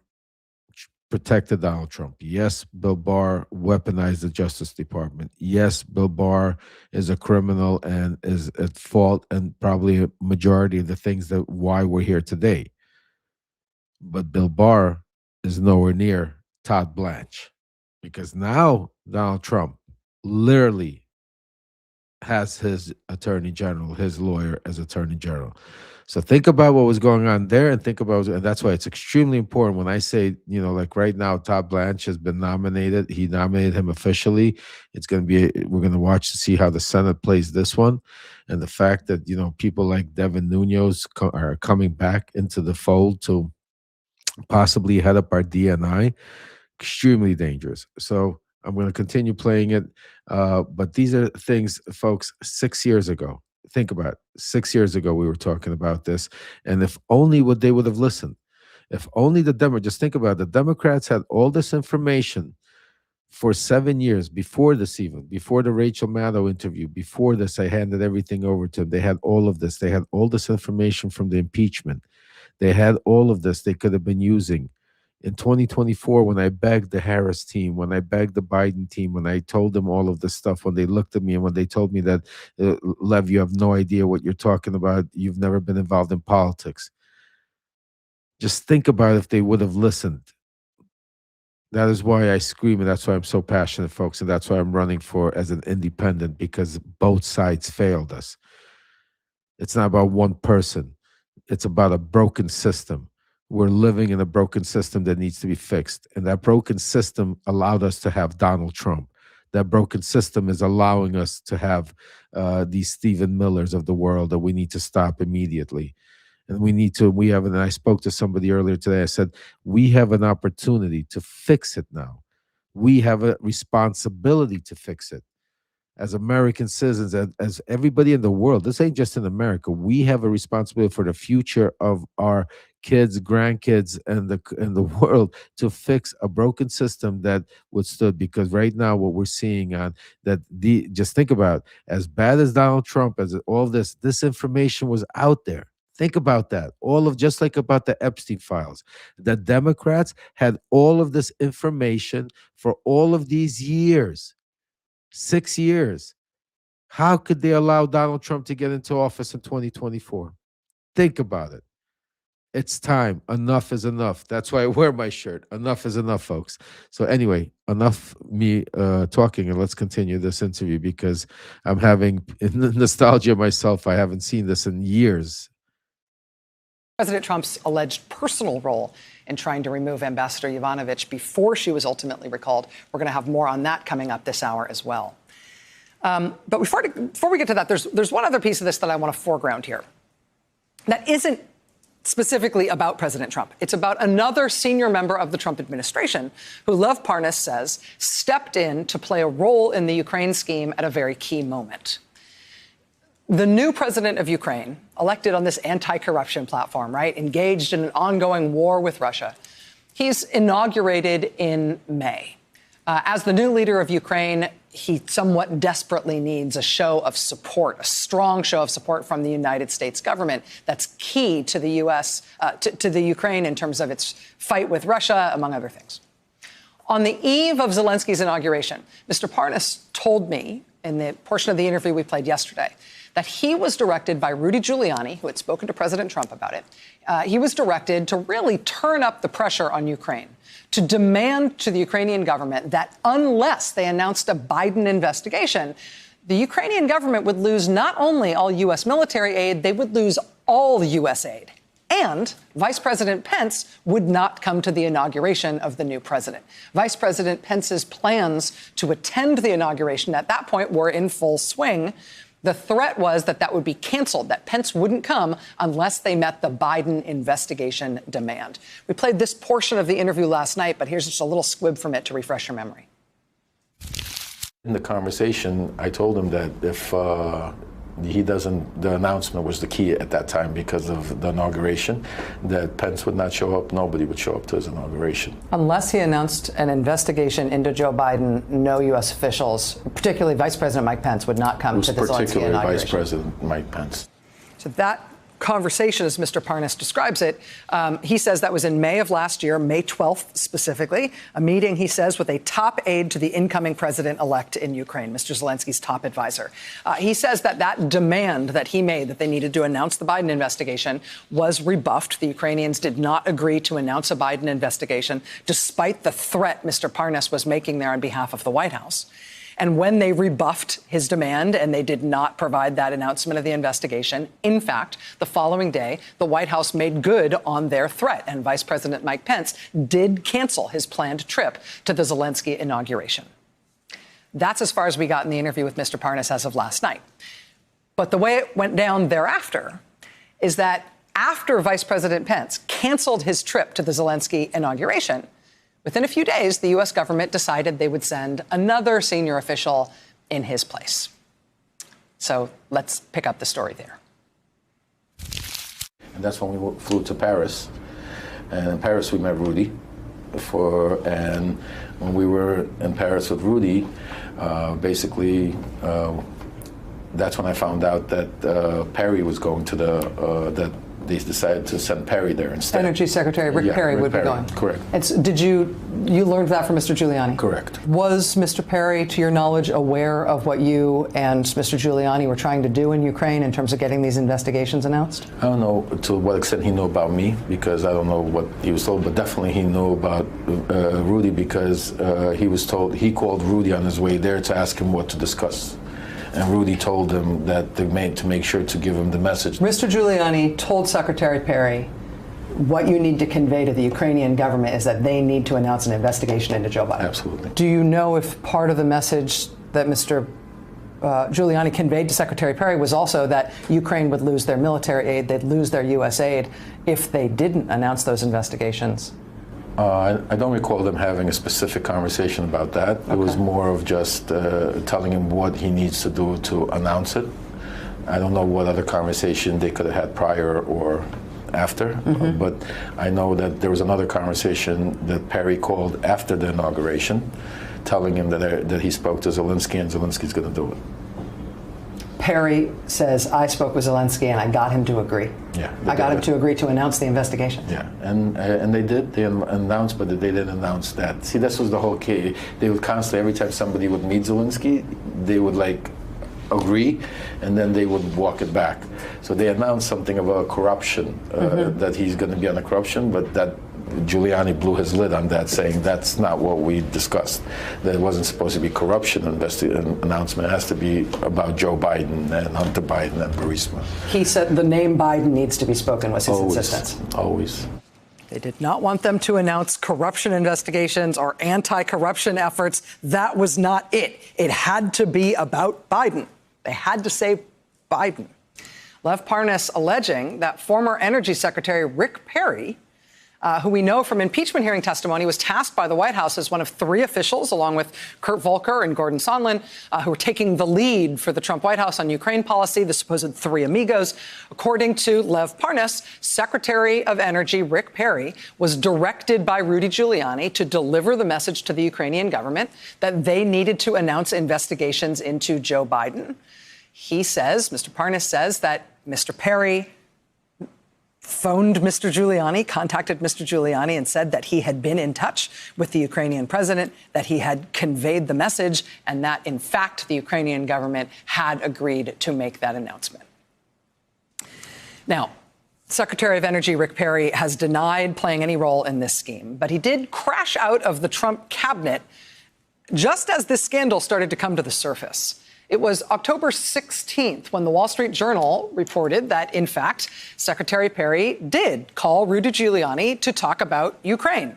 protected Donald Trump. Yes, Bill Barr weaponized the Justice Department. Yes, Bill Barr is a criminal and is at fault, and probably a majority of the things that why we're here today. But Bill Barr is nowhere near Todd Blanche, because now Donald Trump literally has his attorney general, his lawyer as attorney general. So think about what was going on there, and think about, and that's why it's extremely important when I say, like right now, Todd Blanche has been nominated. He nominated him officially. It's going to be, we're going to watch to see how the Senate plays this one. And the fact that, people like Devin Nunes are coming back into the fold to possibly head up our DNI, extremely dangerous. So I'm going to continue playing it. But these are things, folks, 6 years ago. Think about it. 6 years ago, we were talking about this. And if only they would have listened. If only just think about it. The Democrats had all this information for 7 years before this, even before the Rachel Maddow interview. Before this, I handed everything over to them. They had all of this. They had all this information from the impeachment. They had all of this they could have been using. In 2024, when I begged the Harris team, when I begged the Biden team, when I told them all of this stuff, when they looked at me and when they told me that, Lev, you have no idea what you're talking about. You've never been involved in politics. Just think about if they would have listened. That is why I scream, and that's why I'm so passionate, folks, and that's why I'm running for as an independent, because both sides failed us. It's not about one person. It's about a broken system. We're living in a broken system that needs to be fixed. And that broken system allowed us to have Donald Trump. That broken system is allowing us to have these Stephen Millers of the world that we need to stop immediately. And and I spoke to somebody earlier today. I said, we have an opportunity to fix it now. We have a responsibility to fix it. As American citizens, as everybody in the world, this ain't just in America. We have a responsibility for the future of our kids, grandkids, and the world to fix a broken system that withstood. Because right now, what we're seeing on that, just think about, as bad as Donald Trump, as all this information was out there. Think about that. Just like about the Epstein files, the Democrats had all of this information for all of these years. 6 years. How could they allow Donald Trump to get into office in 2024? Think about it. It's time. Enough is enough. That's why I wear my shirt. Enough is enough, folks. So anyway, enough me talking, and let's continue this interview, because I'm having nostalgia myself. I haven't seen this in years. President Trump's alleged personal role in trying to remove Ambassador Yovanovitch before she was ultimately recalled. We're going to have more on that coming up this hour as well. But before we get to that, there's one other piece of this that I want to foreground here that isn't specifically about President Trump. It's about another senior member of the Trump administration who, Lev Parnas says, stepped in to play a role in the Ukraine scheme at a very key moment. The new president of Ukraine, elected on this anti-corruption platform, right, engaged in an ongoing war with Russia, he's inaugurated in May. As the new leader of Ukraine, he somewhat desperately needs a show of support, a strong show of support from the United States government that's key to the U.S., to the Ukraine in terms of its fight with Russia, among other things. On the eve of Zelensky's inauguration, Mr. Parnas told me in the portion of the interview we played yesterday that he was directed by Rudy Giuliani, who had spoken to President Trump about it. He was directed to really turn up the pressure on Ukraine, to demand to the Ukrainian government that unless they announced a Biden investigation, the Ukrainian government would lose not only all U.S. military aid, they would lose all U.S. aid. And Vice President Pence would not come to the inauguration of the new president. Vice President Pence's plans to attend the inauguration at that point were in full swing. The threat was that that would be canceled, that Pence wouldn't come unless they met the Biden investigation demand. We played this portion of the interview last night, but here's just a little squib from it to refresh your memory. In the conversation, I told him that if the announcement was the key at that time because of the inauguration, that Pence would not show up, nobody would show up to his inauguration. Unless he announced an investigation into Joe Biden, no U.S. officials, particularly Vice President Mike Pence, would not come to the Zelensky Particularly inauguration. Vice President Mike Pence. So that conversation, as Mr. Parnas describes it, he says that was in May of last year, May 12th specifically, a meeting, he says, with a top aide to the incoming president-elect in Ukraine, Mr. Zelensky's top advisor. He says that that demand that he made, that they needed to announce the Biden investigation, was rebuffed. The Ukrainians did not agree to announce a Biden investigation, despite the threat Mr. Parnas was making there on behalf of the White House. And when they rebuffed his demand and they did not provide that announcement of the investigation, in fact, the following day, the White House made good on their threat. And Vice President Mike Pence did cancel his planned trip to the Zelensky inauguration. That's as far as we got in the interview with Mr. Parnas as of last night. But the way it went down thereafter is that after Vice President Pence canceled his trip to the Zelensky inauguration, within a few days, the U.S. government decided they would send another senior official in his place. So let's pick up the story there. And that's when we flew to Paris. And in Paris, we met Rudy. And when we were in Paris with Rudy, that's when I found out that Perry was going to that they decided to send Perry there instead. Energy Secretary Rick Perry would be going. Correct. Did you learned that from Mr. Giuliani? Correct. Was Mr. Perry, to your knowledge, aware of what you and Mr. Giuliani were trying to do in Ukraine in terms of getting these investigations announced? I don't know to what extent he knew about me, because I don't know what he was told, but definitely he knew about Rudy, because he called Rudy on his way there to ask him what to discuss. And Rudy told him that to make sure to give him the message. Mr. Giuliani told Secretary Perry, what you need to convey to the Ukrainian government is that they need to announce an investigation into Joe Biden. Absolutely. Do you know if part of the message that Mr. Giuliani conveyed to Secretary Perry was also that Ukraine would lose their military aid, they'd lose their U.S. aid if they didn't announce those investigations? I don't recall them having a specific conversation about that. Okay. It was more of just telling him what he needs to do to announce it. I don't know what other conversation they could have had prior or after, but I know that there was another conversation that Perry called after the inauguration, telling him that he spoke to Zelensky and Zelensky's going to do it. Perry says, I spoke with Zelensky and I got him to agree. Yeah, I got him to agree to announce the investigation. Yeah, and they did. They announced, but they didn't announce that. See, this was the whole key. They would constantly, every time somebody would meet Zelensky, they would agree, and then they would walk it back. So they announced something about corruption, that he's going to be on the corruption, but that Giuliani blew his lid on that, saying that's not what we discussed. That it wasn't supposed to be corruption announcement. It has to be about Joe Biden and Hunter Biden and Burisma. He said the name Biden needs to be spoken, was his insistence. Always. They did not want them to announce corruption investigations or anti-corruption efforts. That was not it. It had to be about Biden. They had to say Biden. Lev Parnas alleging that former Energy Secretary Rick Perry, who we know from impeachment hearing testimony, was tasked by the White House as one of three officials, along with Kurt Volker and Gordon Sondland, who were taking the lead for the Trump White House on Ukraine policy, the supposed three amigos. According to Lev Parnas, Secretary of Energy Rick Perry was directed by Rudy Giuliani to deliver the message to the Ukrainian government that they needed to announce investigations into Joe Biden. He says, Mr. Parnas says, that Mr. Perry phoned Mr. Giuliani, contacted Mr. Giuliani and said that he had been in touch with the Ukrainian president, that he had conveyed the message, and that, in fact, the Ukrainian government had agreed to make that announcement. Now, Secretary of Energy Rick Perry has denied playing any role in this scheme, but he did crash out of the Trump cabinet just as this scandal started to come to the surface. It was October 16th when the Wall Street Journal reported that, in fact, Secretary Perry did call Rudy Giuliani to talk about Ukraine.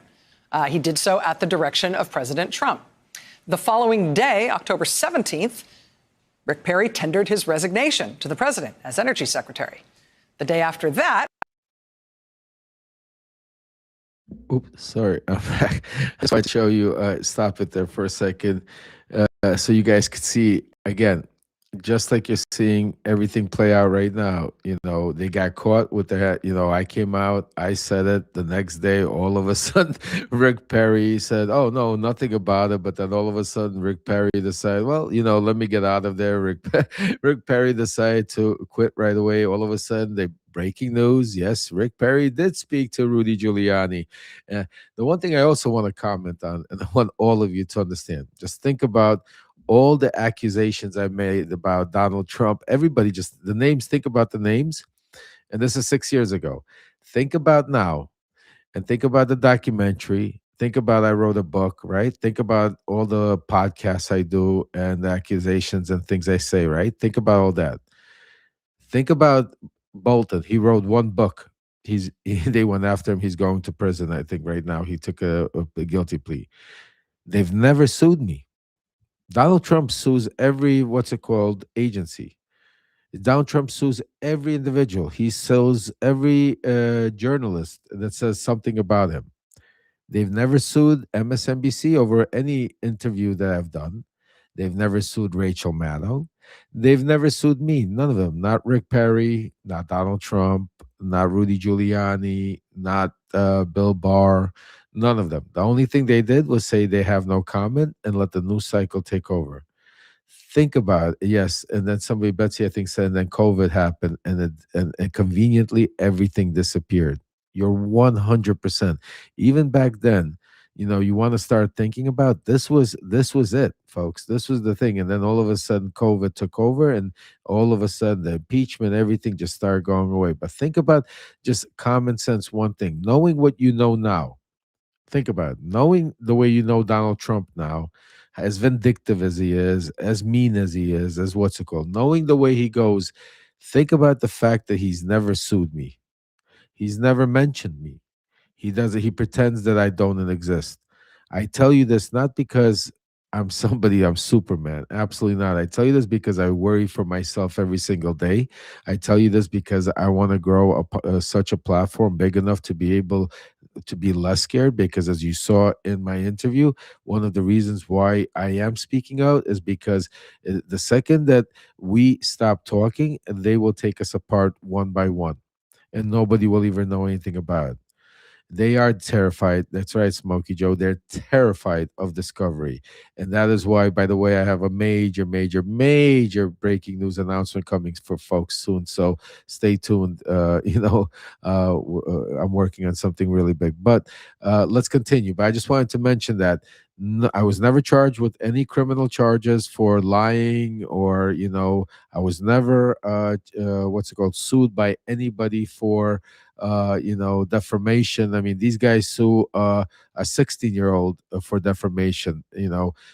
He did so at the direction of President Trump. The following day, October 17th, Rick Perry tendered his resignation to the president as energy secretary. The day after that, Oops, sorry, I'm back. I just wanted to show you, stop it there for a second, so you guys could see, again, just like you're seeing everything play out right now. They got caught with their, I came out, I said it. The next day, all of a sudden, Rick Perry said, oh, no, nothing about it. But then all of a sudden, Rick Perry decided, well, let me get out of there. Rick Perry decided to quit right away. All of a sudden, breaking news. Yes, Rick Perry did speak to Rudy Giuliani. The one thing I also want to comment on, and I want all of you to understand, just think about all the accusations I made about Donald Trump. Everybody, just the names, think about the names. And this is 6 years ago. Think about now, and think about the documentary. Think about I wrote a book, right? Think about all the podcasts I do and the accusations and things I say, right? Think about all that. Think about Bolton. He wrote one book. They went after him. He's going to prison, I think, right now. He took a guilty plea. They've never sued me. Donald Trump sues every, agency. Donald Trump sues every individual. He sues every journalist that says something about him. They've never sued MSNBC over any interview that I've done. They've never sued Rachel Maddow. They've never sued me. None of them. Not Rick Perry, not Donald Trump, not Rudy Giuliani, not Bill Barr. None of them. The only thing they did was say they have no comment and let the news cycle take over. Think about it. Yes. And then somebody, Betsy, I think, said, and then COVID happened, and conveniently everything disappeared. You're 100%. Even back then, you want to start thinking about this was it, folks. This was the thing. And then all of a sudden COVID took over, and all of a sudden the impeachment, everything just started going away. But think about just common sense, one thing, knowing what you know now. Think about it. Knowing the way you know Donald Trump now, as vindictive as he is, as mean as he is, as knowing the way he goes, think about the fact that he's never sued me. He's never mentioned me. He pretends that I don't exist. I tell you this not because I'm Superman. Absolutely not. I tell you this because I worry for myself every single day. I tell you this because I want to grow such a platform big enough to be able to be less scared, because as you saw in my interview, one of the reasons why I am speaking out is because the second that we stop talking, they will take us apart one by one, and nobody will even know anything about it. They are terrified. That's right, Smokey Joe. They're terrified of discovery. And that is why, by the way, I have a major, major, major breaking news announcement coming for folks soon. So stay tuned. I'm working on something really big. But let's continue. But I just wanted to mention that I was never charged with any criminal charges for lying, or, I was never, sued by anybody for defamation. I mean, these guys sue a 16-year-old for defamation.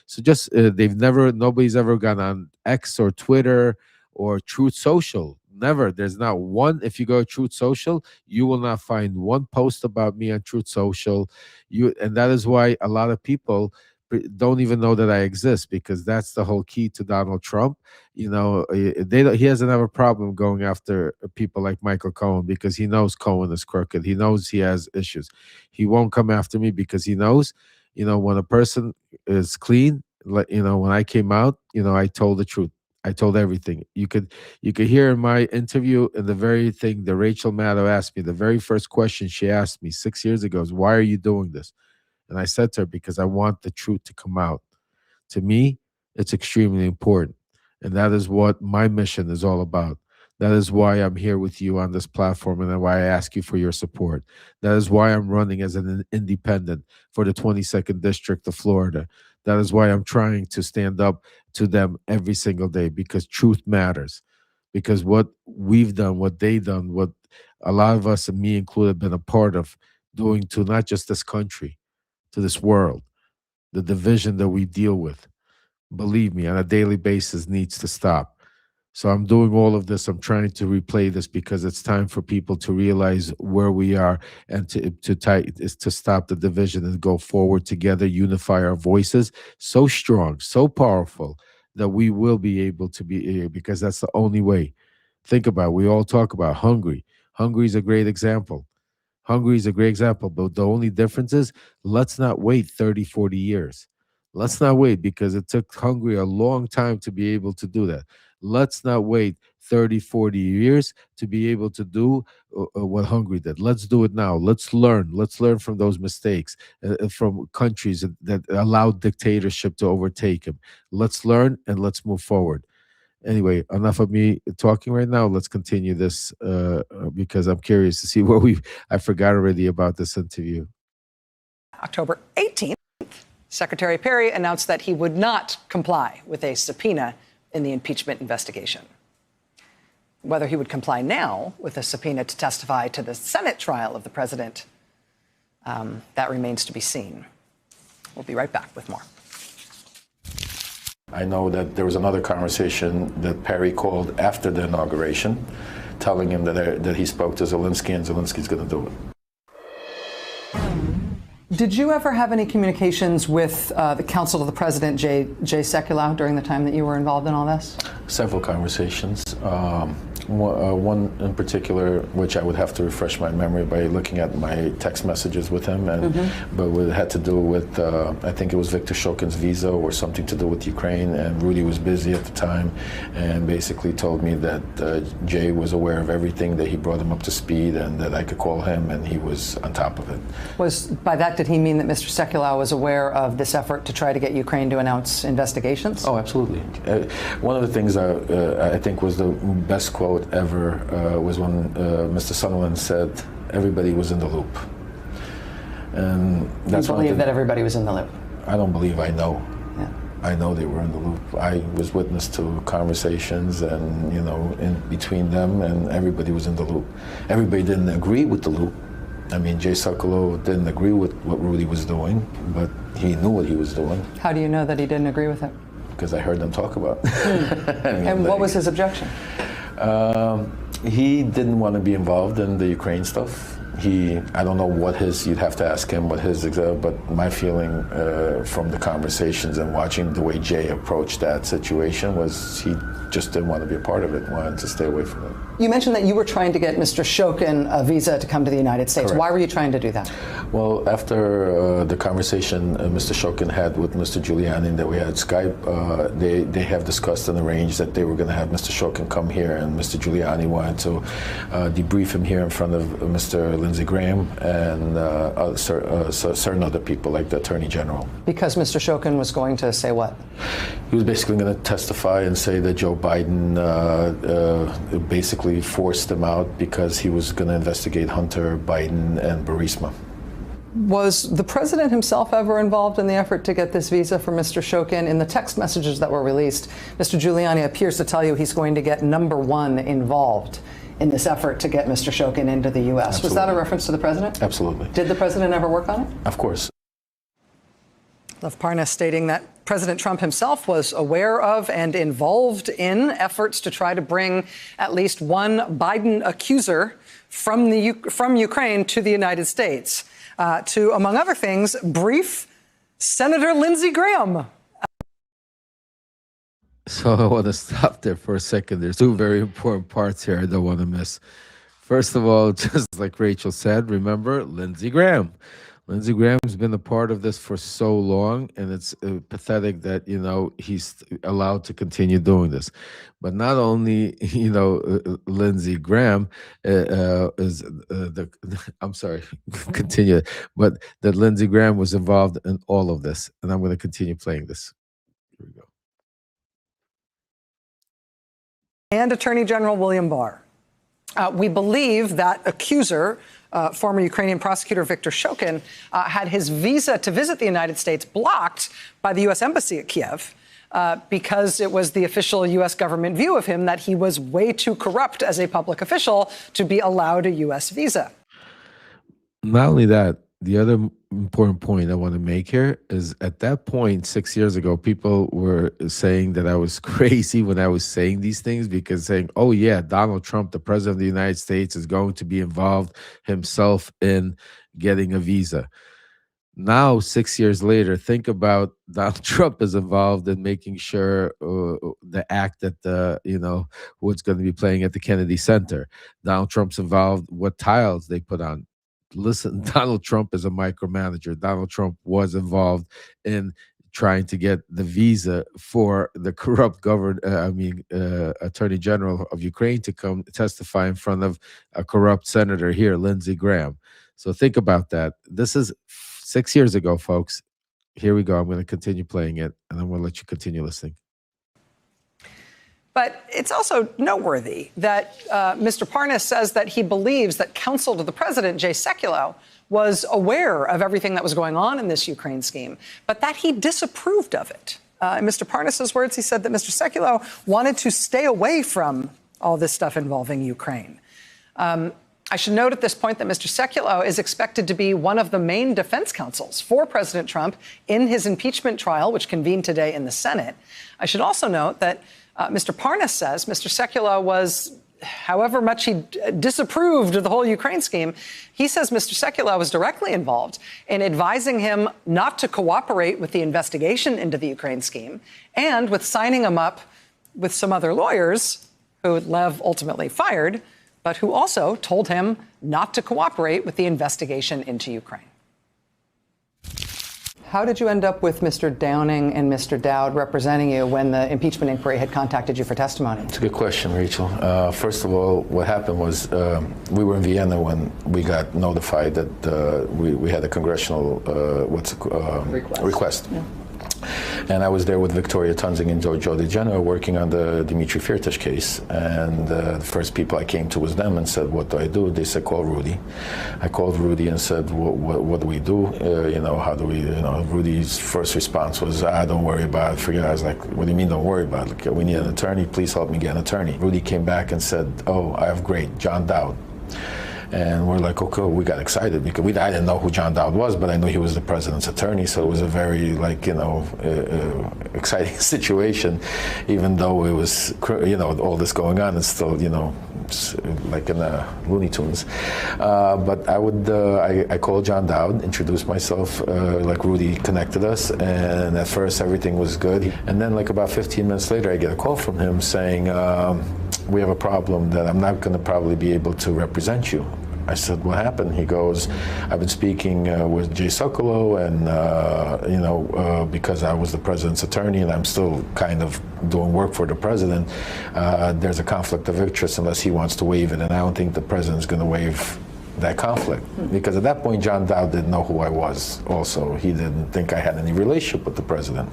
So just nobody's ever gone on X or Twitter or Truth Social. Never. There's not one. If you go to Truth Social, you will not find one post about me on Truth Social. And that is why a lot of people don't even know that I exist, because that's the whole key to Donald Trump. He doesn't have a problem going after people like Michael Cohen, because he knows Cohen is crooked. He knows he has issues. He won't come after me because he knows, when a person is clean, when I came out, I told the truth. I told everything. You could hear in my interview, and the very thing that Rachel Maddow asked me, the very first question she asked me 6 years ago is, why are you doing this? And I said to her, because I want the truth to come out. To me, it's extremely important. And that is what my mission is all about. That is why I'm here with you on this platform, and why I ask you for your support. That is why I'm running as an independent for the 22nd District of Florida. That is why I'm trying to stand up to them every single day, because truth matters. Because what we've done, what they've done, what a lot of us, and me included, been a part of doing to not just this country, to this world, the division that we deal with, believe me, on a daily basis needs to stop. So I'm doing all of this. I'm trying to replay this because it's time for people to realize where we are and to stop the division and go forward together, unify our voices so strong, so powerful that we will be able to be here, because that's the only way. Think about it. We all talk about Hungary. Hungary is a great example. Hungary is a great example, but the only difference is let's not wait 30, 40 years. Let's not wait, because it took Hungary a long time to be able to do that. Let's not wait 30, 40 years to be able to do what Hungary did. Let's do it now. Let's learn. Let's learn from those mistakes, from countries that allowed dictatorship to overtake them. Let's learn and let's move forward. Anyway, enough of me talking right now. Let's continue this because I'm curious to see what I forgot already about this interview. October 18th, Secretary Perry announced that he would not comply with a subpoena in the impeachment investigation. Whether he would comply now with a subpoena to testify to the Senate trial of the president, that remains to be seen. We'll be right back with more. I know that there was another conversation that Perry called after the inauguration, telling him that he spoke to Zelensky and Zelensky's going to do it. Did you ever have any communications with the counsel to the president, Jay Sekulow, during the time that you were involved in all this? Several conversations. One in particular, which I would have to refresh my memory by looking at my text messages with him, but it had to do with, I think it was Viktor Shokin's visa or something to do with Ukraine, and Rudy was busy at the time and basically told me that Jay was aware of everything, that he brought him up to speed, and that I could call him and he was on top of it. By that, did he mean that Mr. Sekulow was aware of this effort to try to get Ukraine to announce investigations? Oh, absolutely. One of the things I think was the best quote ever was when Mr. Sutherland said everybody was in the loop. And that's you believe that everybody was in the loop? I don't believe, I know. Yeah. I know they were in the loop. I was witness to conversations and, in between them, and everybody was in the loop. Everybody didn't agree with the loop. I mean, Jay Sekulow didn't agree with what Rudy was doing, but he knew what he was doing. How do you know that he didn't agree with it? Because I heard them talk about it. And what was his objection? He didn't want to be involved in the Ukraine stuff. I don't know what you'd have to ask him what his, but my feeling from the conversations and watching the way Jay approached that situation was he just didn't want to be a part of it, wanted to stay away from it. You mentioned that you were trying to get Mr. Shokin a visa to come to the United States. Correct. Why were you trying to do that? Well, after the conversation Mr. Shokin had with Mr. Giuliani that we had Skype, they have discussed and arranged that they were going to have Mr. Shokin come here, and Mr. Giuliani wanted to debrief him here in front of Mr. Lindsey Graham and certain other people like the Attorney General. Because Mr. Shokin was going to say what? He was basically going to testify and say that Joe Biden basically forced him out because he was going to investigate Hunter Biden and Burisma. Was the president himself ever involved in the effort to get this visa for Mr. Shokin? In the text messages that were released, Mr. Giuliani appears to tell you he's going to get number one involved in this effort to get Mr. Shokin into the U.S. Absolutely. Was that a reference to the president? Absolutely. Did the president ever work on it? Of course. Parnas stating that President Trump himself was aware of and involved in efforts to try to bring at least one Biden accuser from Ukraine to the United States to, among other things, brief Senator Lindsey Graham. So I want to stop there for a second. There's two very important parts here I don't want to miss. First of all, just like Rachel said, remember Lindsey Graham. Lindsey Graham's been a part of this for so long, and it's pathetic that, he's allowed to continue doing this. But not only, Lindsey Graham is I'm sorry, continue, but that Lindsey Graham was involved in all of this. And I'm going to continue playing this. Here we go. And Attorney General William Barr. We believe that accuser, former Ukrainian prosecutor Viktor Shokin, had his visa to visit the United States blocked by the U.S. Embassy at Kiev because it was the official U.S. government view of him that he was way too corrupt as a public official to be allowed a U.S. visa. Not only that, the other important point I want to make here is at that point, 6 years ago, people were saying that I was crazy when I was saying these things because saying, oh, yeah, Donald Trump, the president of the United States, is going to be involved himself in getting a visa. Now, 6 years later, think about Donald Trump is involved in making sure the act that what's going to be playing at the Kennedy Center. Donald Trump's involved what tiles they put on. Listen, Donald Trump is a micromanager. Donald Trump was involved in trying to get the visa for the corrupt Attorney General of Ukraine to come testify in front of a corrupt senator here, Lindsey Graham. So think about that. This is 6 years ago, folks. Here we go. I'm going to continue playing it, and I'm going to let you continue listening. But it's also noteworthy that Mr. Parnas says that he believes that counsel to the president, Jay Sekulow, was aware of everything that was going on in this Ukraine scheme, but that he disapproved of it. In Mr. Parnas's words, he said that Mr. Sekulow wanted to stay away from all this stuff involving Ukraine. I should note at this point that Mr. Sekulow is expected to be one of the main defense counsels for President Trump in his impeachment trial, which convened today in the Senate. I should also note that Mr. Parnas says Mr. Sekulow was, however much he disapproved of the whole Ukraine scheme, he says Mr. Sekulow was directly involved in advising him not to cooperate with the investigation into the Ukraine scheme and with signing him up with some other lawyers who Lev ultimately fired, but who also told him not to cooperate with the investigation into Ukraine. How did you end up with Mr. Downing and Mr. Dowd representing you when the impeachment inquiry had contacted you for testimony? It's a good question, Rachel. First of all, what happened was we were in Vienna when we got notified that we had a congressional request. Yeah. And I was there with Victoria Tunzing and Joe DeGeno working on the Dmitry Firtash case. And the first people I came to was them and said, what do I do? They said, call Rudy. I called Rudy and said, what do we do? How do we, Rudy's first response was, don't worry about it. Forget it. I was like, what do you mean don't worry about it? Like, we need an attorney. Please help me get an attorney. Rudy came back and said, I have great, John Dowd. And we're like, okay, we got excited because I didn't know who John Dowd was, but I knew he was the president's attorney. So it was a very, exciting situation, even though it was, all this going on. It's still, like in the Looney Tunes. But I called John Dowd, introduced myself, like Rudy connected us. And at first everything was good. And then like about 15 minutes later, I get a call from him saying, we have a problem that I'm not going to probably be able to represent you. I said, what happened? He goes, I've been speaking with Jay Sekulow and, because I was the president's attorney and I'm still kind of doing work for the president, there's a conflict of interest unless he wants to waive it. And I don't think the president's going to waive that conflict. Because at that point, John Dowd didn't know who I was also. He didn't think I had any relationship with the president.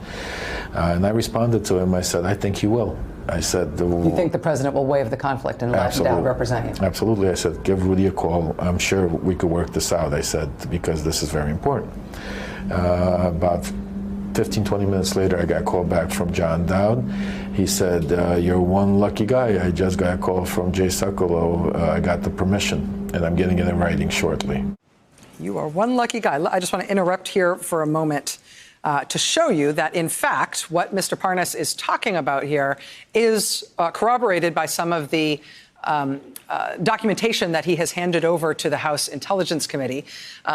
And I responded to him, I said, I think he will. I said, you think the president will waive the conflict and let Dowd represent you? Absolutely. I said, give Rudy a call. I'm sure we could work this out, I said, because this is very important. About 15, 20 minutes later, I got a call back from John Dowd. He said, you're one lucky guy. I just got a call from Jay Sekulow. I got the permission, and I'm getting it in writing shortly. You are one lucky guy. I just want to interrupt here for a moment to show you that, in fact, what Mr. Parnas is talking about here is corroborated by some of the documentation that he has handed over to the House Intelligence Committee.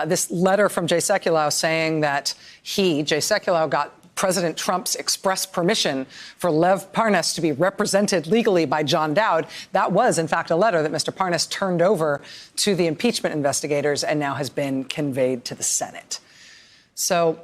This letter from Jay Sekulow saying that Jay Sekulow, got President Trump's express permission for Lev Parnas to be represented legally by John Dowd. That was, in fact, a letter that Mr. Parnas turned over to the impeachment investigators and now has been conveyed to the Senate. So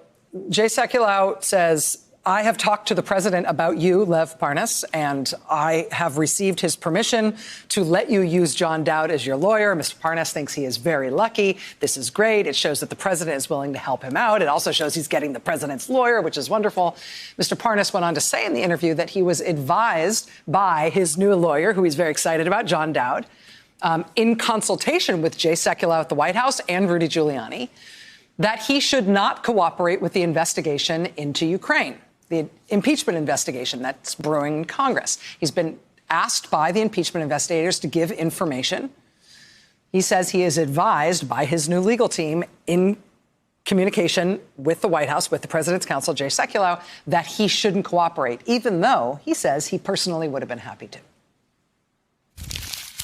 Jay Sekulow says, I have talked to the president about you, Lev Parnas, and I have received his permission to let you use John Dowd as your lawyer. Mr. Parnas thinks he is very lucky. This is great. It shows that the president is willing to help him out. It also shows he's getting the president's lawyer, which is wonderful. Mr. Parnas went on to say in the interview that he was advised by his new lawyer, who he's very excited about, John Dowd, in consultation with Jay Sekulow at the White House and Rudy Giuliani, that he should not cooperate with the investigation into Ukraine, the impeachment investigation that's brewing in Congress. He's been asked by the impeachment investigators to give information. He says he is advised by his new legal team in communication with the White House, with the president's counsel, Jay Sekulow, that he shouldn't cooperate, even though he says he personally would have been happy to.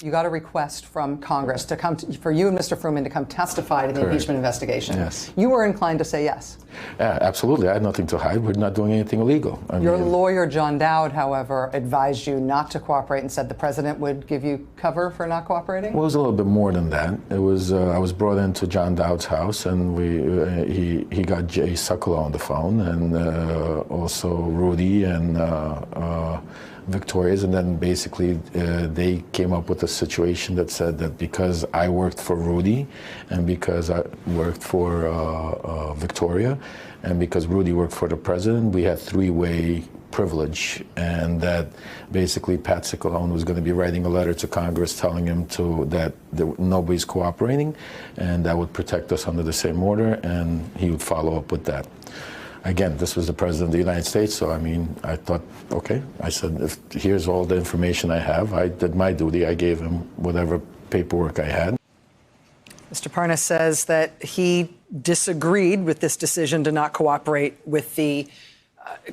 You got a request from Congress to come for you and Mr. Fruman to come testify to the impeachment investigation. Yes. You were inclined to say yes. Yeah, absolutely. I had nothing to hide. We're not doing anything illegal. Your lawyer, John Dowd, however, advised you not to cooperate and said the president would give you cover for not cooperating? Well, it was a little bit more than that. It was I was brought into John Dowd's house, and he got Jay Sekulow on the phone, and also Rudy and Victoria's, and then basically they came up with a situation that said that because I worked for Rudy and because I worked for Victoria and because Rudy worked for the president, we had three-way privilege, and that basically Pat Ciccone was going to be writing a letter to Congress telling him that nobody's cooperating, and that would protect us under the same order, and he would follow up with that. Again, this was the President of the United States, so I mean, I thought, okay. I said, here's all the information I have. I did my duty. I gave him whatever paperwork I had. Mr. Parnas says that he disagreed with this decision to not cooperate with the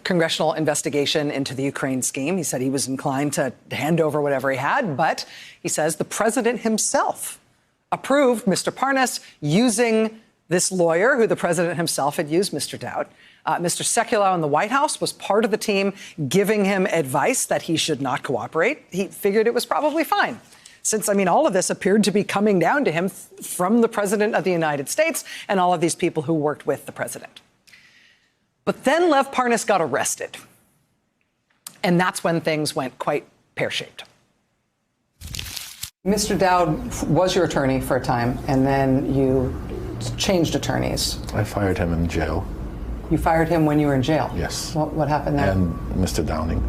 congressional investigation into the Ukraine scheme. He said he was inclined to hand over whatever he had, but he says the president himself approved Mr. Parnas using this lawyer who the president himself had used, Mr. Dowd. Mr. Sekulow in the White House was part of the team giving him advice that he should not cooperate. He figured it was probably fine, since, I mean, all of this appeared to be coming down to him from the president of the United States and all of these people who worked with the president. But then Lev Parnas got arrested, and that's when things went quite pear-shaped. Mr. Dowd was your attorney for a time, and then you changed attorneys. I fired him in jail. You fired him when you were in jail? Yes. What happened there? And Mr. Downing.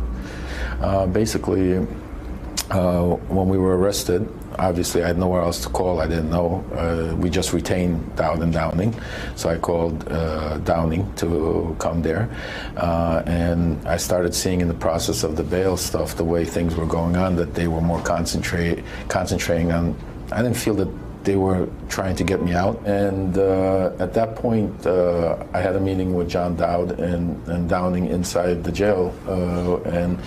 Basically, when we were arrested, obviously I had nowhere else to call. I didn't know. We just retained Dowd and Downing. So I called Downing to come there. And I started seeing in the process of the bail stuff, the way things were going on, that they were more concentrating on, I didn't feel that they were trying to get me out. And at that point, I had a meeting with John Dowd and Downing inside the jail. And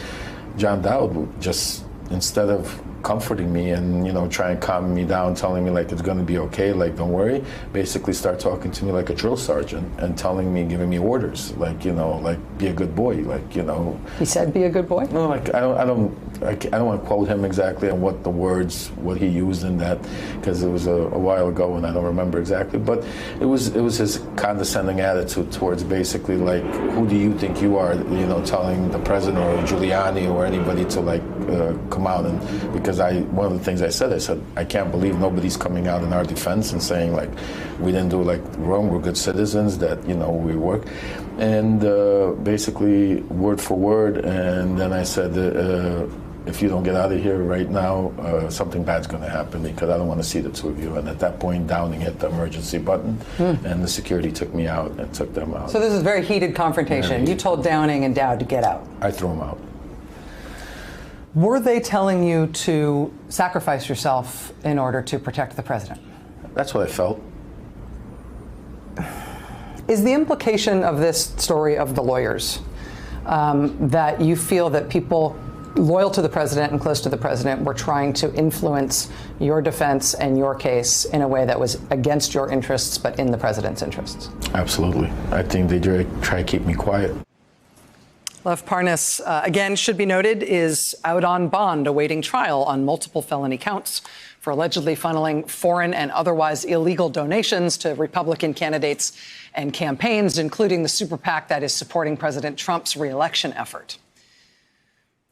John Dowd just, instead of comforting me and, you know, try and calm me down, telling me like it's going to be okay, like don't worry, basically start talking to me like a drill sergeant and telling me, giving me orders, like, you know, like be a good boy, like, you know. He said be a good boy? No, like I don't want to quote him exactly on what the words, what he used in that, because it was a while ago and I don't remember exactly, but it was his condescending attitude towards basically like, who do you think you are, you know, telling the president or Giuliani or anybody to like come out. And because one of the things I said, I can't believe nobody's coming out in our defense and saying like we didn't do like wrong, we're good citizens, that, you know, we work. And basically word for word, and then I said, if you don't get out of here right now, something bad's going to happen, because I don't want to see the two of you. And at that point, Downing hit the emergency button, and the security took me out and took them out. So this is a very heated confrontation. You told Downing and Dowd to get out. I threw them out. Were they telling you to sacrifice yourself in order to protect the president? That's what I felt. Is the implication of this story of the lawyers that you feel that people loyal to the president and close to the president were trying to influence your defense and your case in a way that was against your interests but in the president's interests? Absolutely. I think they try to keep me quiet. Lev Parnas, again, should be noted, is out on bond awaiting trial on multiple felony counts for allegedly funneling foreign and otherwise illegal donations to Republican candidates and campaigns, including the super PAC that is supporting President Trump's re-election effort.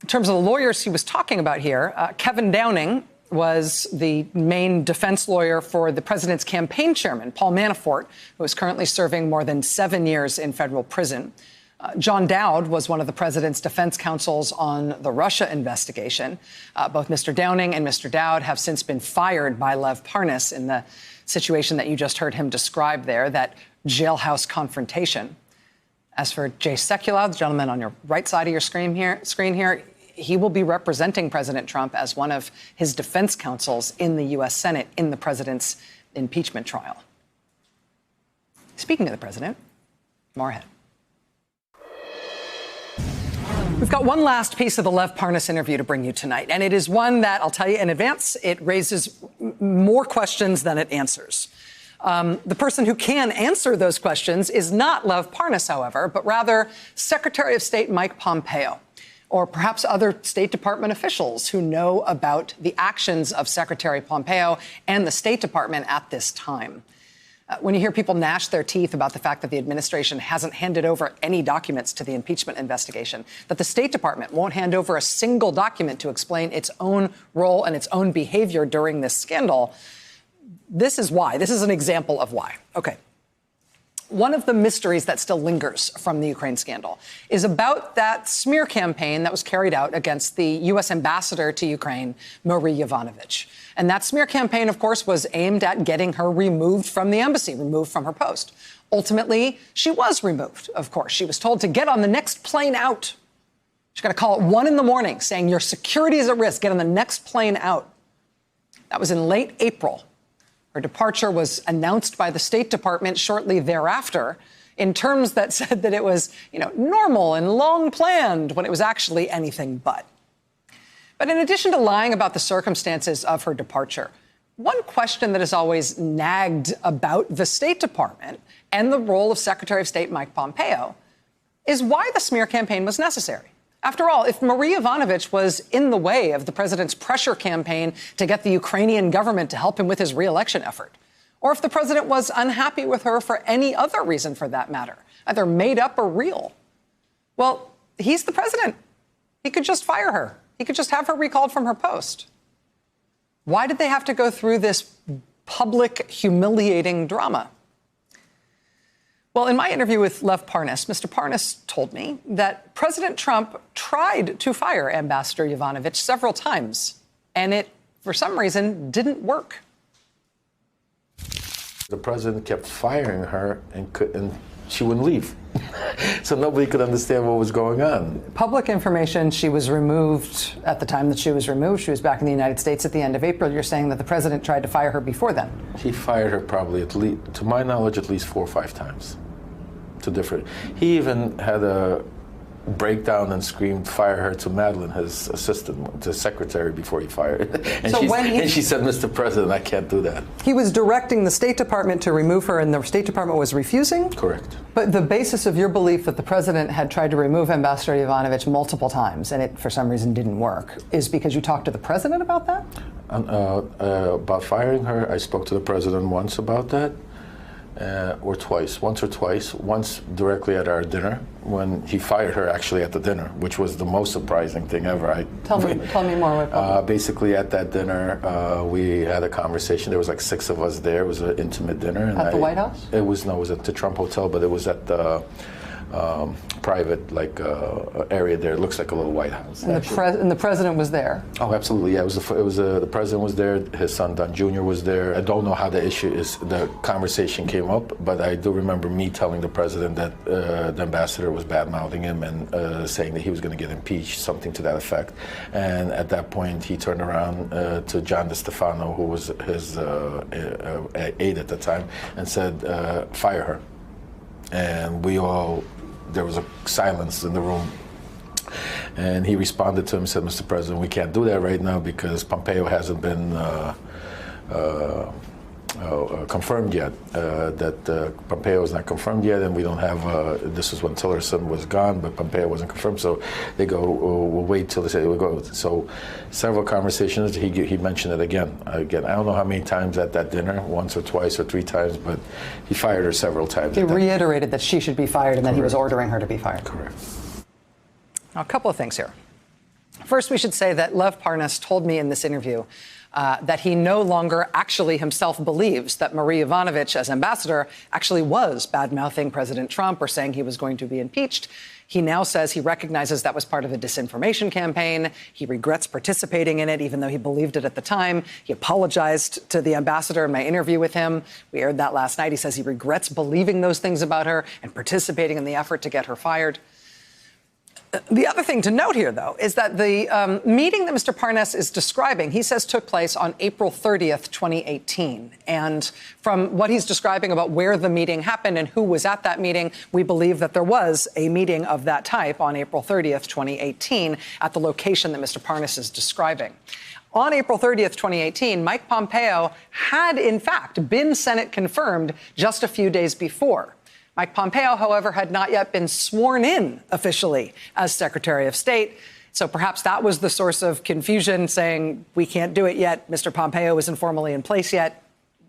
In terms of the lawyers he was talking about here, Kevin Downing was the main defense lawyer for the president's campaign chairman, Paul Manafort, who is currently serving more than 7 years in federal prison. John Dowd was one of the president's defense counsels on the Russia investigation. Both Mr. Downing and Mr. Dowd have since been fired by Lev Parnas in the situation that you just heard him describe there, that jailhouse confrontation. As for Jay Sekulow, the gentleman on your right side of your screen here, he will be representing President Trump as one of his defense counsels in the U.S. Senate in the president's impeachment trial. Speaking of the president, more ahead. We've got one last piece of the Lev Parnas interview to bring you tonight, and it is one that, I'll tell you in advance, it raises more questions than it answers. The person who can answer those questions is not Lev Parnas, however, but rather Secretary of State Mike Pompeo, or perhaps other State Department officials who know about the actions of Secretary Pompeo and the State Department at this time. When you hear people gnash their teeth about the fact that the administration hasn't handed over any documents to the impeachment investigation, that the State Department won't hand over a single document to explain its own role and its own behavior during this scandal, this is why. This is an example of why. Okay. One of the mysteries that still lingers from the Ukraine scandal is about that smear campaign that was carried out against the U.S. ambassador to Ukraine, Marie Yovanovitch. And that smear campaign, of course, was aimed at getting her removed from the embassy, removed from her post. Ultimately, she was removed, of course. She was told to get on the next plane out. She got a call at 1 a.m, saying your security is at risk. Get on the next plane out. That was in late April. Her departure was announced by the State Department shortly thereafter in terms that said that it was, normal and long planned when it was actually anything but. But in addition to lying about the circumstances of her departure, one question that has always nagged about the State Department and the role of Secretary of State Mike Pompeo is why the smear campaign was necessary. After all, if Marie Yovanovitch was in the way of the president's pressure campaign to get the Ukrainian government to help him with his re-election effort, or if the president was unhappy with her for any other reason for that matter, either made up or real, well, he's the president. He could just fire her. He could just have her recalled from her post. Why did they have to go through this public, humiliating drama? Well, in my interview with Lev Parnas, Mr. Parnas told me that President Trump tried to fire Ambassador Yovanovitch several times, and it, for some reason, didn't work. The president kept firing her, and she wouldn't leave. So nobody could understand what was going on. Public information, she was removed at the time that she was removed. She was back in the United States at the end of April. You're saying that the president tried to fire her before then? He fired her probably, at least, to my knowledge, at least 4 or 5 times. To different. He even had a breakdown and screamed, fire her, to Madeline, his assistant, the secretary, before he fired. And, so and she said, Mr. President, I can't do that. He was directing the State Department to remove her, and the State Department was refusing? Correct. But the basis of your belief that the president had tried to remove Ambassador Yovanovitch multiple times, and it, for some reason, didn't work, is because you talked to the president about that? About firing her, I spoke to the president once about that. Or twice, once or twice. Once directly at our dinner, when he fired her actually at the dinner, which was the most surprising thing ever. Tell me more about that. Basically, at that dinner, we had a conversation. There was like 6 of us there. It was an intimate dinner. And at the White House? It was at the Trump Hotel, but it was at the private area there. It looks like a little White House. And the president was there? Oh, absolutely. Yeah, the president was there. His son Don Jr. was there. I don't know how the conversation came up, but I do remember me telling the president that the ambassador was bad-mouthing him and saying that he was going to get impeached, something to that effect. And at that point, he turned around to John DeStefano, who was his aide at the time, and said, fire her. And there was a silence in the room. And he responded to him and said, Mr. President, we can't do that right now because Pompeo hasn't been confirmed yet. Pompeo is not confirmed yet, and we don't have, this is when Tillerson was gone, but Pompeo wasn't confirmed. So they go, we'll wait till they say we'll go. So several conversations, he mentioned it again. I don't know how many times at that dinner, once or twice or 3 times, but he fired her several times. He reiterated that she should be fired, and then he was ordering her to be fired. Correct. Now, a couple of things here. First, we should say that Lev Parnas told me in this interview that he no longer actually himself believes that Marie Yovanovitch, as ambassador, actually was bad-mouthing President Trump or saying he was going to be impeached. He now says he recognizes that was part of a disinformation campaign. He regrets participating in it, even though he believed it at the time. He apologized to the ambassador in my interview with him. We aired that last night. He says he regrets believing those things about her and participating in the effort to get her fired. The other thing to note here, though, is that the meeting that Mr. Parnas is describing, he says took place on April 30th, 2018. And from what he's describing about where the meeting happened and who was at that meeting, we believe that there was a meeting of that type on April 30th, 2018, at the location that Mr. Parnas is describing. On April 30th, 2018, Mike Pompeo had, in fact, been Senate confirmed just a few days before. Mike Pompeo, however, had not yet been sworn in officially as Secretary of State. So perhaps that was the source of confusion, saying we can't do it yet. Mr. Pompeo isn't formally in place yet.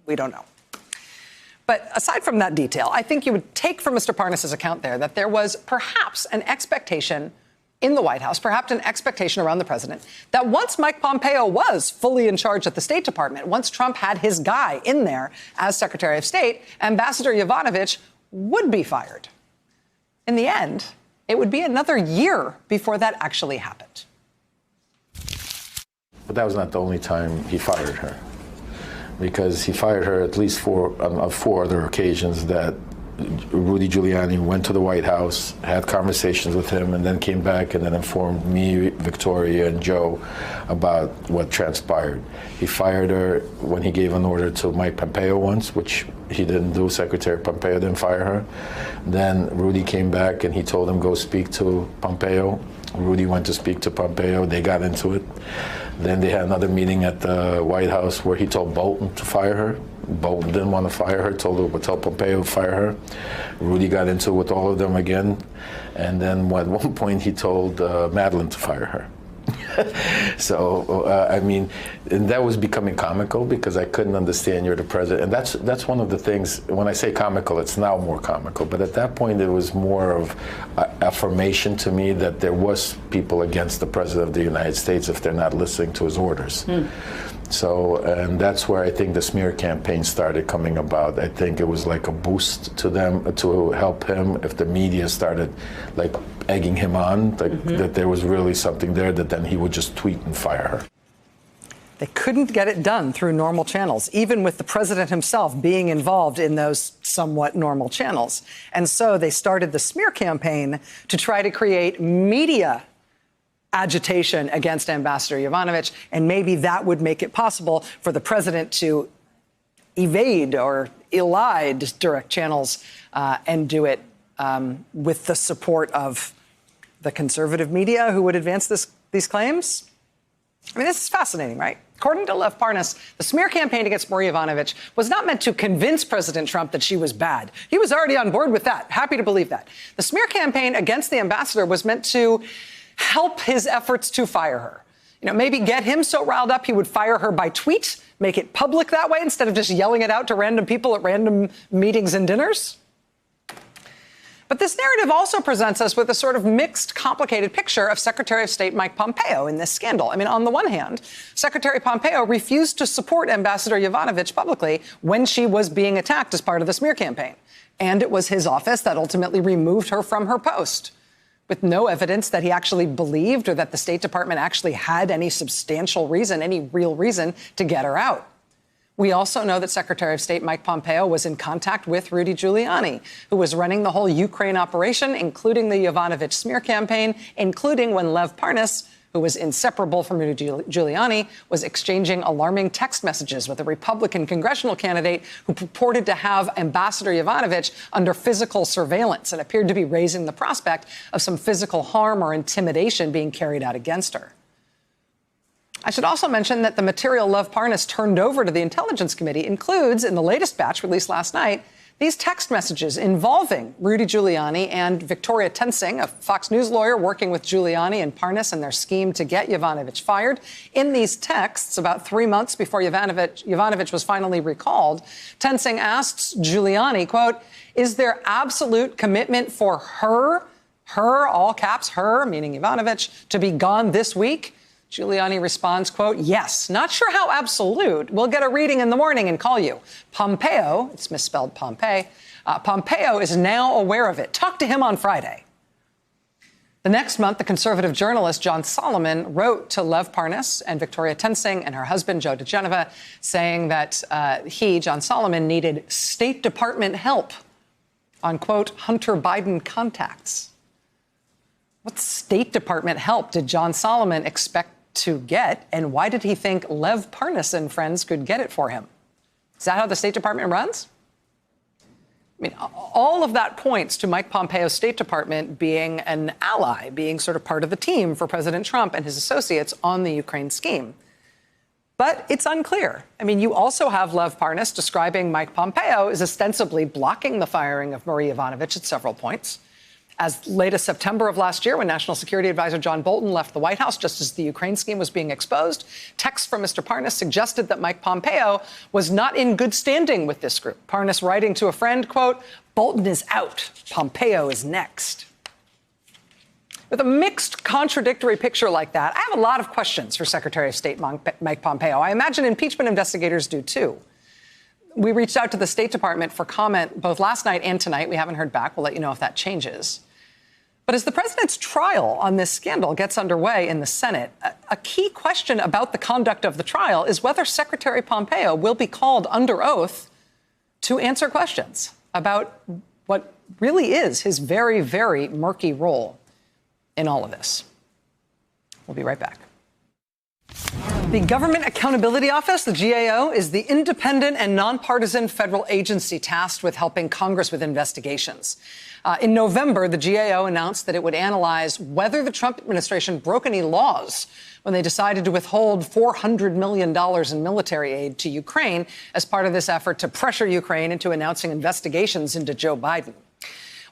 We don't know. But aside from that detail, I think you would take from Mr. Parnas' account there that there was perhaps an expectation in the White House, perhaps an expectation around the president, that once Mike Pompeo was fully in charge at the State Department, once Trump had his guy in there as Secretary of State, Ambassador Yovanovitch would be fired. In the end, it would be another year before that actually happened. But that was not the only time he fired her, because he fired her at least on four other occasions that Rudy Giuliani went to the White House, had conversations with him, and then came back and then informed me, Victoria, and Joe about what transpired. He fired her when he gave an order to Mike Pompeo once, which he didn't do. Secretary Pompeo didn't fire her. Then Rudy came back and he told him, go speak to Pompeo. Rudy went to speak to Pompeo. They got into it. Then they had another meeting at the White House where he told Bolton to fire her. Bolton didn't want to fire her, told Pompeo to fire her. Rudy got into it with all of them again. And then at one point he told Madeleine to fire her. So, I mean, and that was becoming comical because I couldn't understand you're the president. And that's one of the things, when I say comical, it's now more comical. But at that point, it was more of affirmation to me that there was people against the president of the United States if they're not listening to his orders. So, and that's where I think the smear campaign started coming about. I think it was like a boost to them to help him if the media started like egging him on, like, that there was really something there, that then he would just tweet and fire her. They couldn't get it done through normal channels, even with the president himself being involved in those somewhat normal channels. And so they started the smear campaign to try to create media agitation against Ambassador Yovanovitch, and maybe that would make it possible for the president to evade or elide direct channels and do it with the support of the conservative media who would advance these claims. I mean, this is fascinating, right? According to Lev Parnas, the smear campaign against Marie Yovanovitch was not meant to convince President Trump that she was bad. He was already on board with that. Happy to believe that. The smear campaign against the ambassador was meant to help his efforts to fire her. You know, maybe get him so riled up he would fire her by tweet, make it public that way instead of just yelling it out to random people at random meetings and dinners. But this narrative also presents us with a sort of mixed, complicated picture of Secretary of State Mike Pompeo in this scandal. I mean, on the one hand, Secretary Pompeo refused to support Ambassador Yovanovitch publicly when she was being attacked as part of the smear campaign. And it was his office that ultimately removed her from her post, with no evidence that he actually believed or that the State Department actually had any substantial reason, any real reason to get her out. We also know that Secretary of State Mike Pompeo was in contact with Rudy Giuliani, who was running the whole Ukraine operation, including the Yovanovitch smear campaign, including when Lev Parnas, who was inseparable from Rudy Giuliani, was exchanging alarming text messages with a Republican congressional candidate who purported to have Ambassador Yovanovitch under physical surveillance and appeared to be raising the prospect of some physical harm or intimidation being carried out against her. I should also mention that the material Lev Parnas turned over to the Intelligence Committee includes, in the latest batch released last night, these text messages involving Rudy Giuliani and Victoria Tensing, a Fox News lawyer working with Giuliani and Parnas in their scheme to get Yovanovitch fired. In these texts, about 3 months before Yovanovitch was finally recalled, Tensing asks Giuliani, quote, "Is there absolute commitment for her, all caps, her, meaning Yovanovitch, to be gone this week?" Giuliani responds, quote, "Yes, not sure how absolute. We'll get a reading in the morning and call you. Pompeo," it's misspelled Pompey, "Pompeo is now aware of it. Talk to him on Friday." The next month, the conservative journalist John Solomon wrote to Lev Parnas and Victoria Tensing and her husband, Joe DeGeneva, saying that John Solomon, needed State Department help on, quote, Hunter Biden contacts. What State Department help did John Solomon expect to get, and why did he think Lev Parnas and friends could get it for him? Is that how the State Department runs? I mean, all of that points to Mike Pompeo's State Department being an ally, being sort of part of the team for President Trump and his associates on the Ukraine scheme. But it's unclear. I mean, you also have Lev Parnas describing Mike Pompeo as ostensibly blocking the firing of Marie Yovanovitch at several points. As late as September of last year, when National Security Advisor John Bolton left the White House just as the Ukraine scheme was being exposed, texts from Mr. Parnas suggested that Mike Pompeo was not in good standing with this group. Parnas writing to a friend, quote, "Bolton is out. Pompeo is next." With a mixed, contradictory picture like that, I have a lot of questions for Secretary of State Mike Pompeo. I imagine impeachment investigators do, too. We reached out to the State Department for comment both last night and tonight. We haven't heard back. We'll let you know if that changes. But as the president's trial on this scandal gets underway in the Senate, a key question about the conduct of the trial is whether Secretary Pompeo will be called under oath to answer questions about what really is his very, very murky role in all of this. We'll be right back. The Government Accountability Office, the GAO, is the independent and nonpartisan federal agency tasked with helping Congress with investigations. In November, the GAO announced that it would analyze whether the Trump administration broke any laws when they decided to withhold $400 million in military aid to Ukraine as part of this effort to pressure Ukraine into announcing investigations into Joe Biden.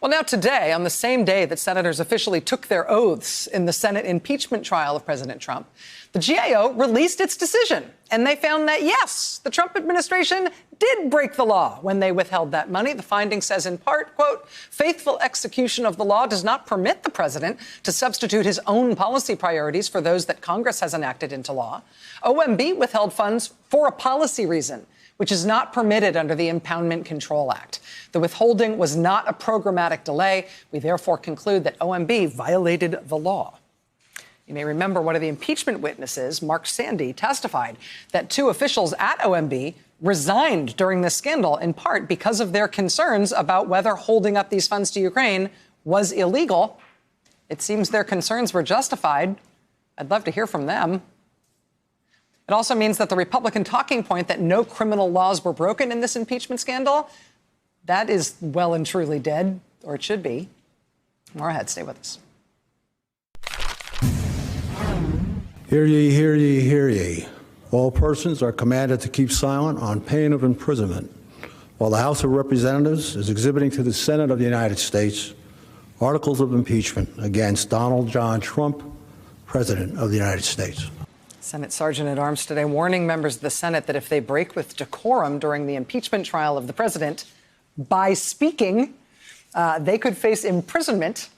Well, now today, on the same day that senators officially took their oaths in the Senate impeachment trial of President Trump, the GAO released its decision, and they found that, yes, the Trump administration did break the law when they withheld that money. The finding says in part, quote, "Faithful execution of the law does not permit the president to substitute his own policy priorities for those that Congress has enacted into law. OMB withheld funds for a policy reason, which is not permitted under the Impoundment Control Act. The withholding was not a programmatic delay. We therefore conclude that OMB violated the law." You may remember one of the impeachment witnesses, Mark Sandy, testified that two officials at OMB resigned during this scandal, in part because of their concerns about whether holding up these funds to Ukraine was illegal. It seems their concerns were justified. I'd love to hear from them. It also means that the Republican talking point that no criminal laws were broken in this impeachment scandal, that is well and truly dead, or it should be. More ahead. Stay with us. Hear ye, hear ye, hear ye. All persons are commanded to keep silent on pain of imprisonment while the House of Representatives is exhibiting to the Senate of the United States articles of impeachment against Donald John Trump, President of the United States. Senate Sergeant at Arms today warning members of the Senate that if they break with decorum during the impeachment trial of the president by speaking, they could face imprisonment.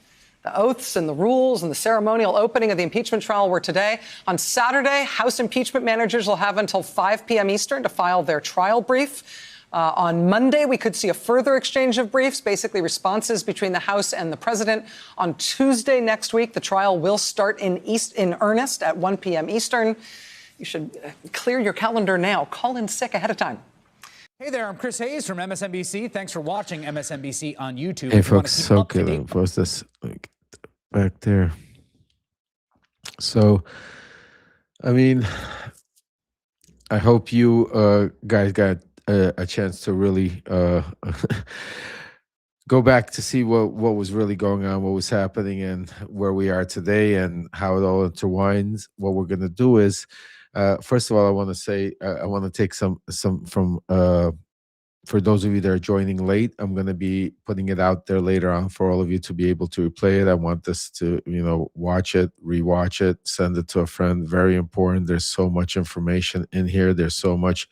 The oaths and the rules and the ceremonial opening of the impeachment trial were today. On Saturday, House impeachment managers will have until 5 p.m. Eastern to file their trial brief. On Monday, we could see a further exchange of briefs, basically responses between the House and the president. On Tuesday next week, the trial will start in earnest at 1 p.m. Eastern. You should clear your calendar now. Call in sick ahead of time. Hey there, I'm Chris Hayes from MSNBC. Thanks for watching MSNBC on YouTube. Hey, If you wanna folks, keep so up to good. date- Post this back there. So, I mean, I hope you guys got a chance to really go back to see what was really going on, what was happening, and where we are today, and how it all intertwines. What we're going to do is, first of all, I want to say I want to take some from for those of you that are joining late. I'm going to be putting it out there later on for all of you to be able to replay it. I want this to, watch it, rewatch it, send it to a friend. Very important. There's so much information in here. There's so much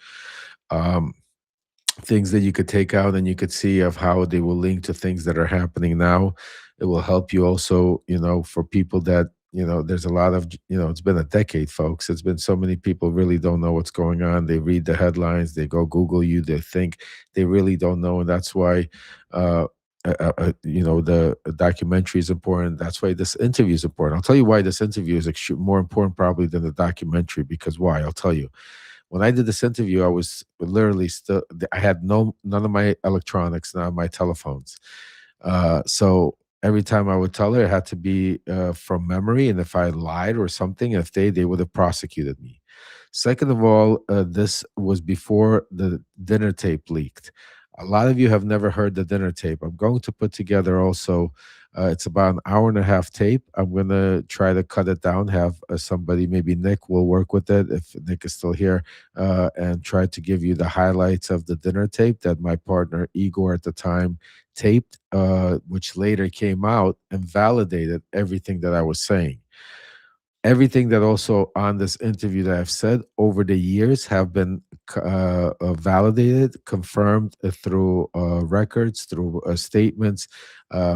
things that you could take out and you could see of how they will link to things that are happening now. It will help you also, for people that, there's a lot of, it's been a decade, folks. It's been so many people really don't know what's going on. They read the headlines, they go Google you, they think they really don't know. And that's why, the documentary is important. That's why this interview is important. I'll tell you why this interview is more important probably than the documentary, because why? I'll tell you. When I did this interview, I was literally I had none of my electronics, none of my telephones. So every time I would tell her, it had to be from memory, and if I lied or something, if they would have prosecuted me. Second of all, this was before the dinner tape leaked. A lot of you have never heard the dinner tape. I'm going to put together also. It's about an hour and a half tape. I'm going to try to cut it down. Have somebody, maybe Nick, will work with it if Nick is still here, and try to give you the highlights of the dinner tape that my partner Igor at the time taped, which later came out and validated everything that I was saying. Everything that also on this interview that I've said over the years have been validated, confirmed through records, through statements,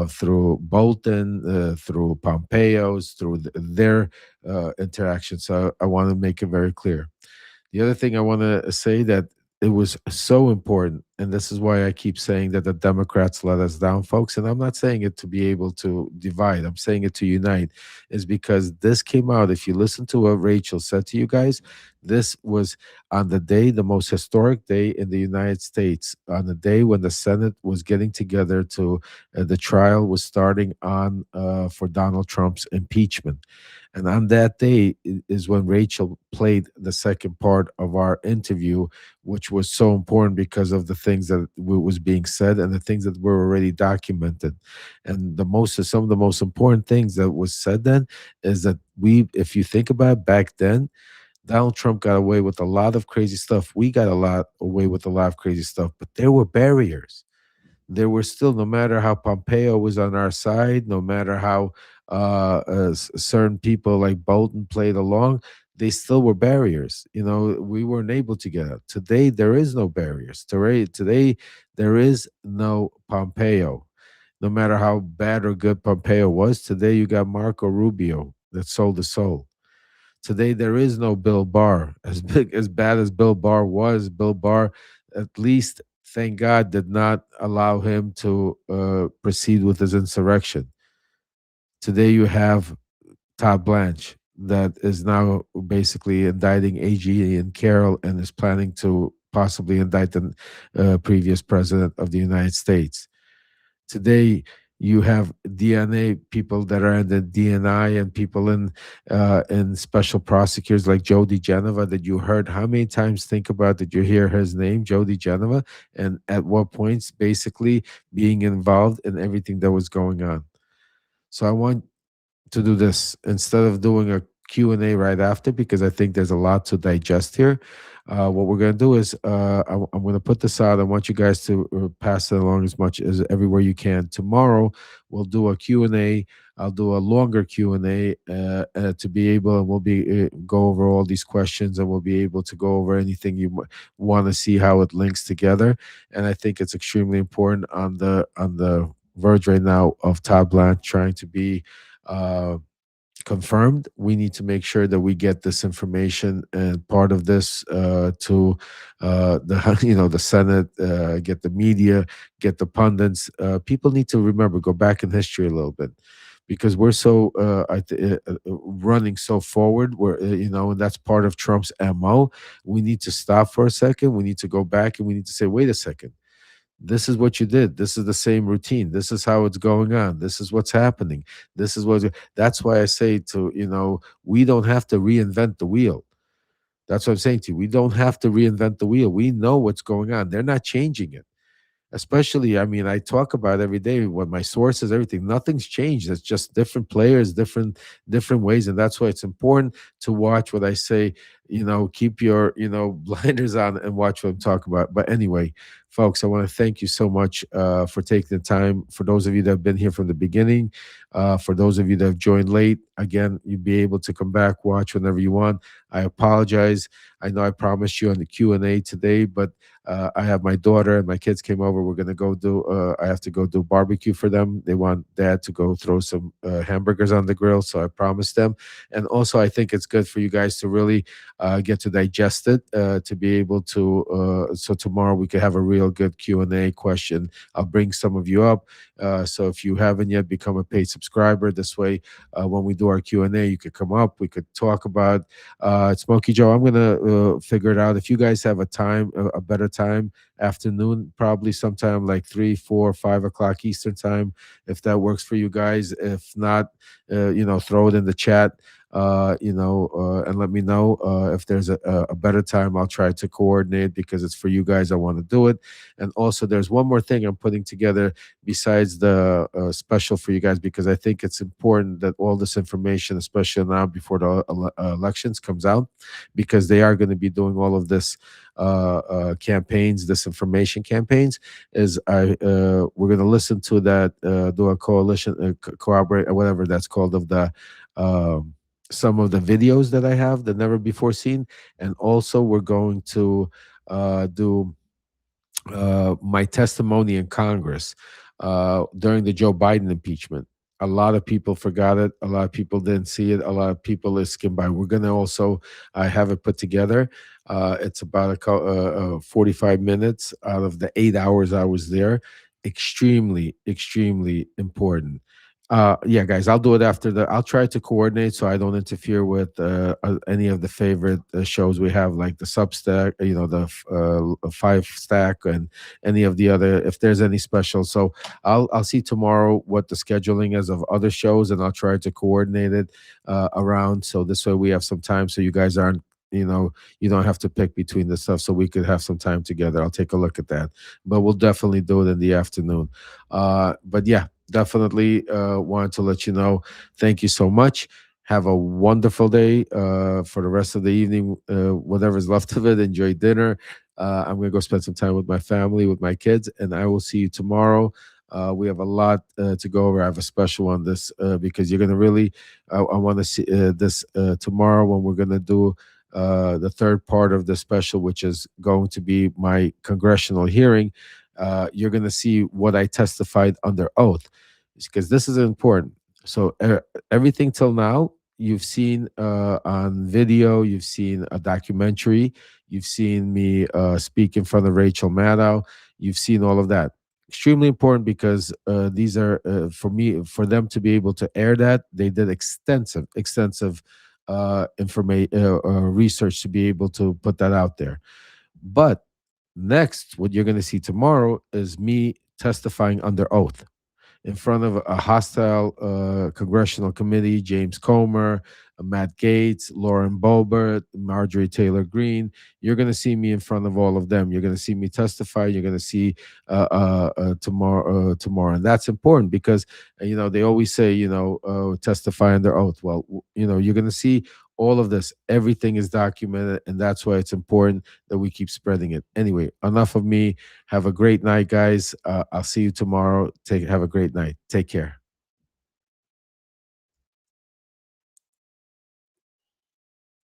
through Bolton, through Pompeo's, through their interactions. So I want to make it very clear. The other thing I want to say that it was so important, and this is why I keep saying that the Democrats let us down, folks. And I'm not saying it to be able to divide. I'm saying it to unite, is because this came out. If you listen to what Rachel said to you guys, this was on the day, the most historic day in the United States, on the day when the Senate was getting together to, the trial was starting on for Donald Trump's impeachment. And on that day is when Rachel played the second part of our interview, which was so important because of the things that was being said and the things that were already documented. And some of the most important things that was said then is that if you think about it, back then, Donald Trump got away with a lot of crazy stuff. We got away with a lot of crazy stuff, but there were barriers. There were still, no matter how Pompeo was on our side, no matter how certain people like Bolton played along, they still were barriers. We weren't able to get out. Today, there is no barriers. Today, there is no Pompeo. No matter how bad or good Pompeo was, today you got Marco Rubio that sold the soul. Today, there is no Bill Barr. As bad as Bill Barr was, Bill Barr, at least, thank God, did not allow him to proceed with his insurrection. Today, you have Todd Blanche that is now basically indicting AG and Carroll and is planning to possibly indict the previous president of the United States. Today, you have DNA people that are in the DNI and people in special prosecutors like Joe DiGenova that you heard how many times think about, did you hear his name, Joe DiGenova, and at what points basically being involved in everything that was going on. So I want to do this instead of doing a Q&A right after, because I think there's a lot to digest here. What we're going to do is I'm going to put this out. I want you guys to pass it along as much as everywhere you can. Tomorrow, we'll do a Q&A. I'll do a longer Q&A to be able, and we'll be go over all these questions, and we'll be able to go over anything you want to see how it links together. And I think it's extremely important on the verge right now of Todd Blanche trying to be confirmed. We need to make sure that we get this information and part of this to the Senate, get the media, get the pundits. People need to remember, go back in history a little bit, because we're so running so forward. And that's part of Trump's MO. We need to stop for a second. We need to go back and we need to say, wait a second. This is what you did. This is the same routine. This is how it's going on. This is what's happening. That's why I say we don't have to reinvent the wheel. That's what I'm saying to you. We don't have to reinvent the wheel. We know what's going on. They're not changing it. Especially, I talk about every day what my sources, everything. Nothing's changed. It's just different players, different ways, and that's why it's important to watch what I say. Keep your blinders on and watch what I'm talking about. But anyway, folks, I want to thank you so much for taking the time. For those of you that have been here from the beginning, for those of you that have joined late, again, you'll be able to come back, watch whenever you want. I apologize. I know I promised you on the Q&A today, but I have my daughter and my kids came over. We're going to go I have to go do barbecue for them. They want dad to go throw some hamburgers on the grill. So I promised them. And also, I think it's good for you guys to really get to digest it, to be able to, so tomorrow we could have a real good Q&A question. I'll bring some of you up. So if you haven't yet become a paid subscriber, this way, when we do our Q&A, you could come up. We could talk about Smokey Joe, I'm gonna figure it out. If you guys have a time, a better time, afternoon, probably sometime like 3, 4, 5 o'clock Eastern time, if that works for you guys. If not, throw it in the chat. And let me know if there's a better time. I'll try to coordinate because it's for you guys. I want to do it. And also, there's one more thing I'm putting together besides the special for you guys, because I think it's important that all this information, especially now before the elections, comes out, because they are going to be doing all of this campaigns, disinformation campaigns. We're going to listen to that, do a coalition, corroborate, whatever that's called, of the some of the videos that I have that never before seen, and also we're going to do my testimony in Congress during the Joe Biden impeachment. A lot of people forgot it. A lot of people didn't see it. A lot of people is skimmed by. We're going to also have it put together. It's about 45 minutes out of the 8 hours I was there. Extremely, extremely important. Yeah, guys, I'll do it I'll try to coordinate so I don't interfere with any of the favorite shows we have, like the Substack, the Five Stack, and any of the other, if there's any special. So I'll see tomorrow what the scheduling is of other shows, and I'll try to coordinate it around, so this way we have some time, so you guys aren't, you don't have to pick between the stuff, so we could have some time together. I'll take a look at that, but we'll definitely do it in the afternoon. But yeah, definitely wanted to let you know. Thank you so much. Have a wonderful day for the rest of the evening, whatever's left of it. Enjoy dinner. I'm going to go spend some time with my family, with my kids, and I will see you tomorrow. We have a lot to go over. I have a special on this because you're going to really, I want to see this tomorrow, when we're going to do the third part of the special, which is going to be my congressional hearing. You're going to see what I testified under oath, because this is important. So everything till now, you've seen on video, you've seen a documentary, you've seen me speak in front of Rachel Maddow, you've seen all of that. Extremely important, because these are, for them to be able to air that, they did extensive research to be able to put that out there. But next, what you're going to see tomorrow is me testifying under oath in front of a hostile congressional committee: James Comer, Matt Gaetz, Lauren Boebert, Marjorie Taylor Greene. You're going to see me in front of all of them. You're going to see me testify. You're going to see tomorrow. And that's important because, they always say, testify under oath. Well, you're going to see all of this. Everything is documented, and that's why it's important that we keep spreading it. Anyway, enough of me. Have a great night, guys. I'll see you tomorrow. Have a great night. Take care.